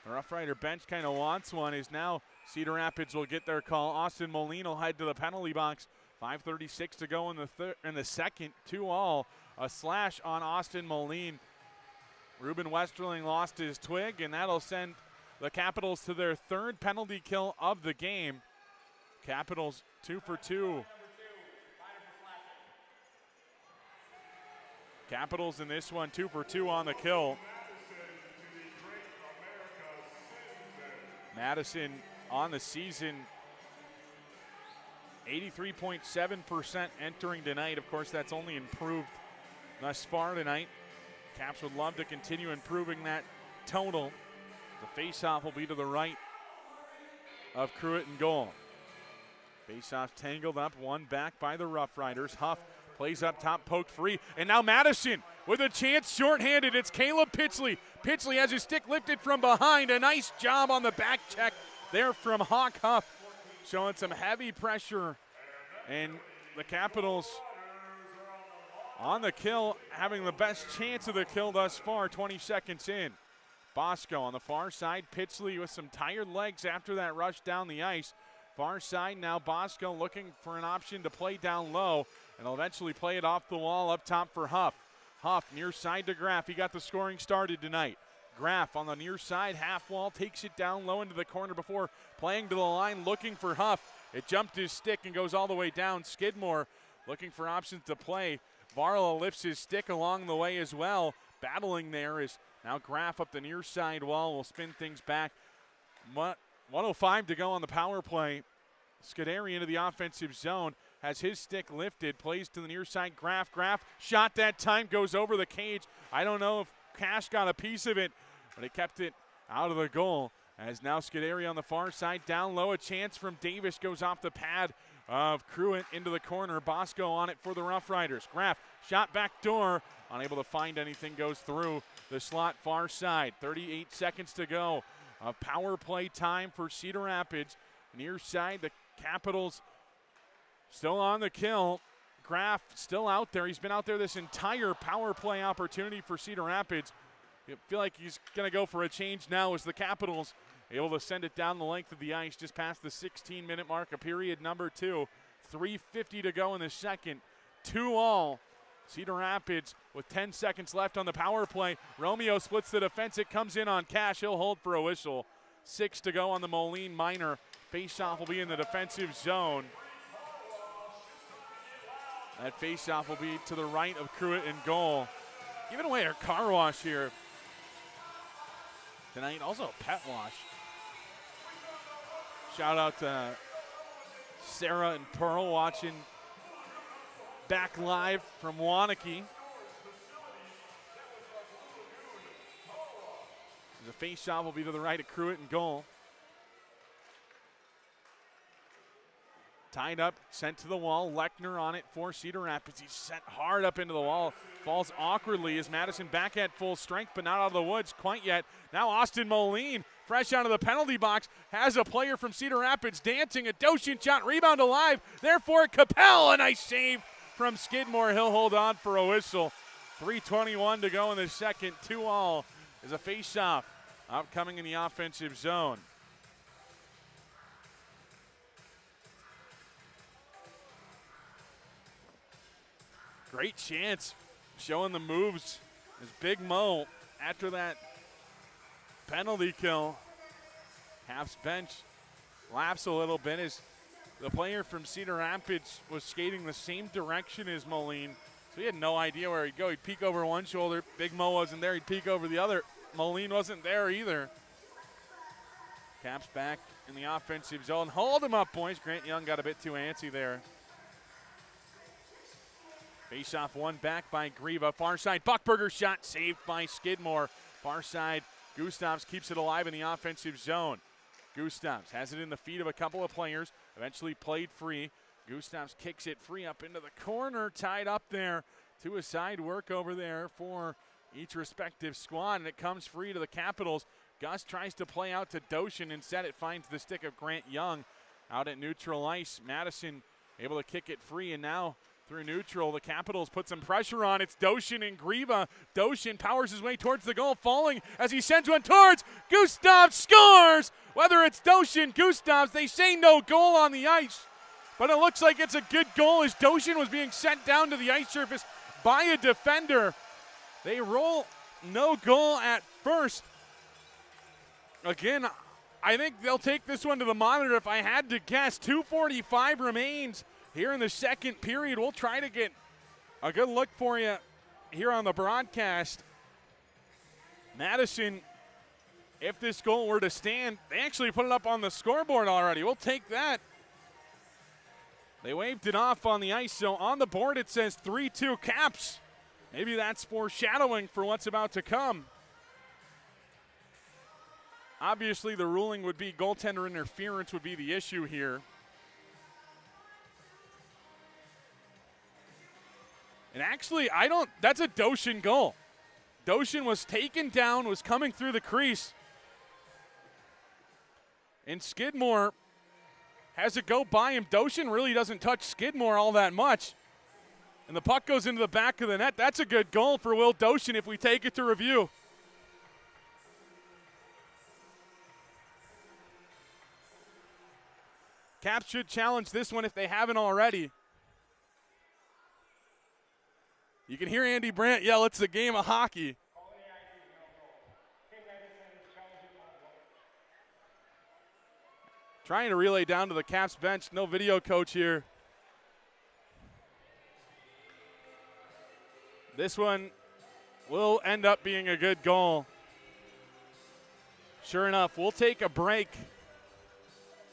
The Rough Rider bench kind of wants one. Is now Cedar Rapids will get their call. Austin Moline will head to the penalty box. 5:36 to go in the second. 2-all. A slash on Austin Moline. Ruben Westerling lost his twig, and that'll send the Capitals to their third penalty kill of the game. Capitals 2 for 2. Capitals in this one 2 for 2 on the kill. Madison on the season 83.7% entering tonight. Of course, that's only improved thus far tonight. Caps would love to continue improving that total. The faceoff will be to the right of Cruitt in goal. Faceoff tangled up, one back by the Rough Riders. Huff plays up top, poked free, and now Madison with a chance, shorthanded. It's Caleb Pitchley. Pitchley has his stick lifted from behind. A nice job on the back check there from Hawk Huff, showing some heavy pressure, and the Capitals on the kill, having the best chance of the kill thus far, 20 seconds in. Bosco on the far side, Pitchley with some tired legs after that rush down the ice. Far side now, Bosco looking for an option to play down low, and he'll eventually play it off the wall up top for Huff. Huff near side to Graff. He got the scoring started tonight. Graff on the near side, half wall, takes it down low into the corner before playing to the line, looking for Huff. It jumped his stick and goes all the way down. Skidmore looking for options to play. Varla lifts his stick along the way as well. Battling there is now Graff up the near side wall. Will spin things back. 1:05 to go on the power play. Scuderi into the offensive zone, has his stick lifted, plays to the near side. Graff shot that time, goes over the cage. I don't know if Cash got a piece of it, but he kept it out of the goal. As now Scuderi on the far side, down low, a chance from Davis goes off the pad of Cruitt into the corner. Bosco on it for the Rough Riders. Graff shot back door, unable to find anything, goes through the slot far side. 38 seconds to go. A power play time for Cedar Rapids. Near side, the Capitals still on the kill. Graff still out there. He's been out there this entire power play opportunity for Cedar Rapids. I feel like he's going to go for a change now as the Capitals able to send it down the length of the ice just past the 16-minute mark of period number 2. 3:50 to go in the second. 2-all. Cedar Rapids with 10 seconds left on the power play. Romeo splits the defense. It comes in on Cash. He'll hold for a whistle. 6 to go on the Moline minor. Faceoff will be in the defensive zone. That faceoff will be to the right of Cruitt in goal. Giving away our car wash here tonight. Also a pet wash. Shout out to Sarah and Pearl watching back live from Wanakee. The faceoff will be to the right of Cruitt in goal. Tied up, sent to the wall. Lechner on it for Cedar Rapids. He's sent hard up into the wall. Falls awkwardly as Madison back at full strength, but not out of the woods quite yet. Now Austin Moline, fresh out of the penalty box, has a player from Cedar Rapids dancing. A Doshin shot, rebound alive. Therefore, Capel, a nice save from Skidmore. He'll hold on for a whistle. 3:21 to go in the second. 2-all is a face-off upcoming in the offensive zone. Great chance, showing the moves is Big Mo after that penalty kill. Half's bench laughs a little bit as the player from Cedar Rapids was skating the same direction as Moline, so he had no idea where he'd go. He'd peek over one shoulder, Big Mo wasn't there, he'd peek over the other. Moline wasn't there either. Caps back in the offensive zone. Hold him up, boys. Grant Young got a bit too antsy there. Face-off won back by Grieva. Far side, Buckberger shot saved by Skidmore. Far side, Gustavs keeps it alive in the offensive zone. Gustavs has it in the feet of a couple of players. Eventually played free. Gustavs kicks it free up into the corner. Tied up there to a side work over there for each respective squad. And it comes free to the Capitals. Gus tries to play out to Doshin. Instead, it finds the stick of Grant Young out at neutral ice. Madison able to kick it free, and now through neutral, the Capitals put some pressure on. It's Doshin and Grieva. Doshin powers his way towards the goal, falling as he sends one towards Gustavs. Scores! Whether it's Doshin, Gustavs, they say no goal on the ice, but it looks like it's a good goal as Doshin was being sent down to the ice surface by a defender. They roll no goal at first. Again, I think they'll take this one to the monitor if I had to guess. 2:45 remains here in the second period. We'll try to get a good look for you here on the broadcast. Madison, if this goal were to stand, they actually put it up on the scoreboard already. We'll take that. They waved it off on the ice, so on the board it says 3-2 Caps. Maybe that's foreshadowing for what's about to come. Obviously, the ruling would be goaltender interference would be the issue here. And actually, that's a Doshin goal. Doshin was taken down, was coming through the crease. And Skidmore has it go by him. Doshin really doesn't touch Skidmore all that much. And the puck goes into the back of the net. That's a good goal for Will Doshin if we take it to review. Caps should challenge this one if they haven't already. You can hear Andy Brandt yell, "It's a game of hockey." Trying to relay down to the Caps bench. No video coach here. This one will end up being a good goal. Sure enough, we'll take a break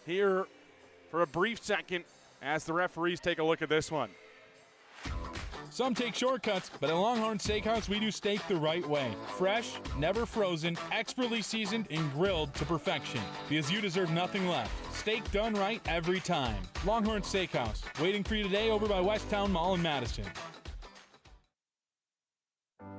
here for a brief second as the referees take a look at this one. Some take shortcuts, but at Longhorn Steakhouse, we do steak the right way. Fresh, never frozen, expertly seasoned, and grilled to perfection. Because you deserve nothing less. Steak done right every time. Longhorn Steakhouse, waiting for you today over by Westtown Mall in Madison.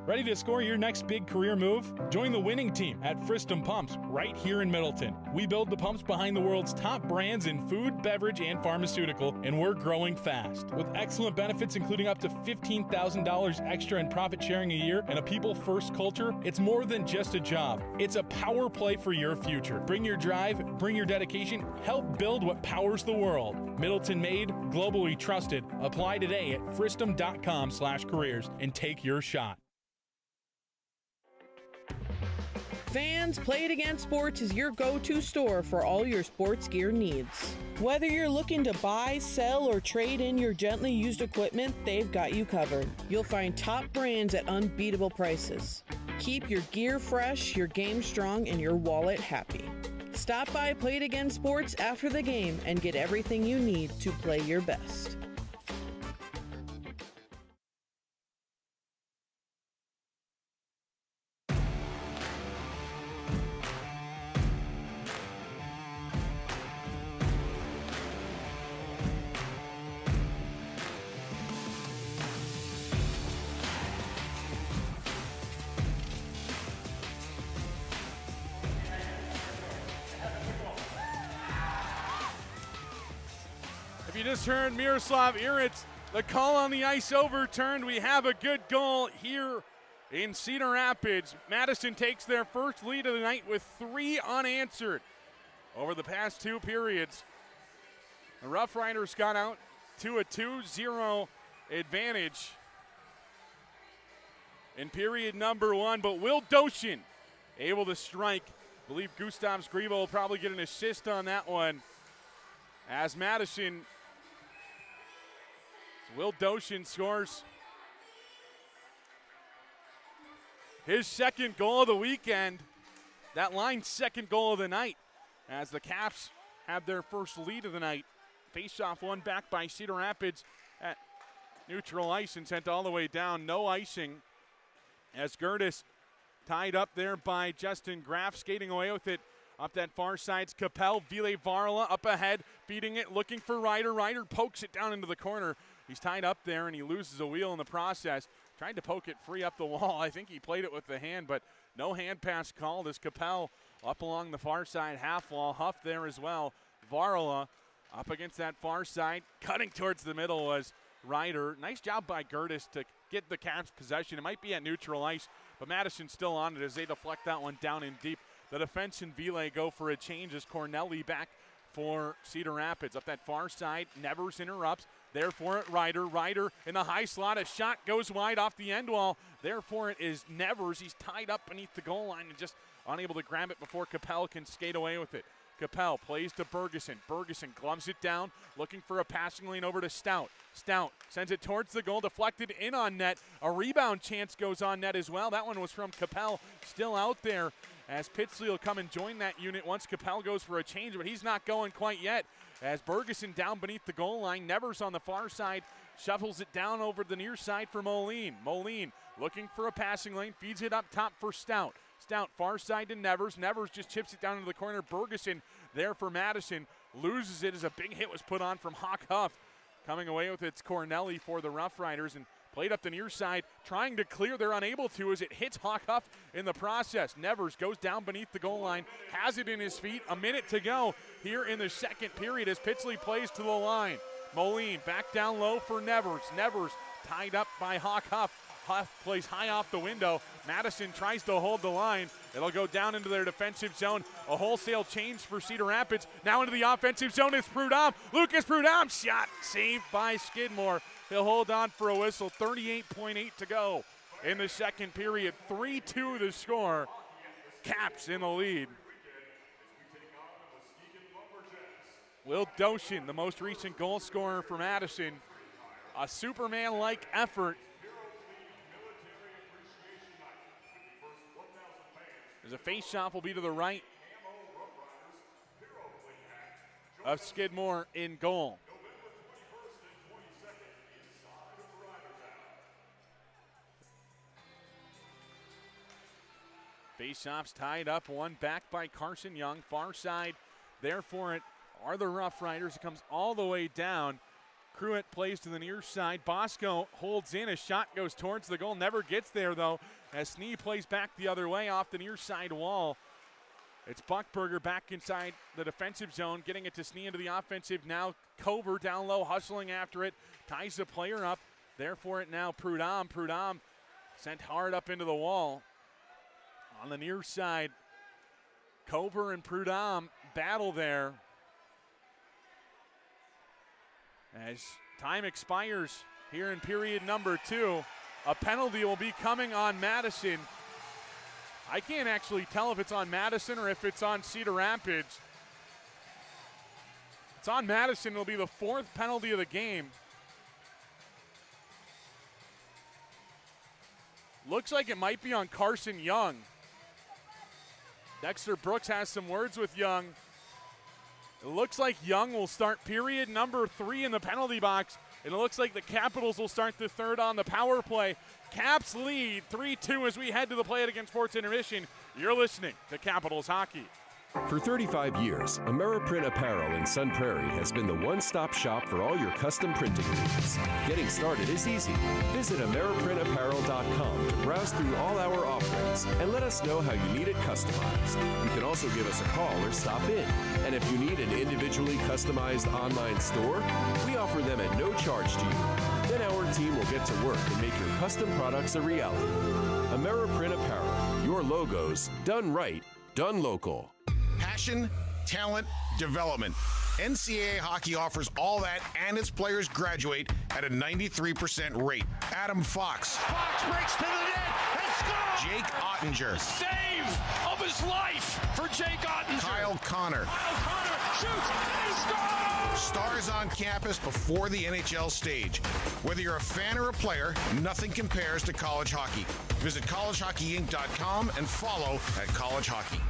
Ready to score your next big career move? Join the winning team at Fristum Pumps right here in Middleton. We build the pumps behind the world's top brands in food, beverage, and pharmaceutical, and we're growing fast. With excellent benefits including up to $15,000 extra in profit sharing a year and a people-first culture, it's more than just a job. It's a power play for your future. Bring your drive, bring your dedication, help build what powers the world. Middleton made, globally trusted. Apply today at fristum.com/careers and take your shot. Fans, Play It Again Sports is your go-to store for all your sports gear needs. Whether you're looking to buy, sell, or trade in your gently used equipment, they've got you covered. You'll find top brands at unbeatable prices. Keep your gear fresh, your game strong, and your wallet happy. Stop by Play It Again Sports after the game and get everything you need to play your best. You just heard Miroslav Iritz, the call on the ice overturned. We have a good goal here in Cedar Rapids. Madison takes their first lead of the night with 3 unanswered over the past 2 periods. The Rough Riders got out to a 2-0 advantage in period number 1, but Will Doshin able to strike. I believe Gustav Skrivo will probably get an assist on that one as Madison. Will Doshin scores his second goal of the weekend. That line's second goal of the night as the Caps have their first lead of the night. Face-off won back by Cedar Rapids at neutral ice and sent all the way down. No icing as Gertis tied up there by Justin Graff, skating away with it. Up that far side's Capel. Ville Varla up ahead, beating it, looking for Ryder. Ryder pokes it down into the corner. He's tied up there, and he loses a wheel in the process. Tried to poke it free up the wall. I think he played it with the hand, but no hand pass called as Capel up along the far side half wall. Huff there as well. Varla up against that far side. Cutting towards the middle was Ryder. Nice job by Gertis to get the Caps possession. It might be at neutral ice, but Madison's still on it as they deflect that one down in deep. The defense and Ville go for a change as Cornelli back for Cedar Rapids. Up that far side, Nevers interrupts. Therefore it Ryder. Ryder in the high slot. A shot goes wide off the end wall. Therefore it is Nevers. He's tied up beneath the goal line and just unable to grab it before Capel can skate away with it. Capel plays to Bergeson. Bergeson gloves it down, looking for a passing lane over to Stout. Stout sends it towards the goal, deflected in on net. A rebound chance goes on net as well. That one was from Capel, still out there as Pitsley will come and join that unit once Capel goes for a change, but he's not going quite yet as Bergeson down beneath the goal line. Nevers on the far side shuffles it down over the near side for Moline. Moline looking for a passing lane, feeds it up top for Stout. Stout far side to Nevers. Nevers just chips it down into the corner. Bergeson there for Madison. Loses it as a big hit was put on from Hawk Huff. Coming away with it's Cornelli for the Rough Riders and played up the near side. Trying to clear. They're unable to as it hits Hawk Huff in the process. Nevers goes down beneath the goal line. Has it in his feet. A minute to go here in the second period as Pitsley plays to the line. Moline back down low for Nevers. Nevers tied up by Hawk Huff. Huff plays high off the window. Madison tries to hold the line. It'll go down into their defensive zone. A wholesale change for Cedar Rapids. Now into the offensive zone is Prudhomme. Lucas Prudhomme shot saved by Skidmore. He'll hold on for a whistle. 38.8 to go in the second period. 3-2 the score. Caps in the lead. Will Doshin, the most recent goal scorer for Madison. A Superman-like effort. As a face-off will be to the right of Skidmore in goal. Face-offs tied up, one back by Carson Young. Far side there for it are the Rough Riders. It comes all the way down. Cruitt plays to the near side. Bosco holds in. A shot goes towards the goal. Never gets there, though, as Snee plays back the other way off the near side wall. It's Buckberger back inside the defensive zone, getting it to Snee into the offensive. Now Cover down low, hustling after it. Ties the player up. There for it now, Prudhomme. Prudhomme sent hard up into the wall. On the near side, Cover and Prudhomme battle there. As time expires here in period number 2, a penalty will be coming on Madison. I can't actually tell if it's on Madison or if it's on Cedar Rapids. It's on Madison. It'll be the 4th penalty of the game. Looks like it might be on Carson Young. Dexter Brooks has some words with Young. It looks like Young will start period number 3 in the penalty box. And it looks like the Capitals will start the 3rd on the power play. Caps lead 3-2 as we head to the Play It Again Sports intermission. You're listening to Capitals Hockey. For 35 years, AmeriPrint Apparel in Sun Prairie has been the one-stop shop for all your custom printing needs. Getting started is easy. Visit AmeriPrintApparel.com to browse through all our offerings and let us know how you need it customized. You can also give us a call or stop in. And if you need an individually customized online store, we offer them at no charge to you. Then our team will get to work and make your custom products a reality. AmeriPrint Apparel, your logos done right, done local. Passion, talent, development. NCAA hockey offers all that, and its players graduate at a 93% rate. Adam Fox. Fox breaks to the net and scores! Jake Ottinger. Save of his life for Jake Ottinger. Kyle Connor. Kyle Connor shoots and he scores! Stars on campus before the NHL stage. Whether you're a fan or a player, nothing compares to college hockey. Visit collegehockeyinc.com and follow at College Hockey.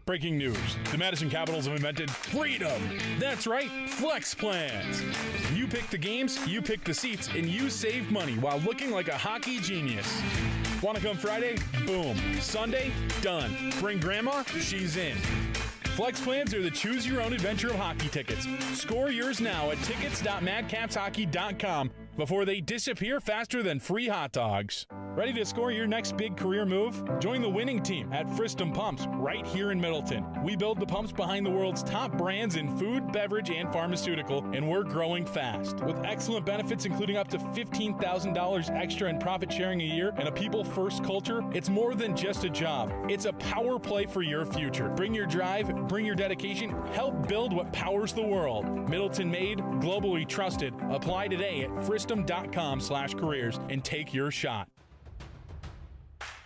Breaking news. The Madison Capitals have invented freedom. That's right, flex plans. You pick the games, you pick the seats, and you save money while looking like a hockey genius. Want to come Friday? Boom. Sunday? Done. Bring grandma? She's in. Flex plans are the choose-your-own adventure of hockey tickets. Score yours now at tickets.madcapshockey.com before they disappear faster than free hot dogs. Ready to score your next big career move? Join the winning team at Fristum Pumps right here in Middleton. We build the pumps behind the world's top brands in food, beverage, and pharmaceutical, and we're growing fast. With excellent benefits including up to $15,000 extra in profit sharing a year and a people-first culture, it's more than just a job. It's a power play for your future. Bring your drive, bring your dedication, help build what powers the world. Middleton made, globally trusted. Apply today at fristum.com/careers and take your shot.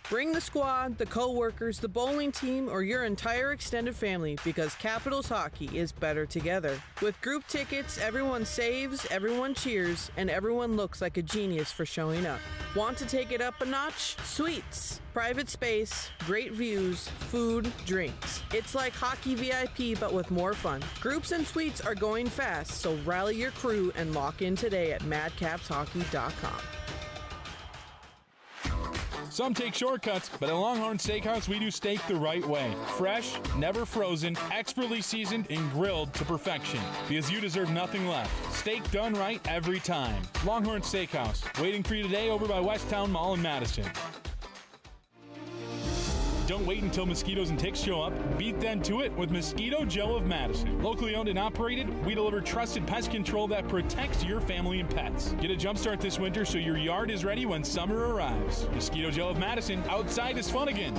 Bring the squad, the co-workers, the bowling team, or your entire extended family because Capitals hockey is better together. With group tickets, everyone saves, everyone cheers, and everyone looks like a genius for showing up. Want to take it up a notch? Suites. Private space, great views, food, drinks. It's like hockey VIP but with more fun. Groups and suites are going fast, so rally your crew and lock in today at madcapshockey.com. Some take shortcuts, but at Longhorn Steakhouse, we do steak the right way. Fresh, never frozen, expertly seasoned, and grilled to perfection. Because you deserve nothing less. Steak done right every time. Longhorn Steakhouse, waiting for you today over by Westtown Mall in Madison. Don't wait until mosquitoes and ticks show up. Beat them to it with Mosquito Joe of Madison. Locally owned and operated, we deliver trusted pest control that protects your family and pets. Get a jump start this winter so your yard is ready when summer arrives. Mosquito Joe of Madison, outside is fun again.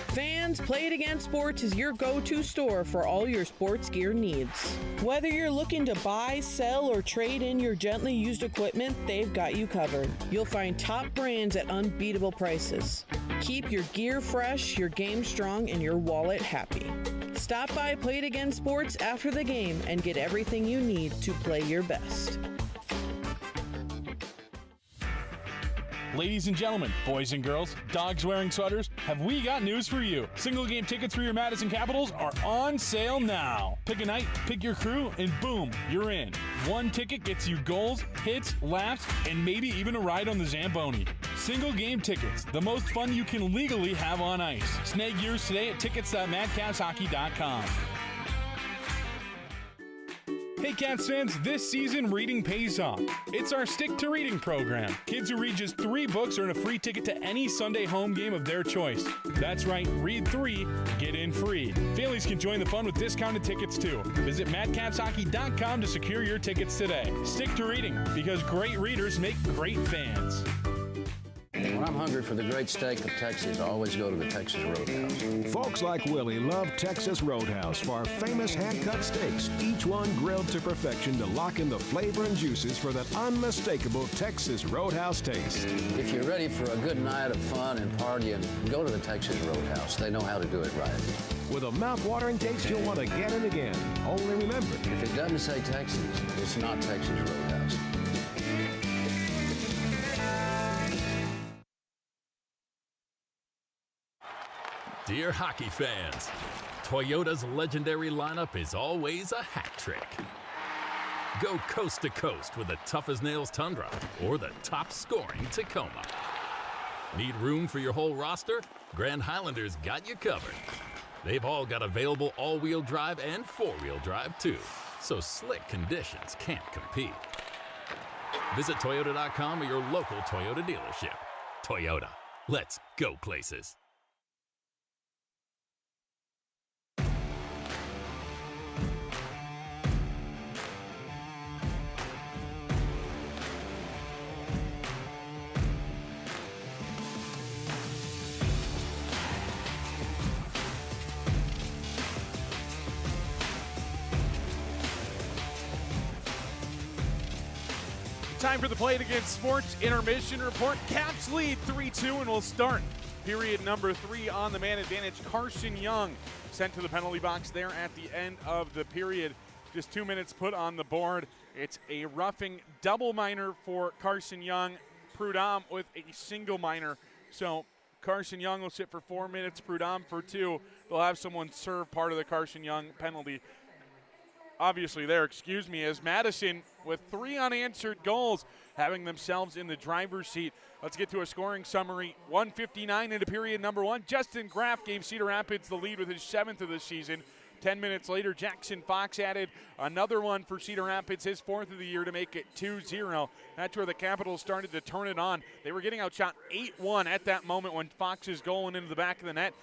Fans, Play It Again Sports is your go-to store for all your sports gear needs. Whether you're looking to buy, sell, or trade in your gently used equipment, they've got you covered. You'll find top brands at unbeatable prices. Keep your gear fresh, your game strong, and your wallet happy. Stop by Play It Again Sports after the game and get everything you need to play your best. Ladies and gentlemen, boys and girls, dogs wearing sweaters, have we got news for you. Single game tickets for your Madison Capitals are on sale now. Pick a night, pick your crew, and boom, you're in. One ticket gets you goals, hits, laughs, and maybe even a ride on the Zamboni. Single game tickets, the most fun you can legally have on ice. Snag yours today at tickets.madcapshockey.com. Hey Cats fans, this season reading pays off. It's our Stick to Reading program. Kids who read just 3 books earn a free ticket to any Sunday home game of their choice. That's right, read 3, get in free. Families can join the fun with discounted tickets too. Visit madcapshockey.com to secure your tickets today. Stick to reading, because great readers make great fans. When I'm hungry for the great steak of Texas, I always go to the Texas Roadhouse. Folks like Willie love Texas Roadhouse for our famous hand-cut steaks, each one grilled to perfection to lock in the flavor and juices for that unmistakable Texas Roadhouse taste. If you're ready for a good night of fun and partying, go to the Texas Roadhouse. They know how to do it right. With a mouth-watering taste you'll want again and again. Only remember, if it doesn't say Texas, it's not Texas Roadhouse. Dear hockey fans, Toyota's legendary lineup is always a hat trick. Go coast to coast with the tough-as-nails Tundra or the top-scoring Tacoma. Need room for your whole roster? Grand Highlander's got you covered. They've all got available all-wheel drive and four-wheel drive, too, so slick conditions can't compete. Visit Toyota.com or your local Toyota dealership. Toyota, let's go places. Time for the Play It Again Sports Intermission Report. Caps lead 3-2, and we'll start period number 3 on the man advantage. Carson Young sent to the penalty box there at the end of the period. Just 2 minutes put on the board. It's a roughing double minor for Carson Young. Prudhomme with a single minor. So Carson Young will sit for 4 minutes, Prudhomme for 2. They'll have someone serve part of the Carson Young penalty. Obviously there, as Madison with 3 unanswered goals, having themselves in the driver's seat. Let's get to a scoring summary. 1:59 into period number 1. Justin Graff gave Cedar Rapids the lead with his 7th of the season. 10 minutes later, Jackson Fox added another one for Cedar Rapids, his 4th of the year, to make it 2-0. That's where the Capitals started to turn it on. They were getting outshot 8-1 at that moment when Fox's goal went into the back of the net.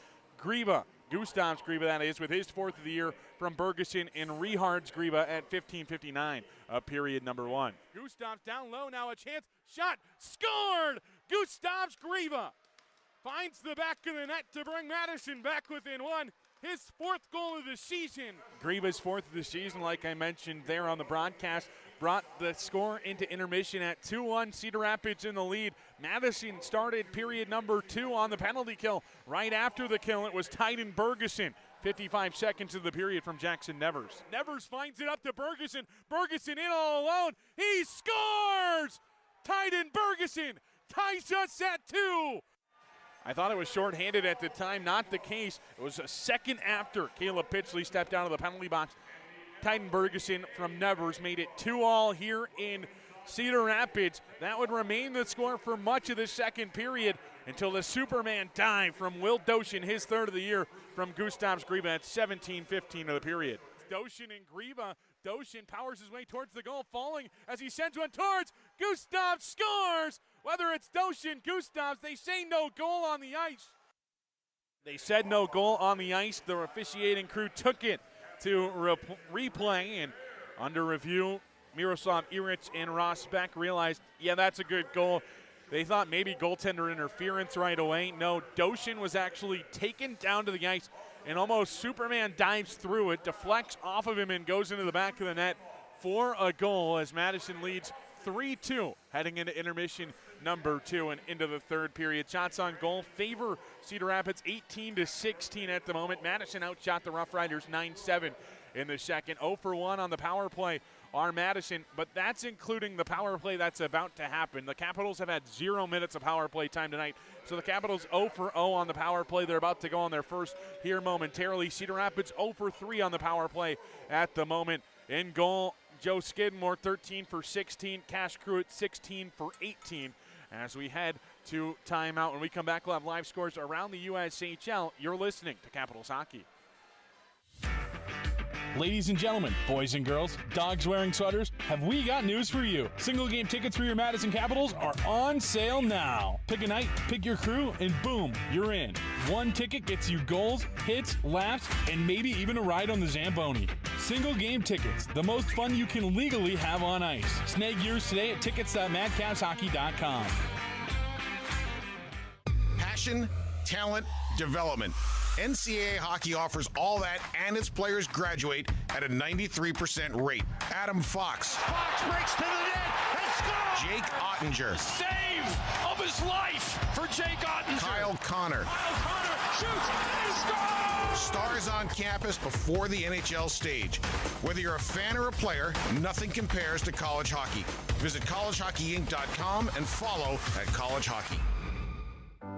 Gustav's Griba, that is, with his 4th of the year from Bergeson, and Rehard's Griba at 15:59 of period number 1. Gustav's down low, now a chance, shot, scored! Gustav's Griba finds the back of the net to bring Madison back within 1. His 4th goal of the season. Griba's 4th of the season, like I mentioned there on the broadcast, brought the score into intermission at 2-1. Cedar Rapids in the lead. Madison started period number 2 on the penalty kill. Right after the kill, it was Tyden Bergeson. 55 seconds of the period from Jackson Nevers. Nevers finds it up to Bergeson. Bergeson in all alone. He scores! Tyden Bergeson ties us at 2. I thought it was shorthanded at the time. Not the case. It was a second after Caleb Pitchley stepped out of the penalty box. Tyden Bergeson from Nevers made it 2-2 here in Cedar Rapids. That would remain the score for much of the second period until the Superman dive from Will Doshin, his 3rd of the year, from Gustav's Griba at 17:15 of the period. Doshin and Griba. Doshin powers his way towards the goal, falling as he sends one towards. Gustav scores! Whether it's Doshin, Gustavs, they say no goal on the ice. They said no goal on the ice. The officiating crew took it to replay, and under review, Miroslav Iric and Ross Beck realized, yeah, that's a good goal. They thought maybe goaltender interference right away. No, Doshin was actually taken down to the ice and almost Superman dives through it, deflects off of him, and goes into the back of the net for a goal as Madison leads 3-2 heading into intermission number 2 and into the 3rd period. Shots on goal favor Cedar Rapids 18-16 at the moment. Madison outshot the Rough Riders 9-7 in the second. 0 for 1 on the power play are Madison, but that's including the power play that's about to happen. The Capitals have had 0 minutes of power play time tonight, so the Capitals 0 for 0 on the power play. They're about to go on their first here momentarily. Cedar Rapids 0 for 3 on the power play at the moment. In goal, Joe Skidmore 13 for 16. Cash Cruitt 16 for 18. As we head to timeout, when we come back, we'll have live scores around the USHL. You're listening to Capitals Hockey. Ladies and gentlemen, boys and girls, dogs wearing sweaters, have we got news for you. Single game tickets for your Madison Capitals are on sale now. Pick a night, pick your crew, and boom, you're in. One ticket gets you goals, hits, laps, and maybe even a ride on the Zamboni. Single game tickets, the most fun you can legally have on ice. Snag yours today at tickets.madcapshockey.com. Passion, talent, development. NCAA hockey offers all that, and its players graduate at a 93% rate. Adam Fox. Fox breaks to the net and scores! Jake Ottinger. Save of his life for Jake Ottinger. Kyle Connor. Kyle Connor shoots and scores! Stars on campus before the NHL stage. Whether you're a fan or a player, nothing compares to college hockey. Visit collegehockeyinc.com and follow at College Hockey.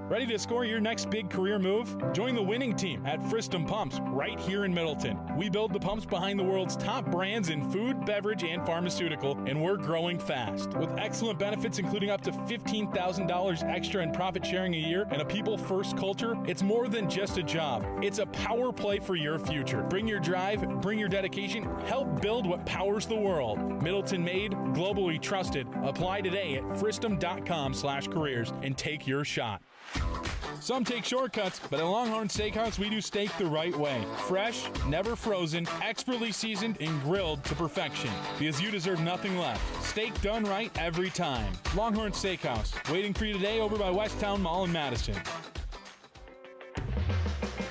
Ready to score your next big career move? Join the winning team at Fristum Pumps right here in Middleton. We build the pumps behind the world's top brands in food, beverage, and pharmaceutical, and we're growing fast. With excellent benefits including up to $15,000 extra in profit sharing a year and a people-first culture, it's more than just a job. It's a power play for your future. Bring your drive, bring your dedication, help build what powers the world. Middleton made, globally trusted. Apply today at fristum.com/careers and take your shot. Some take shortcuts, but at Longhorn Steakhouse, we do steak the right way. Fresh, never frozen, expertly seasoned, and grilled to perfection. Because you deserve nothing less. Steak done right every time. Longhorn Steakhouse, waiting for you today over by Westtown Mall in Madison.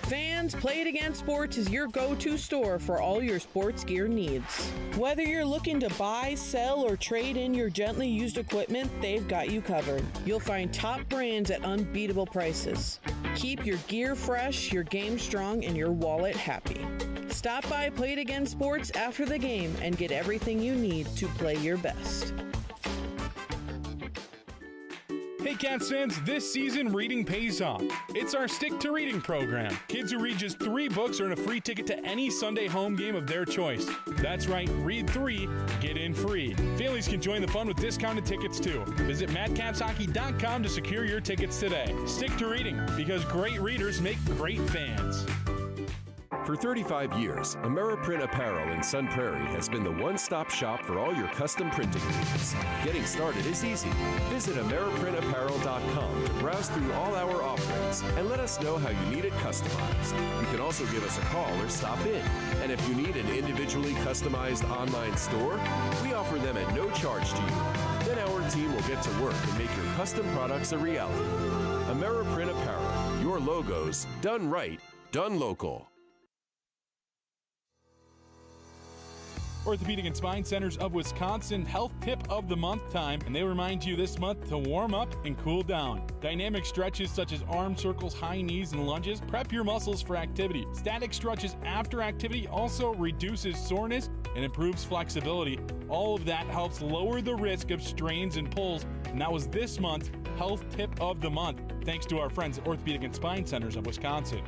Fans, Play It Again Sports is your go-to store for all your sports gear needs. Whether you're looking to buy, sell, or trade in your gently used equipment, they've got you covered. You'll find top brands at unbeatable prices. Keep your gear fresh, your game strong, and your wallet happy. Stop by Play It Again Sports after the game and get everything you need to play your best. Hey Cats fans, this season reading pays off. It's our Stick to Reading program. Kids who read just 3 books earn a free ticket to any Sunday home game of their choice. That's right, read 3, get in free. Families can join the fun with discounted tickets too. Visit madcapshockey.com to secure your tickets today. Stick to reading, because great readers make great fans. For 35 years, Ameriprint Apparel in Sun Prairie has been the one-stop shop for all your custom printing needs. Getting started is easy. Visit AmeripprintApparel.com to browse through all our offerings and let us know how you need it customized. You can also give us a call or stop in. And if you need an individually customized online store, we offer them at no charge to you. Then our team will get to work and make your custom products a reality. Ameriprint Apparel, your logos, done right, done local. Orthopedic and Spine Centers of Wisconsin health tip of the month time, and they remind you this month to warm up and cool down. Dynamic stretches such as arm circles, high knees, and lunges prep your muscles for activity. Static stretches after activity also reduces soreness and improves flexibility. All of that helps lower the risk of strains and pulls, and that was this month's health tip of the month, thanks to our friends at Orthopedic and Spine Centers of Wisconsin.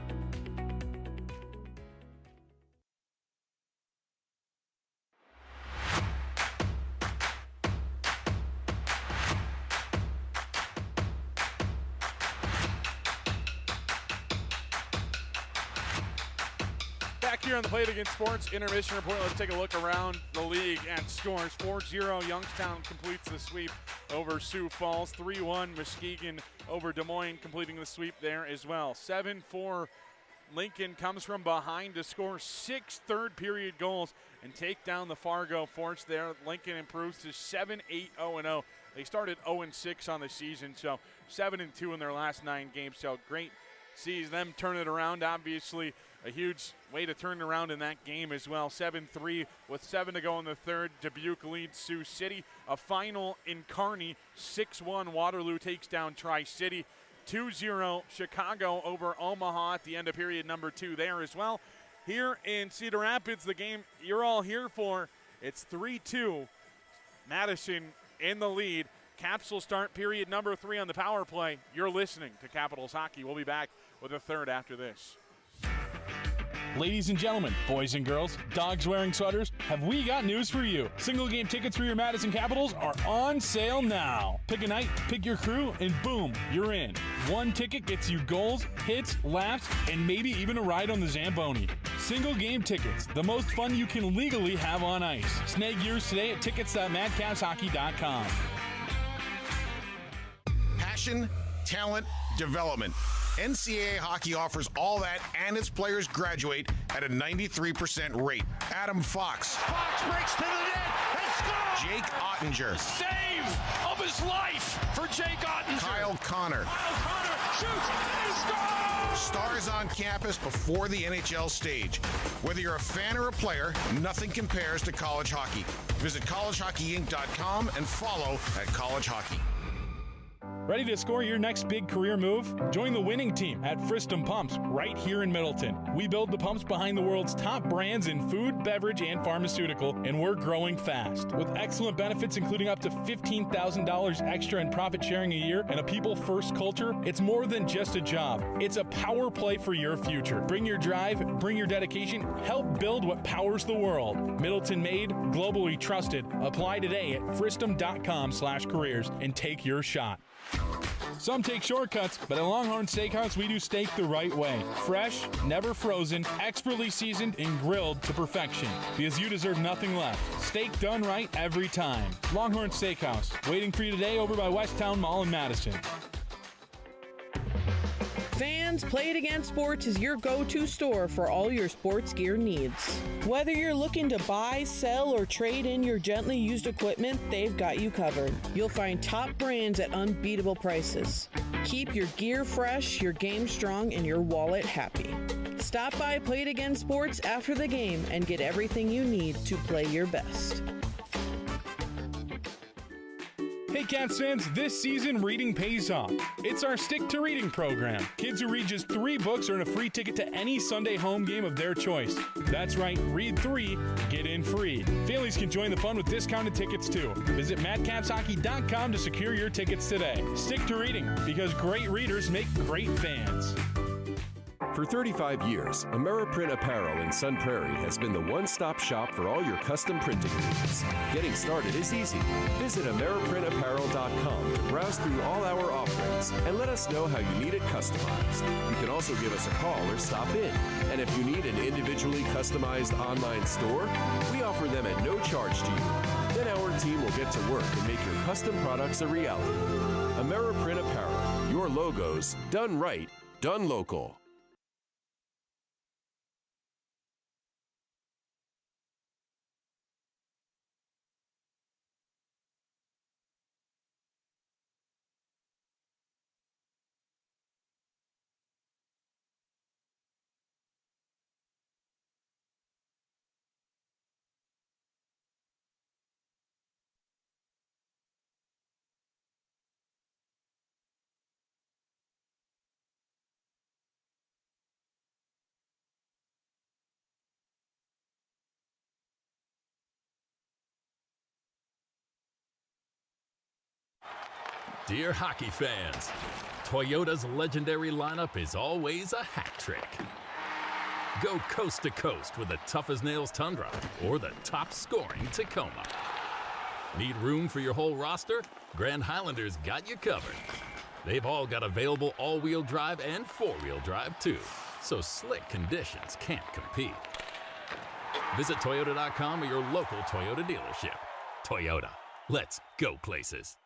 Back here on the Play It Again Sports Intermission Report, let's take a look around the league and scores. 4-0, Youngstown completes the sweep over Sioux Falls. 3-1, Muskegon over Des Moines, completing the sweep there as well. 7-4, Lincoln comes from behind to score 6 third-period goals and take down the Fargo Force there. Lincoln improves to 7-8-0-0. They started 0-6 on the season, so 7-2 in their last 9 games. So great sees them turn it around. Obviously, a huge way to turn it around in that game as well. 7-3 with 7 to go in the third. Dubuque leads Sioux City. A final in Kearney. 6-1 Waterloo takes down Tri-City. 2-0 Chicago over Omaha at the end of period number 2 there as well. Here in Cedar Rapids, the game you're all here for, it's 3-2. Madison in the lead. Caps will start period number 3 on the power play. You're listening to Capitals Hockey. We'll be back with a third after this. Ladies and gentlemen, boys and girls, dogs wearing sweaters, have we got news for you. Single game tickets for your Madison Capitals are on sale now. Pick a night, pick your crew, and boom, you're in. One ticket gets you goals, hits, laps, and maybe even a ride on the Zamboni. Single game tickets, the most fun you can legally have on ice. Snag yours today at tickets.madcapshockey.com. Passion, talent, development. NCAA hockey offers all that, and its players graduate at a 93% rate. Adam Fox. Fox breaks to the net and scores! Jake Ottinger. Save of his life for Jake Ottinger. Kyle Connor. Kyle Connor shoots and he scores! Stars on campus before the NHL stage. Whether you're a fan or a player, nothing compares to college hockey. Visit collegehockeyinc.com and follow at College Hockey. Ready to score your next big career move? Join the winning team at Fristum Pumps right here in Middleton. We build the pumps behind the world's top brands in food, beverage, and pharmaceutical, and we're growing fast. With excellent benefits including up to $15,000 extra in profit sharing a year and a people-first culture, it's more than just a job. It's a power play for your future. Bring your drive, bring your dedication, help build what powers the world. Middleton made, globally trusted. Apply today at fristum.com/careers and take your shot. Some take shortcuts, but at Longhorn Steakhouse, we do steak the right way. Fresh, never frozen, expertly seasoned, and grilled to perfection. Because you deserve nothing less. Steak done right every time. Longhorn Steakhouse, waiting for you today over by Westtown Mall in Madison. Fans, Play It Again Sports is your go-to store for all your sports gear needs. Whether you're looking to buy, sell, or trade in your gently used equipment, they've got you covered. You'll find top brands at unbeatable prices. Keep your gear fresh, your game strong, and your wallet happy. Stop by Play It Again Sports after the game and get everything you need to play your best. Hey Cats fans, this season reading pays off. It's our Stick to Reading program. Kids who read just 3 books earn a free ticket to any Sunday home game of their choice. That's right, read 3, get in free. Families can join the fun with discounted tickets too. Visit madcapshockey.com to secure your tickets today. Stick to reading, because great readers make great fans. For 35 years, AmeriPrint Apparel in Sun Prairie has been the one-stop shop for all your custom printing needs. Getting started is easy. Visit AmeriPrintApparel.com to browse through all our offerings and let us know how you need it customized. You can also give us a call or stop in. And if you need an individually customized online store, we offer them at no charge to you. Then our team will get to work and make your custom products a reality. AmeriPrint Apparel, your logos done right, done local. Dear hockey fans, Toyota's legendary lineup is always a hat trick. Go coast to coast with the tough-as-nails Tundra or the top-scoring Tacoma. Need room for your whole roster? Grand Highlander's got you covered. They've all got available all-wheel drive and four-wheel drive, too, so slick conditions can't compete. Visit Toyota.com or your local Toyota dealership. Toyota, let's go places.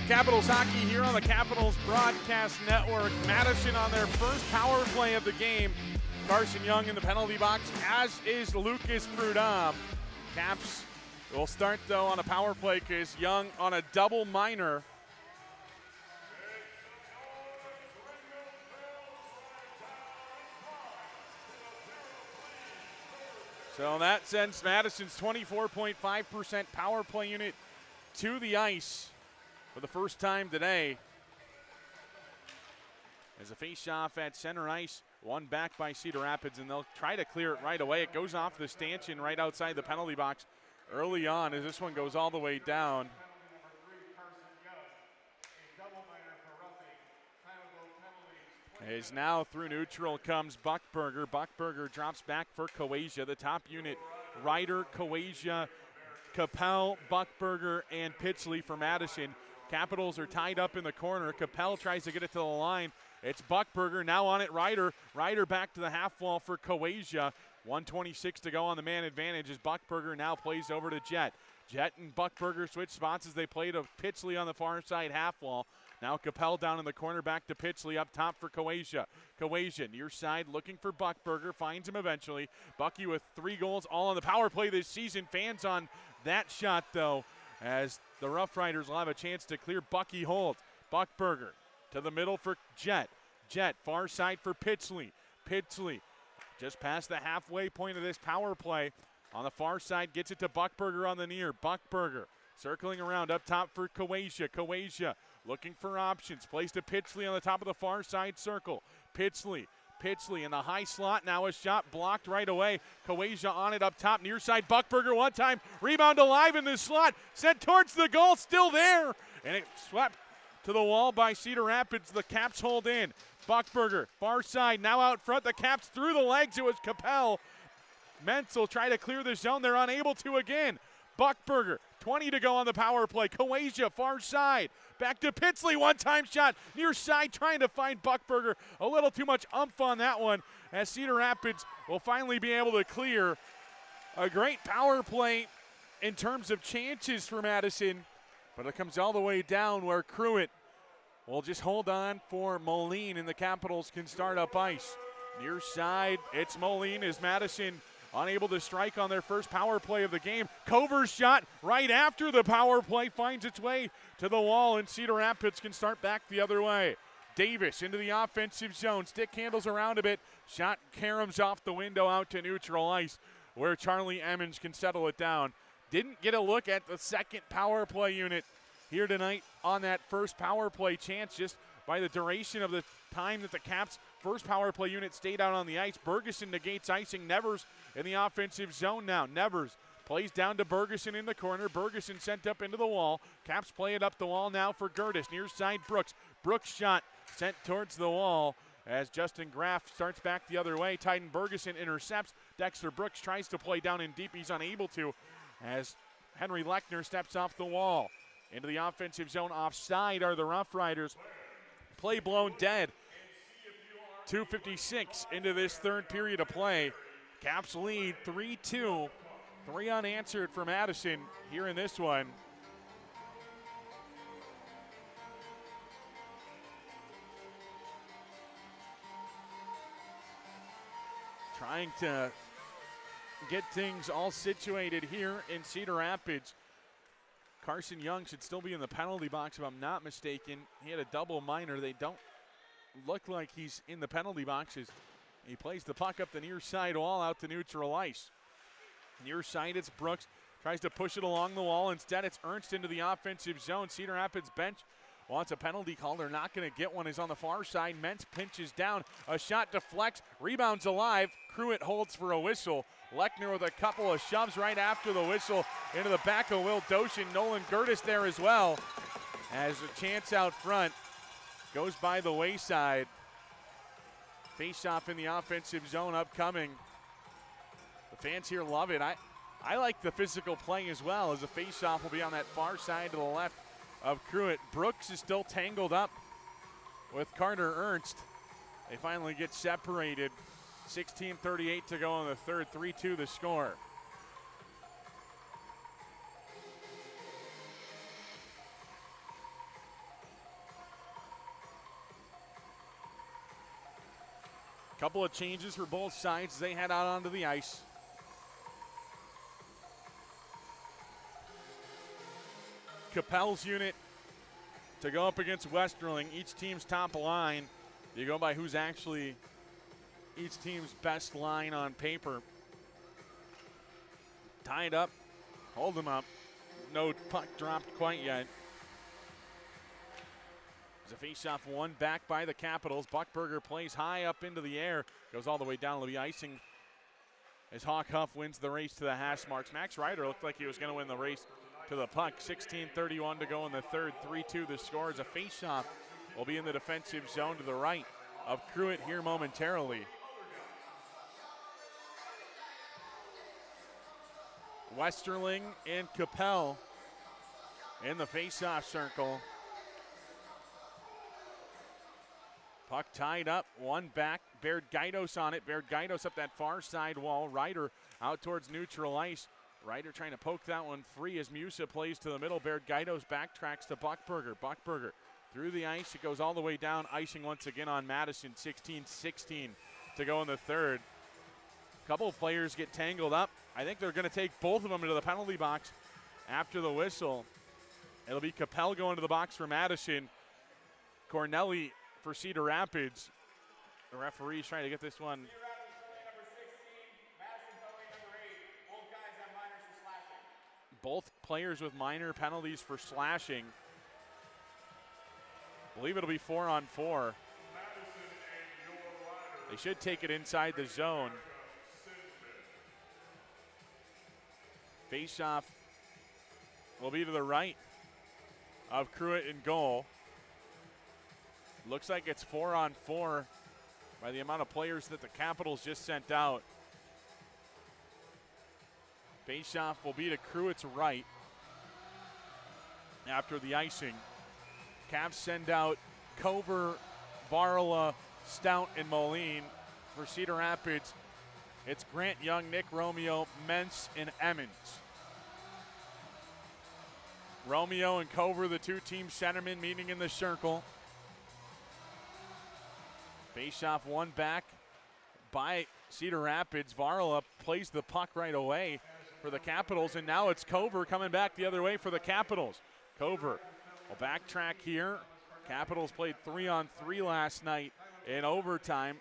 Capitals hockey here on the Capitals Broadcast Network. Madison on their first power play of the game. Carson Young in the penalty box, as is Lucas Prudhomme. Caps will start, though, on a power play because Young on a double minor. So that sends Madison's 24.5% power play unit to the ice for the first time today. As a face-off at center ice, one back by Cedar Rapids, and they'll try to clear it right away. It goes off the stanchion right outside the penalty box early on as this one goes all the way down. As now through neutral comes Buckberger. Buckberger drops back for Coasia. The top unit, Ryder, Coasia, Capel, Buckberger, and Pitsley for Madison. Capitals are tied up in the corner. Capel tries to get it to the line. It's Buckberger, now on it Ryder. Ryder back to the half wall for Coasia. 1:26 to go on the man advantage as Buckberger now plays over to Jet. Jet and Buckberger switch spots as they play to Pitsley on the far side half wall. Now Capel down in the corner, back to Pitsley up top for Coasia. Coasia near side looking for Buckberger, finds him eventually. Bucky with 3 goals all on the power play this season. Fans on that shot though, as the Rough Riders will have a chance to clear. Bucky holds. Buckberger to the middle for Jet. Jet far side for Pitsley. Pitsley just past the halfway point of this power play. On the far side, gets it to Buckberger on the near. Buckberger circling around up top for Coasia. Coasia looking for options. Plays to Pitsley on the top of the far side circle. Pitsley in the high slot. Now a shot blocked right away. Coasia on it up top. Near side, Buckberger one time. Rebound alive in the slot. Sent towards the goal. Still there. And it swept to the wall by Cedar Rapids. The Caps hold in. Buckberger, far side, now out front. The Caps through the legs. It was Capel. Menzel try to clear the zone. They're unable to again. Buckberger, 20 to go on the power play. Coasia, far side. Back to Pitsley, one-time shot. Near side trying to find Buckberger. A little too much umph on that one as Cedar Rapids will finally be able to clear. A great power play in terms of chances for Madison, but it comes all the way down where Cruitt will just hold on for Moline, and the Capitals can start up ice. Near side, it's Moline as Madison unable to strike on their first power play of the game. Cover's shot right after the power play finds its way to the wall, and Cedar Rapids can start back the other way. Davis into the offensive zone. Stick handles around a bit. Shot caroms off the window out to neutral ice where Charlie Emmons can settle it down. Didn't get a look at the second power play unit here tonight on that first power play chance, just by the duration of the time that the Caps' first power play unit stayed out on the ice. Bergeson negates icing. Nevers in the offensive zone now. Nevers plays down to Bergeson in the corner. Bergeson sent up into the wall. Caps play it up the wall now for Gertis. Near side Brooks. Brooks shot sent towards the wall as Justin Graff starts back the other way. Titan Bergeson intercepts. Dexter Brooks tries to play down in deep. He's unable to as Henry Lechner steps off the wall. Into the offensive zone. Offside are the Rough Riders. Play blown dead. 2:56 into this third period of play. Caps lead 3-2. 3 unanswered for Madison here in this one. Trying to get things all situated here in Cedar Rapids. Carson Young should still be in the penalty box if I'm not mistaken. He had a double minor. They don't look like he's in the penalty boxes. He plays the puck up the near side wall out to neutral ice. Near side, it's Brooks. Tries to push it along the wall. Instead, it's Ernst into the offensive zone. Cedar Rapids bench wants a penalty call. They're not going to get one. He's on the far side. Mentz pinches down. A shot deflects. Rebounds alive. Cruitt holds for a whistle. Lechner with a couple of shoves right after the whistle into the back of Will Doshin. Nolan Gertis there as well as a chance out front goes by the wayside. Face-off in the offensive zone upcoming. The fans here love it. I like the physical play as well, as the face-off will be on that far side to the left of Cruitt. Brooks is still tangled up with Carter Ernst. They finally get separated. 16:38 to go in the third. 3-2 the score. Couple of changes for both sides as they head out onto the ice. Capel's unit to go up against Westerling. Each team's top line. You go by who's actually each team's best line on paper. Tied up. Hold them up. No puck dropped quite yet. There's a face-off one back by the Capitals. Buckberger plays high up into the air. Goes all the way down. It'll be icing as Hawk Huff wins the race to the hash marks. Max Ryder looked like he was going to win the race to the puck. 16:31 to go in the third. 3-2 the score. As a face-off will be in the defensive zone to the right of Cruitt here momentarily. Westerling and Capel in the face-off circle. Puck tied up, one back. Baird Gaidos on it. Baird Gaidos up that far side wall. Ryder out towards neutral ice. Ryder trying to poke that one free as Musa plays to the middle. Baird Gaidos backtracks to Buckberger. Buckberger through the ice. It goes all the way down. Icing once again on Madison. 16-16 to go in the third. A couple of players get tangled up. I think they're going to take both of them into the penalty box after the whistle. It'll be Capel going to the box for Madison. Cornelli for Cedar Rapids. The referee's trying to get this one. Both players with minor penalties for slashing. I believe it'll be 4-on-4. They should take it inside the zone. Face-off will be to the right of Cruitt in goal. Looks like it's 4-on-4 by the amount of players that the Capitals just sent out. Face-off will be to Cruitt's right after the icing. Caps send out Cover, Varla, Stout, and Moline. For Cedar Rapids, it's Grant Young, Nick Romeo, Mentz, and Emmons. Romeo and Cover, the two-team centermen, meeting in the circle. Face-off one back by Cedar Rapids. Varla plays the puck right away for the Capitals, and now it's Cover coming back the other way for the Capitals. Cover will backtrack here. Capitals played 3-on-3 last night in overtime.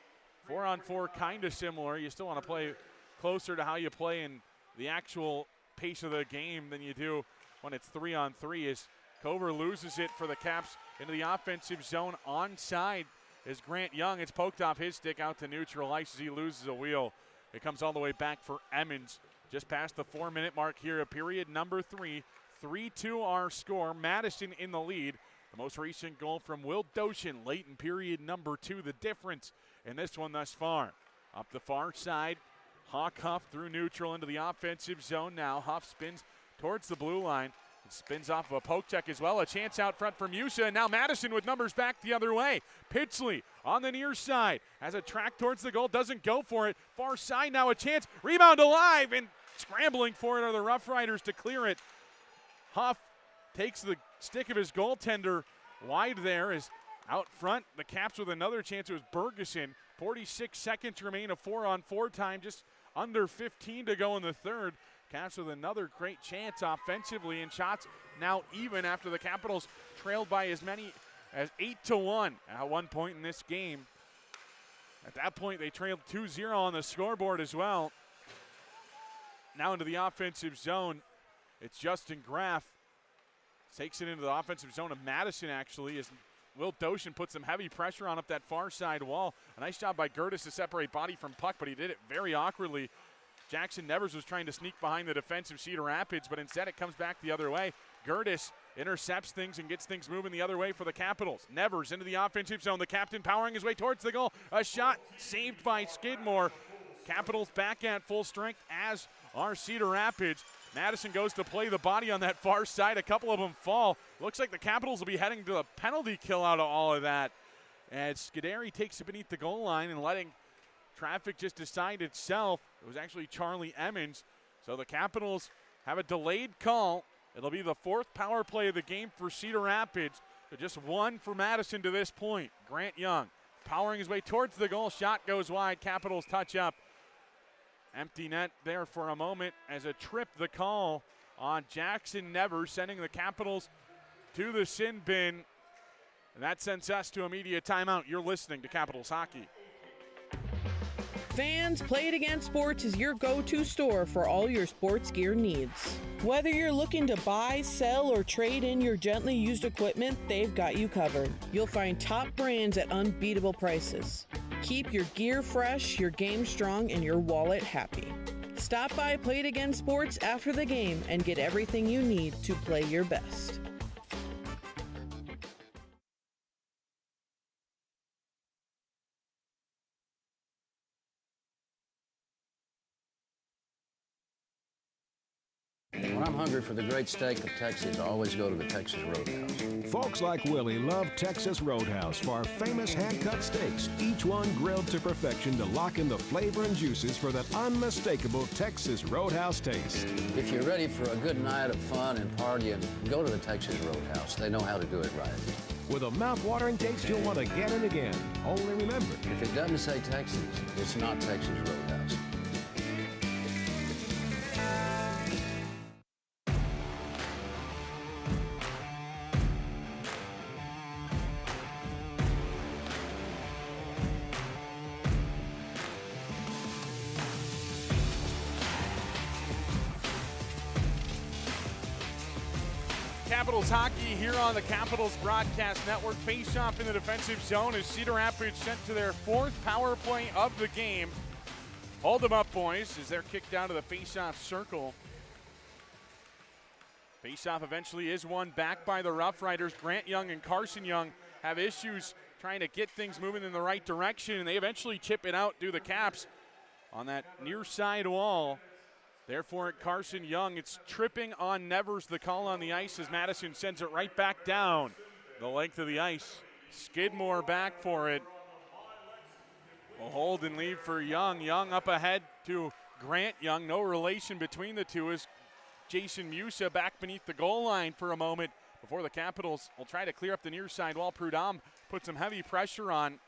4-on-4 kind of similar. You still want to play closer to how you play in the actual pace of the game than you do when it's 3-on-3. As Cover loses it for the Caps into the offensive zone. Onside is Grant Young. It's poked off his stick out to neutral ice as he loses a wheel. It comes all the way back for Emmons. Just past the 4-minute mark here of period number 3. 3-2 our score. Madison in the lead. The most recent goal from Will Doshin late in period number 2. The difference in this one thus far. Up the far side, Hawk Huff through neutral into the offensive zone now. Huff spins towards the blue line. It spins off of a poke check as well. A chance out front for Musa, and now Madison with numbers back the other way. Pitchley on the near side has a track towards the goal, doesn't go for it. Far side now a chance. Rebound alive, and scrambling for it are the Rough Riders to clear it. Huff takes the stick of his goaltender wide there. Is out front. The Caps with another chance. It was Bergeson. 46 seconds remain of 4-on-4 time. Just under 15 to go in the third. Caps with another great chance offensively, and shots now even after the Capitals trailed by as many as 8-1 at one point in this game. At that point, they trailed 2-0 on the scoreboard as well. Now into the offensive zone. It's Justin Graff. Takes it into the offensive zone of Madison, actually, as Will Doshin puts some heavy pressure on up that far side wall. A nice job by Gertis to separate body from puck, but he did it very awkwardly. Jackson Nevers was trying to sneak behind the defensive Cedar Rapids, but instead it comes back the other way. Gertis intercepts things and gets things moving the other way for the Capitals. Nevers into the offensive zone. The captain powering his way towards the goal. A shot saved by Skidmore. Capitals back at full strength, as are Cedar Rapids. Madison goes to play the body on that far side. A couple of them fall. Looks like the Capitals will be heading to a penalty kill out of all of that. And Scuderi takes it beneath the goal line and letting traffic just decide itself. It was actually Charlie Emmons. So the Capitals have a delayed call. It'll be the 4th power play of the game for Cedar Rapids. So just one for Madison to this point. Grant Young powering his way towards the goal. Shot goes wide. Capitals touch up. Empty net there for a moment as a trip the call on Jackson Nevers, sending the Capitals to the sin bin. And that sends us to immediate timeout. You're listening to Capitals Hockey. Fans, Play It Again Sports is your go-to store for all your sports gear needs. Whether you're looking to buy, sell, or trade in your gently used equipment, they've got you covered. You'll find top brands at unbeatable prices. Keep your gear fresh, your game strong, and your wallet happy. Stop by Play It Again Sports after the game and get everything you need to play your best. When I'm hungry for the great steak of Texas, I always go to the Texas Roadhouse. Folks like Willie love Texas Roadhouse for our famous hand-cut steaks, each one grilled to perfection to lock in the flavor and juices for that unmistakable Texas Roadhouse taste. If you're ready for a good night of fun and partying, go to the Texas Roadhouse. They know how to do it right. With a mouth-watering taste you'll want again and again. Only remember, if it doesn't say Texas, it's not Texas Roadhouse. Capitals hockey here on the Capitals Broadcast Network. Face-off in the defensive zone as Cedar Rapids sent to their fourth power play of the game. Hold them up, boys, as they're kicked out of the face-off circle. Face-off eventually is won back by the Rough Riders. Grant Young and Carson Young have issues trying to get things moving in the right direction, and they eventually chip it out to the Caps on that near side wall. Therefore, Carson Young, it's tripping on Nevers, the call on the ice as Madison sends it right back down the length of the ice. Skidmore back for it. A hold and leave for Young. Young up ahead to Grant Young. No relation between the two as Jason Musa back beneath the goal line for a moment before the Capitals will try to clear up the near side while Prudhomme put some heavy pressure on.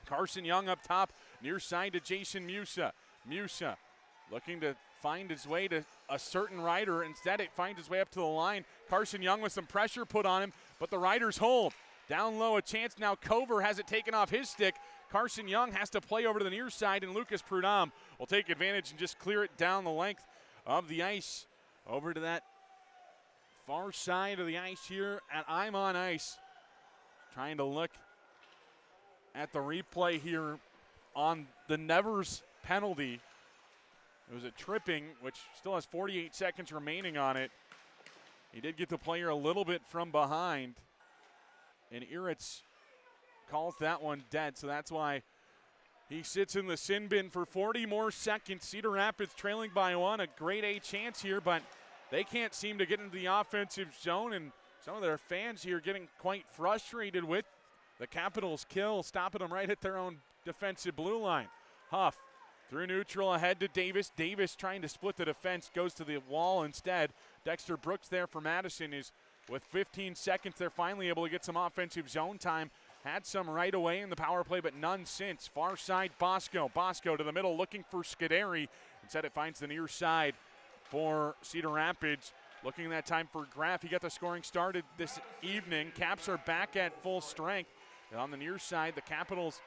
Carson Young up top, near side to Jason Musa. Musa looking to find his way to a certain rider. Instead, it finds his way up to the line. Carson Young with some pressure put on him, but the Riders hold. Down low, a chance now. Cover has it taken off his stick. Carson Young has to play over to the near side, and Lucas Prudhomme will take advantage and just clear it down the length of the ice over to that far side of the ice here at I'm on Ice. Trying to look at the replay here on the Nevers penalty. It was a tripping, which still has 48 seconds remaining on it. He did get the player a little bit from behind, and Eritz calls that one dead, so that's why he sits in the sin bin for 40 more seconds. Cedar Rapids trailing by one, a grade A chance here, but they can't seem to get into the offensive zone, and some of their fans here getting quite frustrated with the Capitals' kill, stopping them right at their own defensive blue line. Huff through neutral ahead to Davis. Davis trying to split the defense, goes to the wall instead. Dexter Brooks there for Madison is with 15 seconds. They're finally able to get some offensive zone time. Had some right away in the power play, but none since. Far side, Bosco. Bosco to the middle looking for Scuderi. Instead it finds the near side for Cedar Rapids. Looking that time for Graff. He got the scoring started this evening. Caps are back at full strength. And on the near side, the Capitals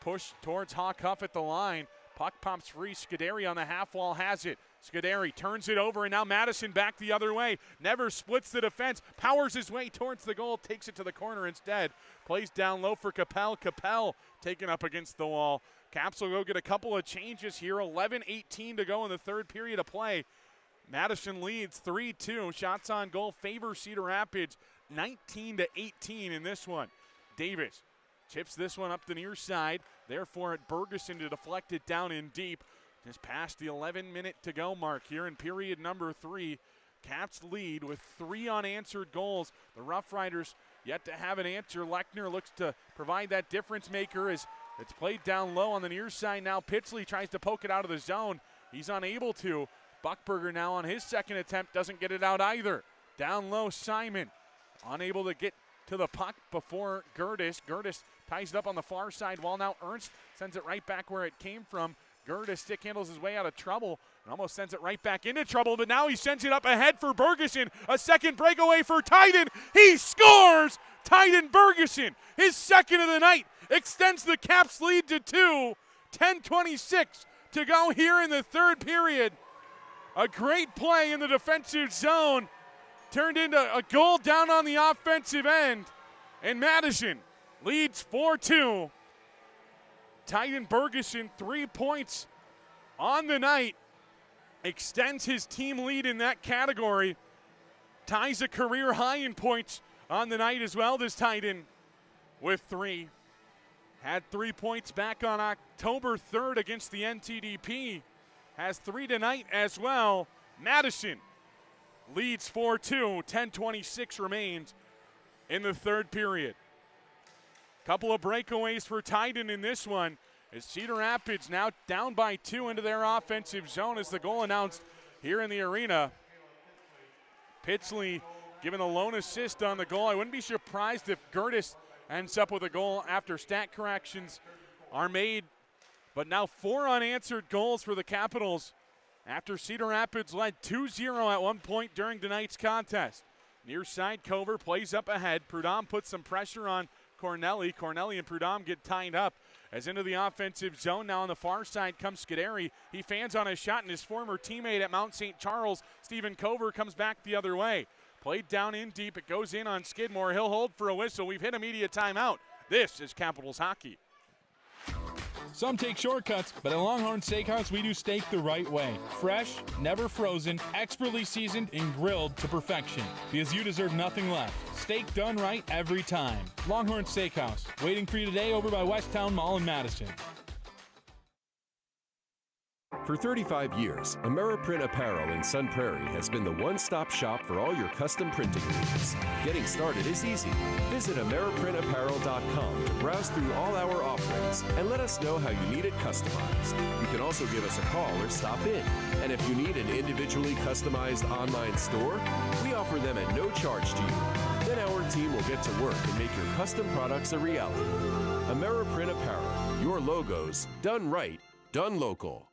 push towards Hawk Huff at the line. Puck pops free. Scuderi on the half wall has it. Scuderi turns it over, and now Madison back the other way. Never splits the defense. Powers his way towards the goal. Takes it to the corner instead. Plays down low for Capel. Capel taken up against the wall. Caps will go get a couple of changes here. 11:18 to go in the third period of play. Madison leads 3-2. Shots on goal favor Cedar Rapids 19-18 in this one. Davis chips this one up the near side. Therefore, at Bergeson to deflect it down in deep. Just past the 11-minute to go mark here in period number 3. Caps lead with 3 unanswered goals. The Rough Riders yet to have an answer. Lechner looks to provide that difference maker as it's played down low on the near side now. Pitchley tries to poke it out of the zone. He's unable to. Buckberger now on his second attempt doesn't get it out either. Down low, Simon unable to get to the puck before Gertis. Gertis ties it up on the far side wall. Now Ernst sends it right back where it came from. Gertis stick handles his way out of trouble and almost sends it right back into trouble, but now he sends it up ahead for Bergeson. A second breakaway for Titan. He scores! Titan Bergeson, his second of the night, extends the Caps lead to 2. 10:26 to go here in the third period. A great play in the defensive zone turned into a goal down on the offensive end, and Madison leads 4-2. Titan Bergeson, 3 points on the night, extends his team lead in that category, ties a career high in points on the night as well, this Titan with 3. Had 3 points back on October 3rd against the NTDP. Has 3 tonight as well. Madison leads 4-2. 10:26 remains in the third period. Couple of breakaways for Titan in this one, as Cedar Rapids now down by 2 into their offensive zone as the goal announced here in the arena. Pitsley giving the lone assist on the goal. I wouldn't be surprised if Gertis ends up with a goal after stat corrections are made. But now 4 unanswered goals for the Capitals after Cedar Rapids led 2-0 at one point during tonight's contest. Near side, Cover plays up ahead. Prudhomme puts some pressure on Corneli. Corneli and Prudhomme get tied up as into the offensive zone. Now on the far side comes Scuderi. He fans on a shot, and his former teammate at Mount St. Charles, Stephen Cover, comes back the other way. Played down in deep. It goes in on Skidmore. He'll hold for a whistle. We've hit immediate timeout. This is Capitals hockey. Some take shortcuts, but at Longhorn Steakhouse, we do steak the right way. Fresh, never frozen, expertly seasoned, and grilled to perfection. Because you deserve nothing less. Steak done right every time. Longhorn Steakhouse, waiting for you today over by Westtown Mall in Madison. For 35 years, AmeriPrint Apparel in Sun Prairie has been the one-stop shop for all your custom printing needs. Getting started is easy. Visit AmeriPrintApparel.com to browse through all our offerings and let us know how you need it customized. You can also give us a call or stop in. And if you need an individually customized online store, we offer them at no charge to you. Then our team will get to work and make your custom products a reality. AmeriPrint Apparel, your logos, done right, done local.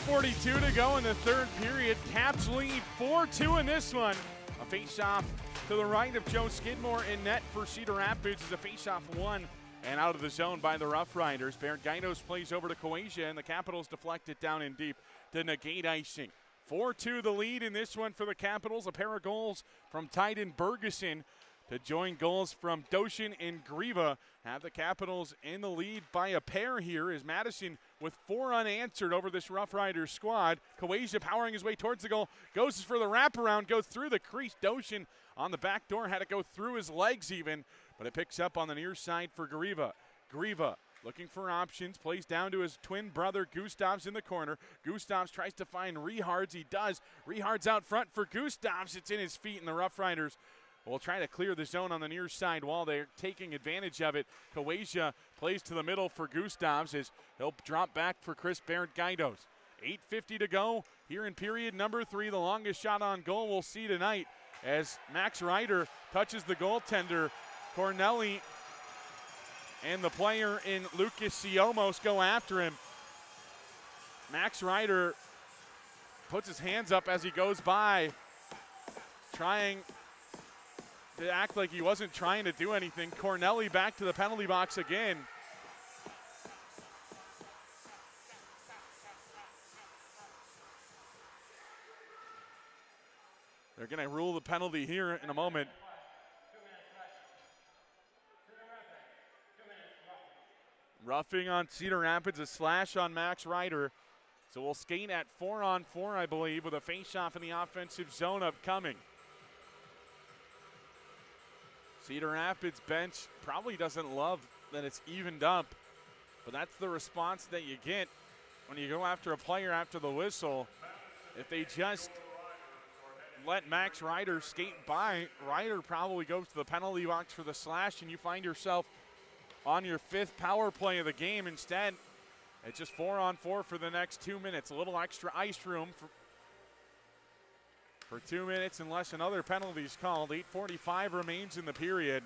.42 to go in the third period. Caps lead 4-2 in this one. A face-off to the right of Joe Skidmore in net for Cedar Rapids is a face-off won and out of the zone by the Rough Riders. Bergainos plays over to Coasia, and the Capitals deflect it down in deep to negate icing. 4-2 the lead in this one for the Capitals. A pair of goals from Titan Bergeson to join goals from Doshin and Grieva. Have the Capitals in the lead by a pair here as Madison with 4 unanswered over this Rough Riders squad. Coasia powering his way towards the goal, goes for the wraparound, goes through the crease. Doshin on the back door, had to go through his legs even, but it picks up on the near side for Grieva. Grieva looking for options, plays down to his twin brother Gustavs in the corner. Gustavs tries to find Rehards, he does. Rehards out front for Gustavs, it's in his feet, and the Rough Riders will try to clear the zone on the near side while they're taking advantage of it. Coasia plays to the middle for Gustavs as he'll drop back for Chris Bergainos. 8:50 to go here in period number 3. The longest shot on goal we'll see tonight as Max Ryder touches the goaltender. Corneli and the player in Lucas Siomos go after him. Max Ryder puts his hands up as he goes by, trying to act like he wasn't trying to do anything. Corneli back to the penalty box again. They're going to rule the penalty here in a moment. Roughing on Cedar Rapids, a slash on Max Ryder. So we'll skate at 4-on-4, I believe, with a face-off in the offensive zone upcoming. Cedar Rapids bench probably doesn't love that it's evened up, but that's the response that you get when you go after a player after the whistle. If they just let Max Ryder skate by, Ryder probably goes to the penalty box for the slash, and you find yourself on your 5th power play of the game. Instead, it's just 4-on-4 for the next 2 minutes. A little extra ice room for 2 minutes unless another penalty is called. 8:45 remains in the period.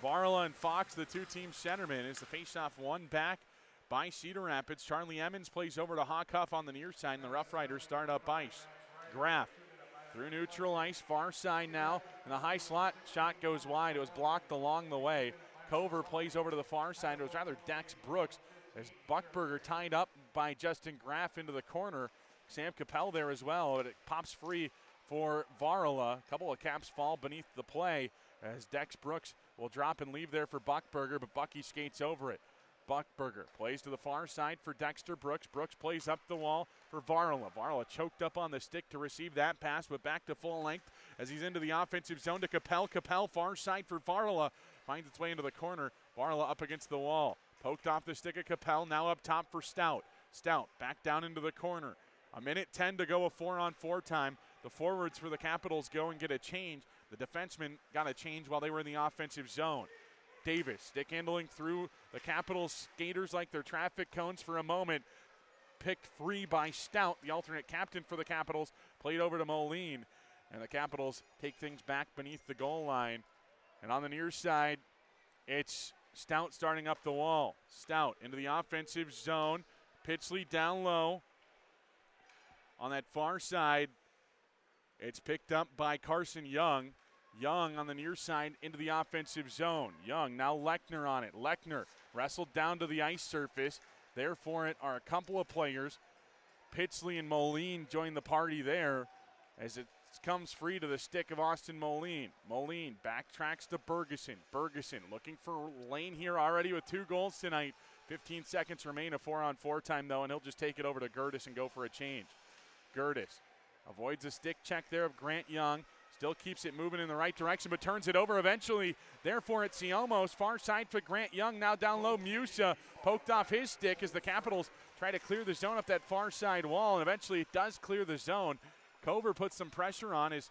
Varla and Fox, the two-team centermen, as the faceoff won back by Cedar Rapids. Charlie Emmons plays over to Hawkhuff on the near side, and the Rough Riders start up ice. Graff through neutral ice, far side now, and the high slot shot goes wide. It was blocked along the way. Cover plays over to the far side. It was rather Dex Brooks as Buckberger tied up by Justin Graff into the corner. Sam Capel there as well, but it pops free for Varla. A couple of caps fall beneath the play as Dex Brooks will drop and leave there for Buckberger, but Bucky skates over it. Buckberger plays to the far side for Dexter Brooks. Brooks plays up the wall for Varla. Varla choked up on the stick to receive that pass, but back to full length as he's into the offensive zone to Capel. Capel far side for Varla. Finds its way into the corner. Varla up against the wall. Poked off the stick of Capel. Now up top for Stout. Stout back down into the corner. 1:10 to go, a 4-on-4 time. The forwards for the Capitals go and get a change. The defensemen got a change while they were in the offensive zone. Davis stick handling through the Capitals skaters like they're traffic cones for a moment. Picked free by Stout, the alternate captain for the Capitals. Played over to Moline, and the Capitals take things back beneath the goal line. And on the near side, it's Stout starting up the wall. Stout into the offensive zone. Pitchley down low. On that far side, it's picked up by Carson Young. Young on the near side into the offensive zone. Young, now Lechner on it. Lechner wrestled down to the ice surface. There for it are a couple of players. Pitchley and Moline join the party there as it comes free to the stick of Austin Moline. Moline backtracks to Bergeson. Bergeson looking for lane here already with 2 goals tonight. 15 seconds remain, a 4-on-4 time though, and he'll just take it over to Gertis and go for a change. Gertis avoids a stick check there of Grant Young. Still keeps it moving in the right direction, but turns it over eventually. Therefore, it's Siomos. Far side for Grant Young. Now down low, Musa poked off his stick as the Capitals try to clear the zone up that far side wall, and eventually it does clear the zone. Cover puts some pressure on as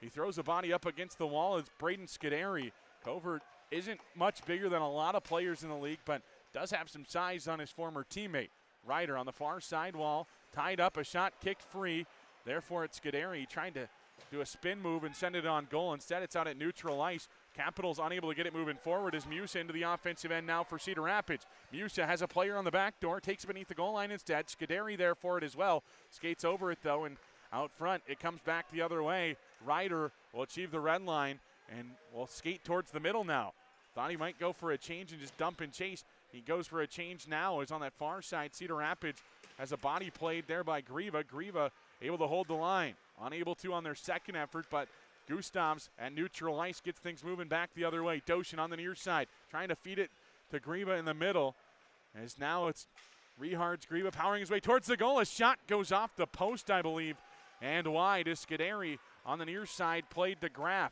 he throws a body up against the wall. It's Braden Scuderi. Cover isn't much bigger than a lot of players in the league, but does have some size on his former teammate. Ryder on the far side wall, tied up, a shot kicked free. Therefore, it's Scuderi trying to do a spin move and send it on goal. Instead, it's out at neutral ice. Capitals unable to get it moving forward as Musa into the offensive end now for Cedar Rapids. Musa has a player on the back door, takes it beneath the goal line instead. Scuderi there for it as well. Skates over it, though, and out front, it comes back the other way. Ryder will achieve the red line and will skate towards the middle now. Thought he might go for a change and just dump and chase. He goes for a change now. Is on that far side. Cedar Rapids has a body played there by Grieva. Grieva able to hold the line. Unable to on their second effort, but Gustavs at neutral ice gets things moving back the other way. Doshin on the near side, trying to feed it to Grieva in the middle. As now it's Rehards Grieva powering his way towards the goal. A shot goes off the post, I believe, and wide is Scuderi on the near side, played to Graff.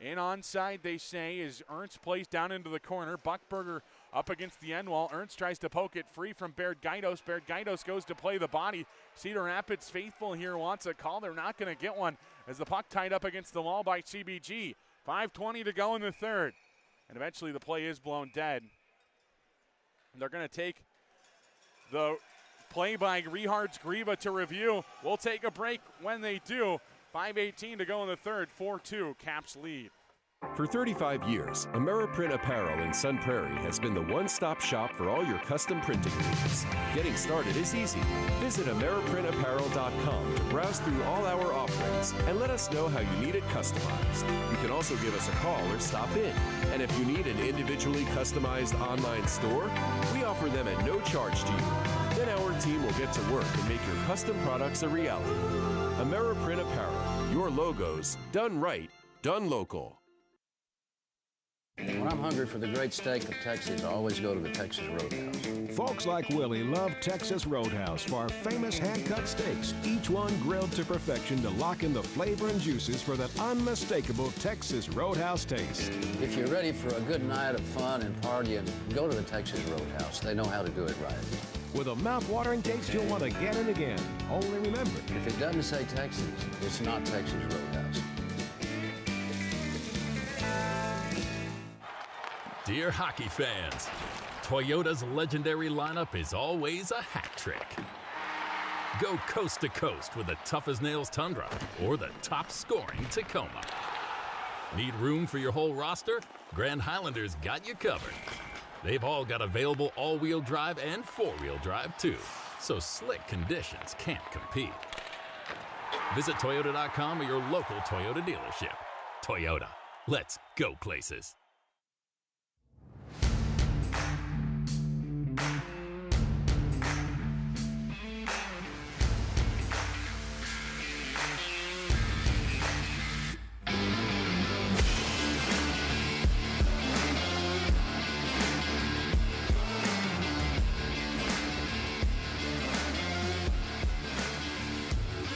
In onside, they say, as Ernst plays down into the corner. Buckberger up against the end wall. Ernst tries to poke it free from Baird Gaidos. Baird Gaidos goes to play the body. Cedar Rapids faithful here wants a call. They're not going to get one as the puck tied up against the wall by CBG. 5:20 to go in the third. And eventually the play is blown dead. And they're going to take the play by Rehards Grieva to review. We'll take a break when they do. 5:18 to go in the third. 4-2, Caps lead. For 35 years, Ameriprint Apparel in Sun Prairie has been the one-stop shop for all your custom printing needs. Getting started is easy. Visit AmeriprinTapparel.com to browse through all our offerings and let us know how you need it customized. You can also give us a call or stop in. And if you need an individually customized online store, we offer them at no charge to you. Then our team will get to work and make your custom products a reality. Ameriprint Apparel, your logos, done right, done local. When I'm hungry for the great steak of Texas, I always go to the Texas Roadhouse. Folks like Willie love Texas Roadhouse for our famous hand-cut steaks, each one grilled to perfection to lock in the flavor and juices for that unmistakable Texas Roadhouse taste. If you're ready for a good night of fun and partying, go to the Texas Roadhouse. They know how to do it right. With a mouth-watering taste you'll want again and again. Only remember, if it doesn't say Texas, it's not Texas Roadhouse. Dear hockey fans, Toyota's legendary lineup is always a hat trick. Go coast to coast with the tough-as-nails Tundra or the top-scoring Tacoma. Need room for your whole roster? Grand Highlander's got you covered. They've all got available all-wheel drive and four-wheel drive, too, so slick conditions can't compete. Visit Toyota.com or your local Toyota dealership. Toyota, let's go places.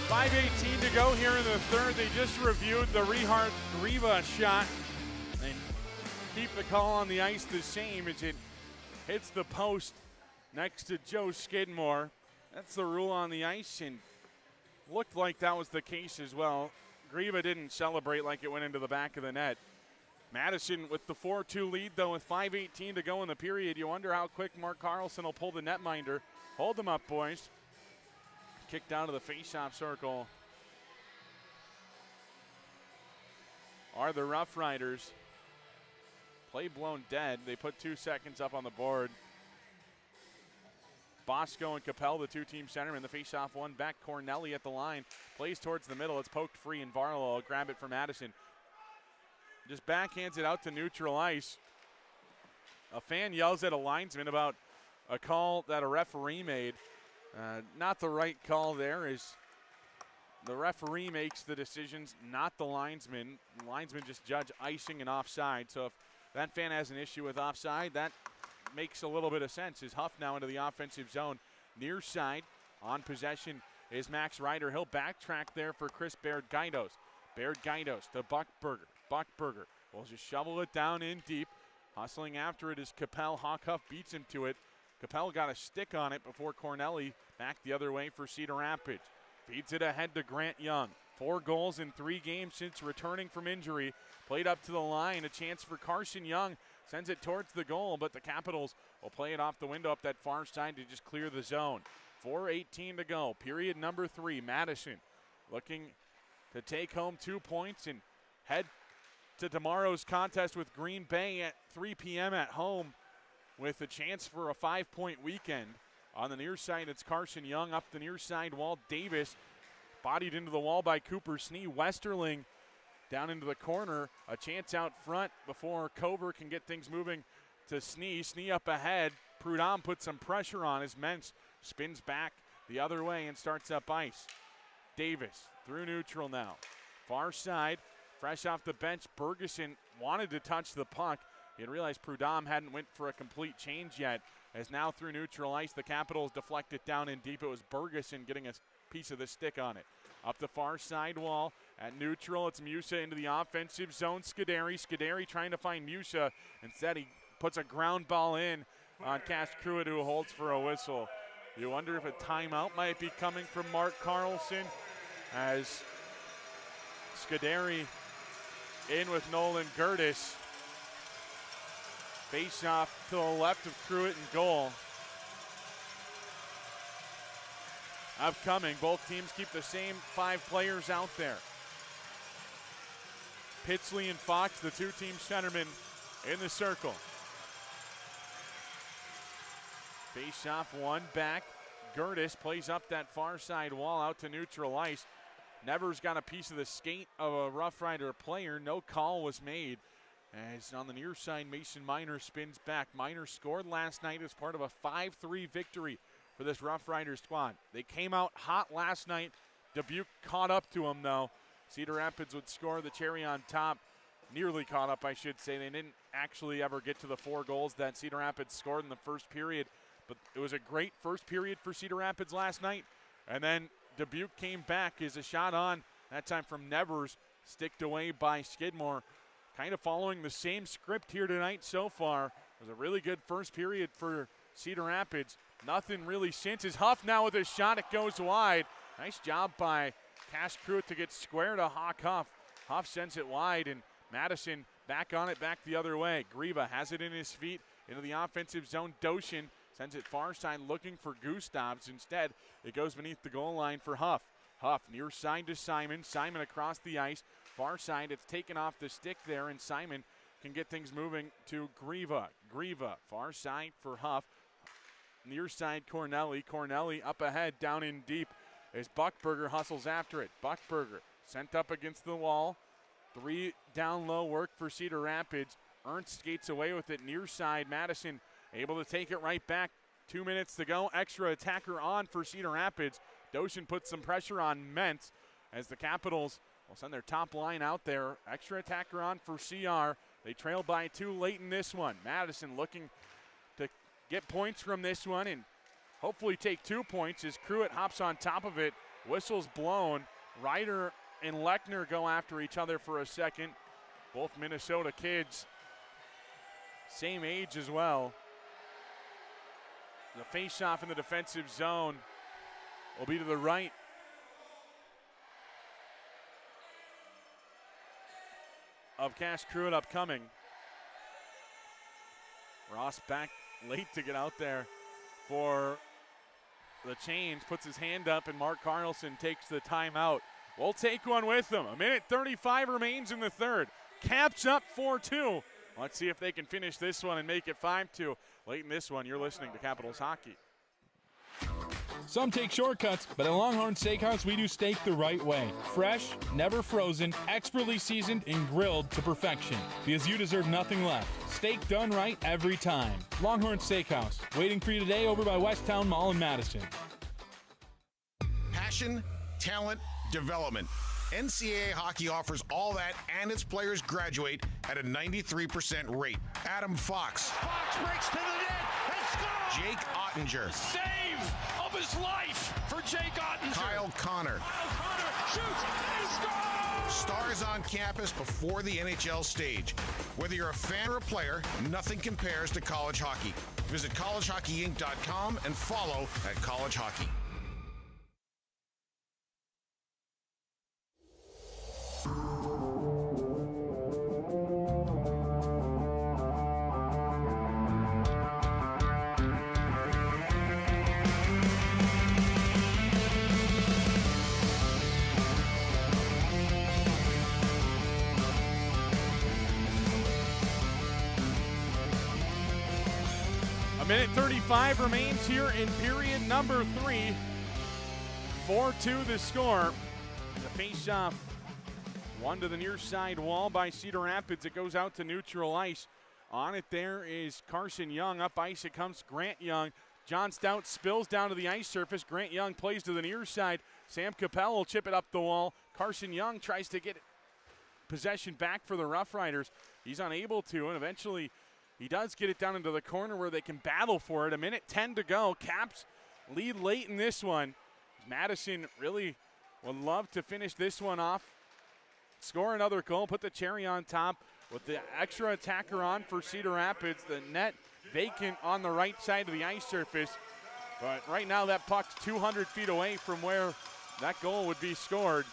.5:18 to go here in the third. They just reviewed the Riva shot. They keep the call on the ice the same as it hits the post next to Joe Skidmore. That's the rule on the ice, and looked like that was the case as well. Griva didn't celebrate like it went into the back of the net. Madison with the 4-2 lead, though, with 5:18 to go in the period. You wonder how quick Mark Carlson will pull the netminder. Hold them up, boys. Kicked out of the faceoff circle are the Rough Riders. Play blown dead. They put 2 seconds up on the board. Bosco and Capel, the two-team centermen. The faceoff one back. Cornelli at the line. Plays towards the middle. It's poked free, and Varlow will grab it for Madison. Just backhands it out to neutral ice. A fan yells at a linesman about a call that a referee made. Not the right call there, as the referee makes the decisions, not the linesman. The linesman just judge icing and offside. So if that fan has an issue with offside, that makes a little bit of sense. Is Huff now into the offensive zone. Near side on possession is Max Ryder. He'll backtrack there for Chris Baird-Gaidos. Baird-Gaidos to Buckberger. Buckberger will just shovel it down in deep. Hustling after it is Capel. Hawkhuff beats him to it. Capel got a stick on it before Cornelli back the other way for Cedar Rapids. Feeds it ahead to Grant Young. 4 goals in 3 games since returning from injury. Played up to the line. A chance for Carson Young. Sends it towards the goal, but the Capitals will play it off the window up that far side to just clear the zone. 4:18 to go. Period number 3. Madison looking to take home 2 points and head to tomorrow's contest with Green Bay at 3 p.m. at home, with a chance for a 5-point weekend. On the near side, it's Carson Young. Up the near side wall, Davis bodied into the wall by Cooper Snee. Westerling down into the corner. A chance out front before Cover can get things moving to Snee. Snee up ahead. Prudhomme puts some pressure on as Mentz spins back the other way and starts up ice. Davis through neutral now. Far side, fresh off the bench, Bergeson wanted to touch the puck. He had realized Prudhomme hadn't went for a complete change yet, as now through neutral ice, the Capitals deflect it down in deep. It was Bergeson getting a piece of the stick on it. Up the far side wall at neutral, it's Musa into the offensive zone. Scuderi trying to find Musa. Instead, he puts a ground ball in on Cash Pruitt, who holds for a whistle. You wonder if a timeout might be coming from Mark Carlson, as Scuderi in with Nolan Gertis. Face off to the left of Pruitt and goal. Upcoming, both teams keep the same 5 players out there. Pitsley and Fox, the two-team centermen, in the circle. Face off, one back. Gertis plays up that far side wall out to neutral ice. Nevers got a piece of the skate of a Rough Rider player. No call was made. As on the near side, Mason Miner spins back. Miner scored last night as part of a 5-3 victory for this Rough Rider squad. They came out hot last night. Dubuque caught up to them, though. Cedar Rapids would score the cherry on top. Nearly caught up, I should say. They didn't actually ever get to the 4 goals that Cedar Rapids scored in the first period. But it was a great first period for Cedar Rapids last night. And then Dubuque came back as a shot on, that time from Nevers, sticked away by Skidmore. Kind of following the same script here tonight so far. It was a really good first period for Cedar Rapids. Nothing really since. Is Huff now with a shot. It goes wide. Nice job by Cash Pruitt to get square to Hawk Huff. Huff sends it wide, and Madison back on it, back the other way. Griva has it in his feet into the offensive zone. Doshin sends it far side looking for Gustavs. Instead, it goes beneath the goal line for Huff. Huff near side to Simon. Simon across the ice. Far side, it's taken off the stick there, and Simon can get things moving to Griva. Griva, far side for Huff. Near side, Cornelli. Cornelli up ahead, down in deep as Buckberger hustles after it. Buckberger sent up against the wall. 3 down low work for Cedar Rapids. Ernst skates away with it near side. Madison able to take it right back. 2 minutes to go. Extra attacker on for Cedar Rapids. Doshin puts some pressure on Mentz as the Capitals will send their top line out there. Extra attacker on for CR. They trail by 2 late in this one. Madison looking to get points from this one and hopefully take 2 points as Cruitt hops on top of it. Whistle's blown. Ryder and Lechner go after each other for a second. Both Minnesota kids, same age as well. The face-off in the defensive zone will be to the right of Cass Cruitt upcoming. Ross back late to get out there for the change, puts his hand up, and Mark Carlson takes the timeout. We'll take one with them. 1:35 remains in the third. Caps up 4-2. Let's see if they can finish this one and make it 5-2. Late in this one, you're listening to Capitals Hockey. Some take shortcuts, but at Longhorn Steakhouse, we do steak the right way. Fresh, never frozen, expertly seasoned, and grilled to perfection. Because you deserve nothing less. Steak done right every time. Longhorn Steakhouse, waiting for you today over by Westtown Mall in Madison. Passion, talent, development. NCAA hockey offers all that, and its players graduate at a 93% rate. Adam Fox. Fox breaks to the net and scores! Jake Ottinger. Save of his life for Jake Ottinger. Kyle Connor. Kyle Connor shoots and scores! Stars on campus before the NHL stage. Whether you're a fan or a player, nothing compares to college hockey. Visit collegehockeyinc.com and follow at College Hockey. Minute 35 remains here in period number 3. 4-2 the score. The face-off, one to the near side wall by Cedar Rapids. It goes out to neutral ice. On it there is Carson Young. Up ice it comes Grant Young. John Stout spills down to the ice surface. Grant Young plays to the near side. Sam Capel will chip it up the wall. Carson Young tries to get possession back for the Rough Riders. He's unable to, and eventually he does get it down into the corner where they can battle for it. 1:10 to go. Caps lead late in this one. Madison really would love to finish this one off, score another goal, put the cherry on top with the extra attacker on for Cedar Rapids. The net vacant on the right side of the ice surface. But right now that puck's 200 feet away from where that goal would be scored.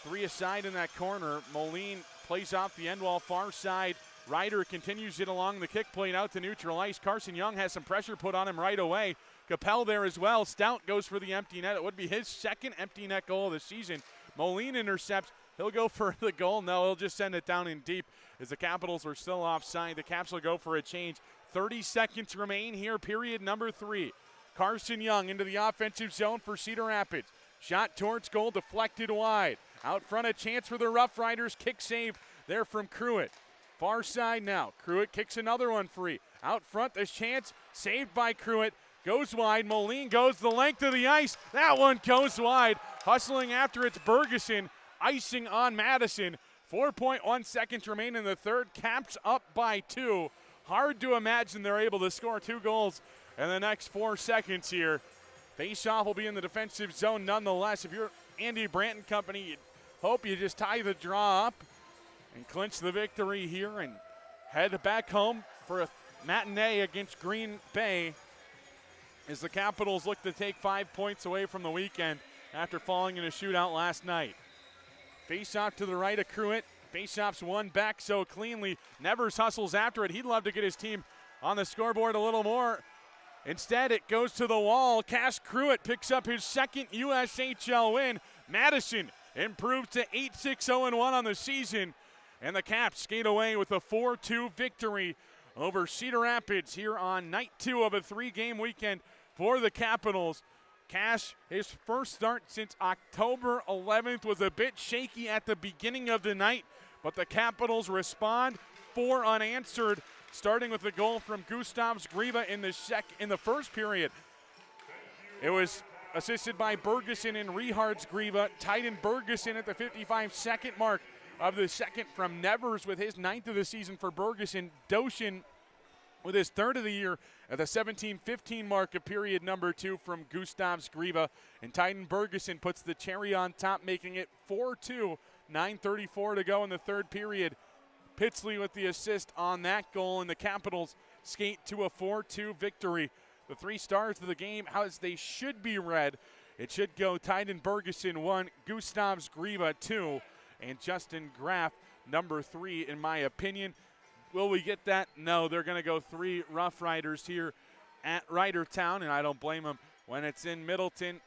3 aside in that corner. Moline plays off the end wall far side. Ryder continues it along the kick plate out to neutral ice. Carson Young has some pressure put on him right away. Capel there as well. Stout goes for the empty net. It would be his second empty net goal of the season. Moline intercepts. He'll go for the goal. No, he'll just send it down in deep as the Capitals are still offside. The Caps will go for a change. 30 seconds remain here, period number 3. Carson Young into the offensive zone for Cedar Rapids. Shot towards goal, deflected wide. Out front, a chance for the Rough Riders. Kick save there from Cruitt. Far side now. Cruitt kicks another one free. Out front, this chance saved by Cruitt. Goes wide. Moline goes the length of the ice. That one goes wide. Hustling after it's Bergeson. Icing on Madison. 4.1 seconds remain in the third. Caps up by 2. Hard to imagine they're able to score 2 goals in the next 4 seconds here. Face-off will be in the defensive zone nonetheless. If you're Andy Brandt and company, you hope you just tie the draw up and clinch the victory here and head back home for a matinee against Green Bay as the Capitals look to take 5 points away from the weekend after falling in a shootout last night. Face off to the right of Cruitt. Faceoffs won back so cleanly. Nevers hustles after it. He'd love to get his team on the scoreboard a little more. Instead, it goes to the wall. Cass Cruitt picks up his second USHL win. Madison improved to 8-6-0-1 on the season. And the Caps skate away with a 4-2 victory over Cedar Rapids here on night 2 of a 3-game weekend for the Capitals. Cash, his first start since October 11th, was a bit shaky at the beginning of the night, but the Capitals respond. 4 unanswered, starting with a goal from Gustav Skriva in the first period. It was assisted by Bergeson and Richard Skriva. Titan Bergeson at the 55-second mark of the second from Nevers with his 9th of the season for Bergeson. Doshin with his 3rd of the year at the 17-15 mark of period number 2 from Gustav Skriva. And Titan Bergeson puts the cherry on top, making it 4-2. 9:34 to go in the 3rd period. Pitsley with the assist on that goal, and the Capitals skate to a 4-2 victory. The 3 stars of the game, as they should be read. It should go Titan Bergeson 1, Gustav Skriva 2, and Justin Graff number 3, in my opinion. Will we get that? No, they're going to go 3 Rough Riders here at Ridertown, and I don't blame them. When it's in Middleton,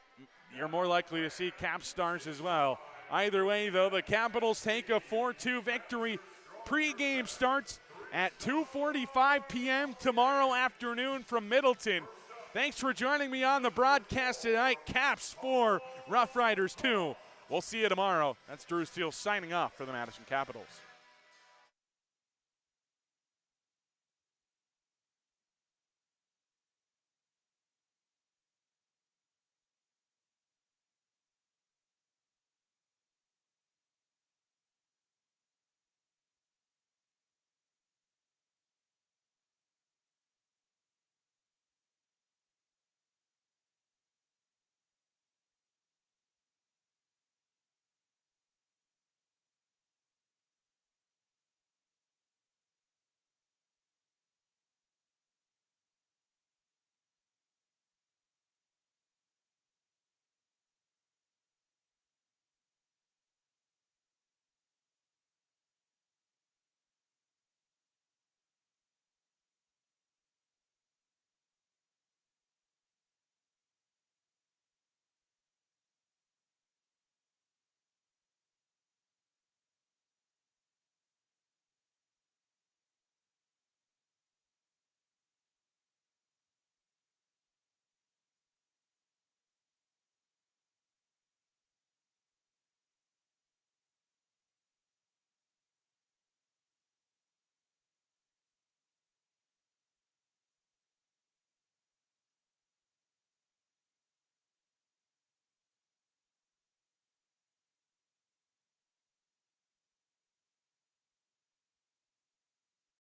you're more likely to see Cap stars as well. Either way, though, the Capitals take a 4-2 victory. Pre-game starts at 2:45 p.m. tomorrow afternoon from Middleton. Thanks for joining me on the broadcast tonight. Caps 4, Rough Riders 2. We'll see you tomorrow. That's Drew Steele signing off for the Madison Capitals.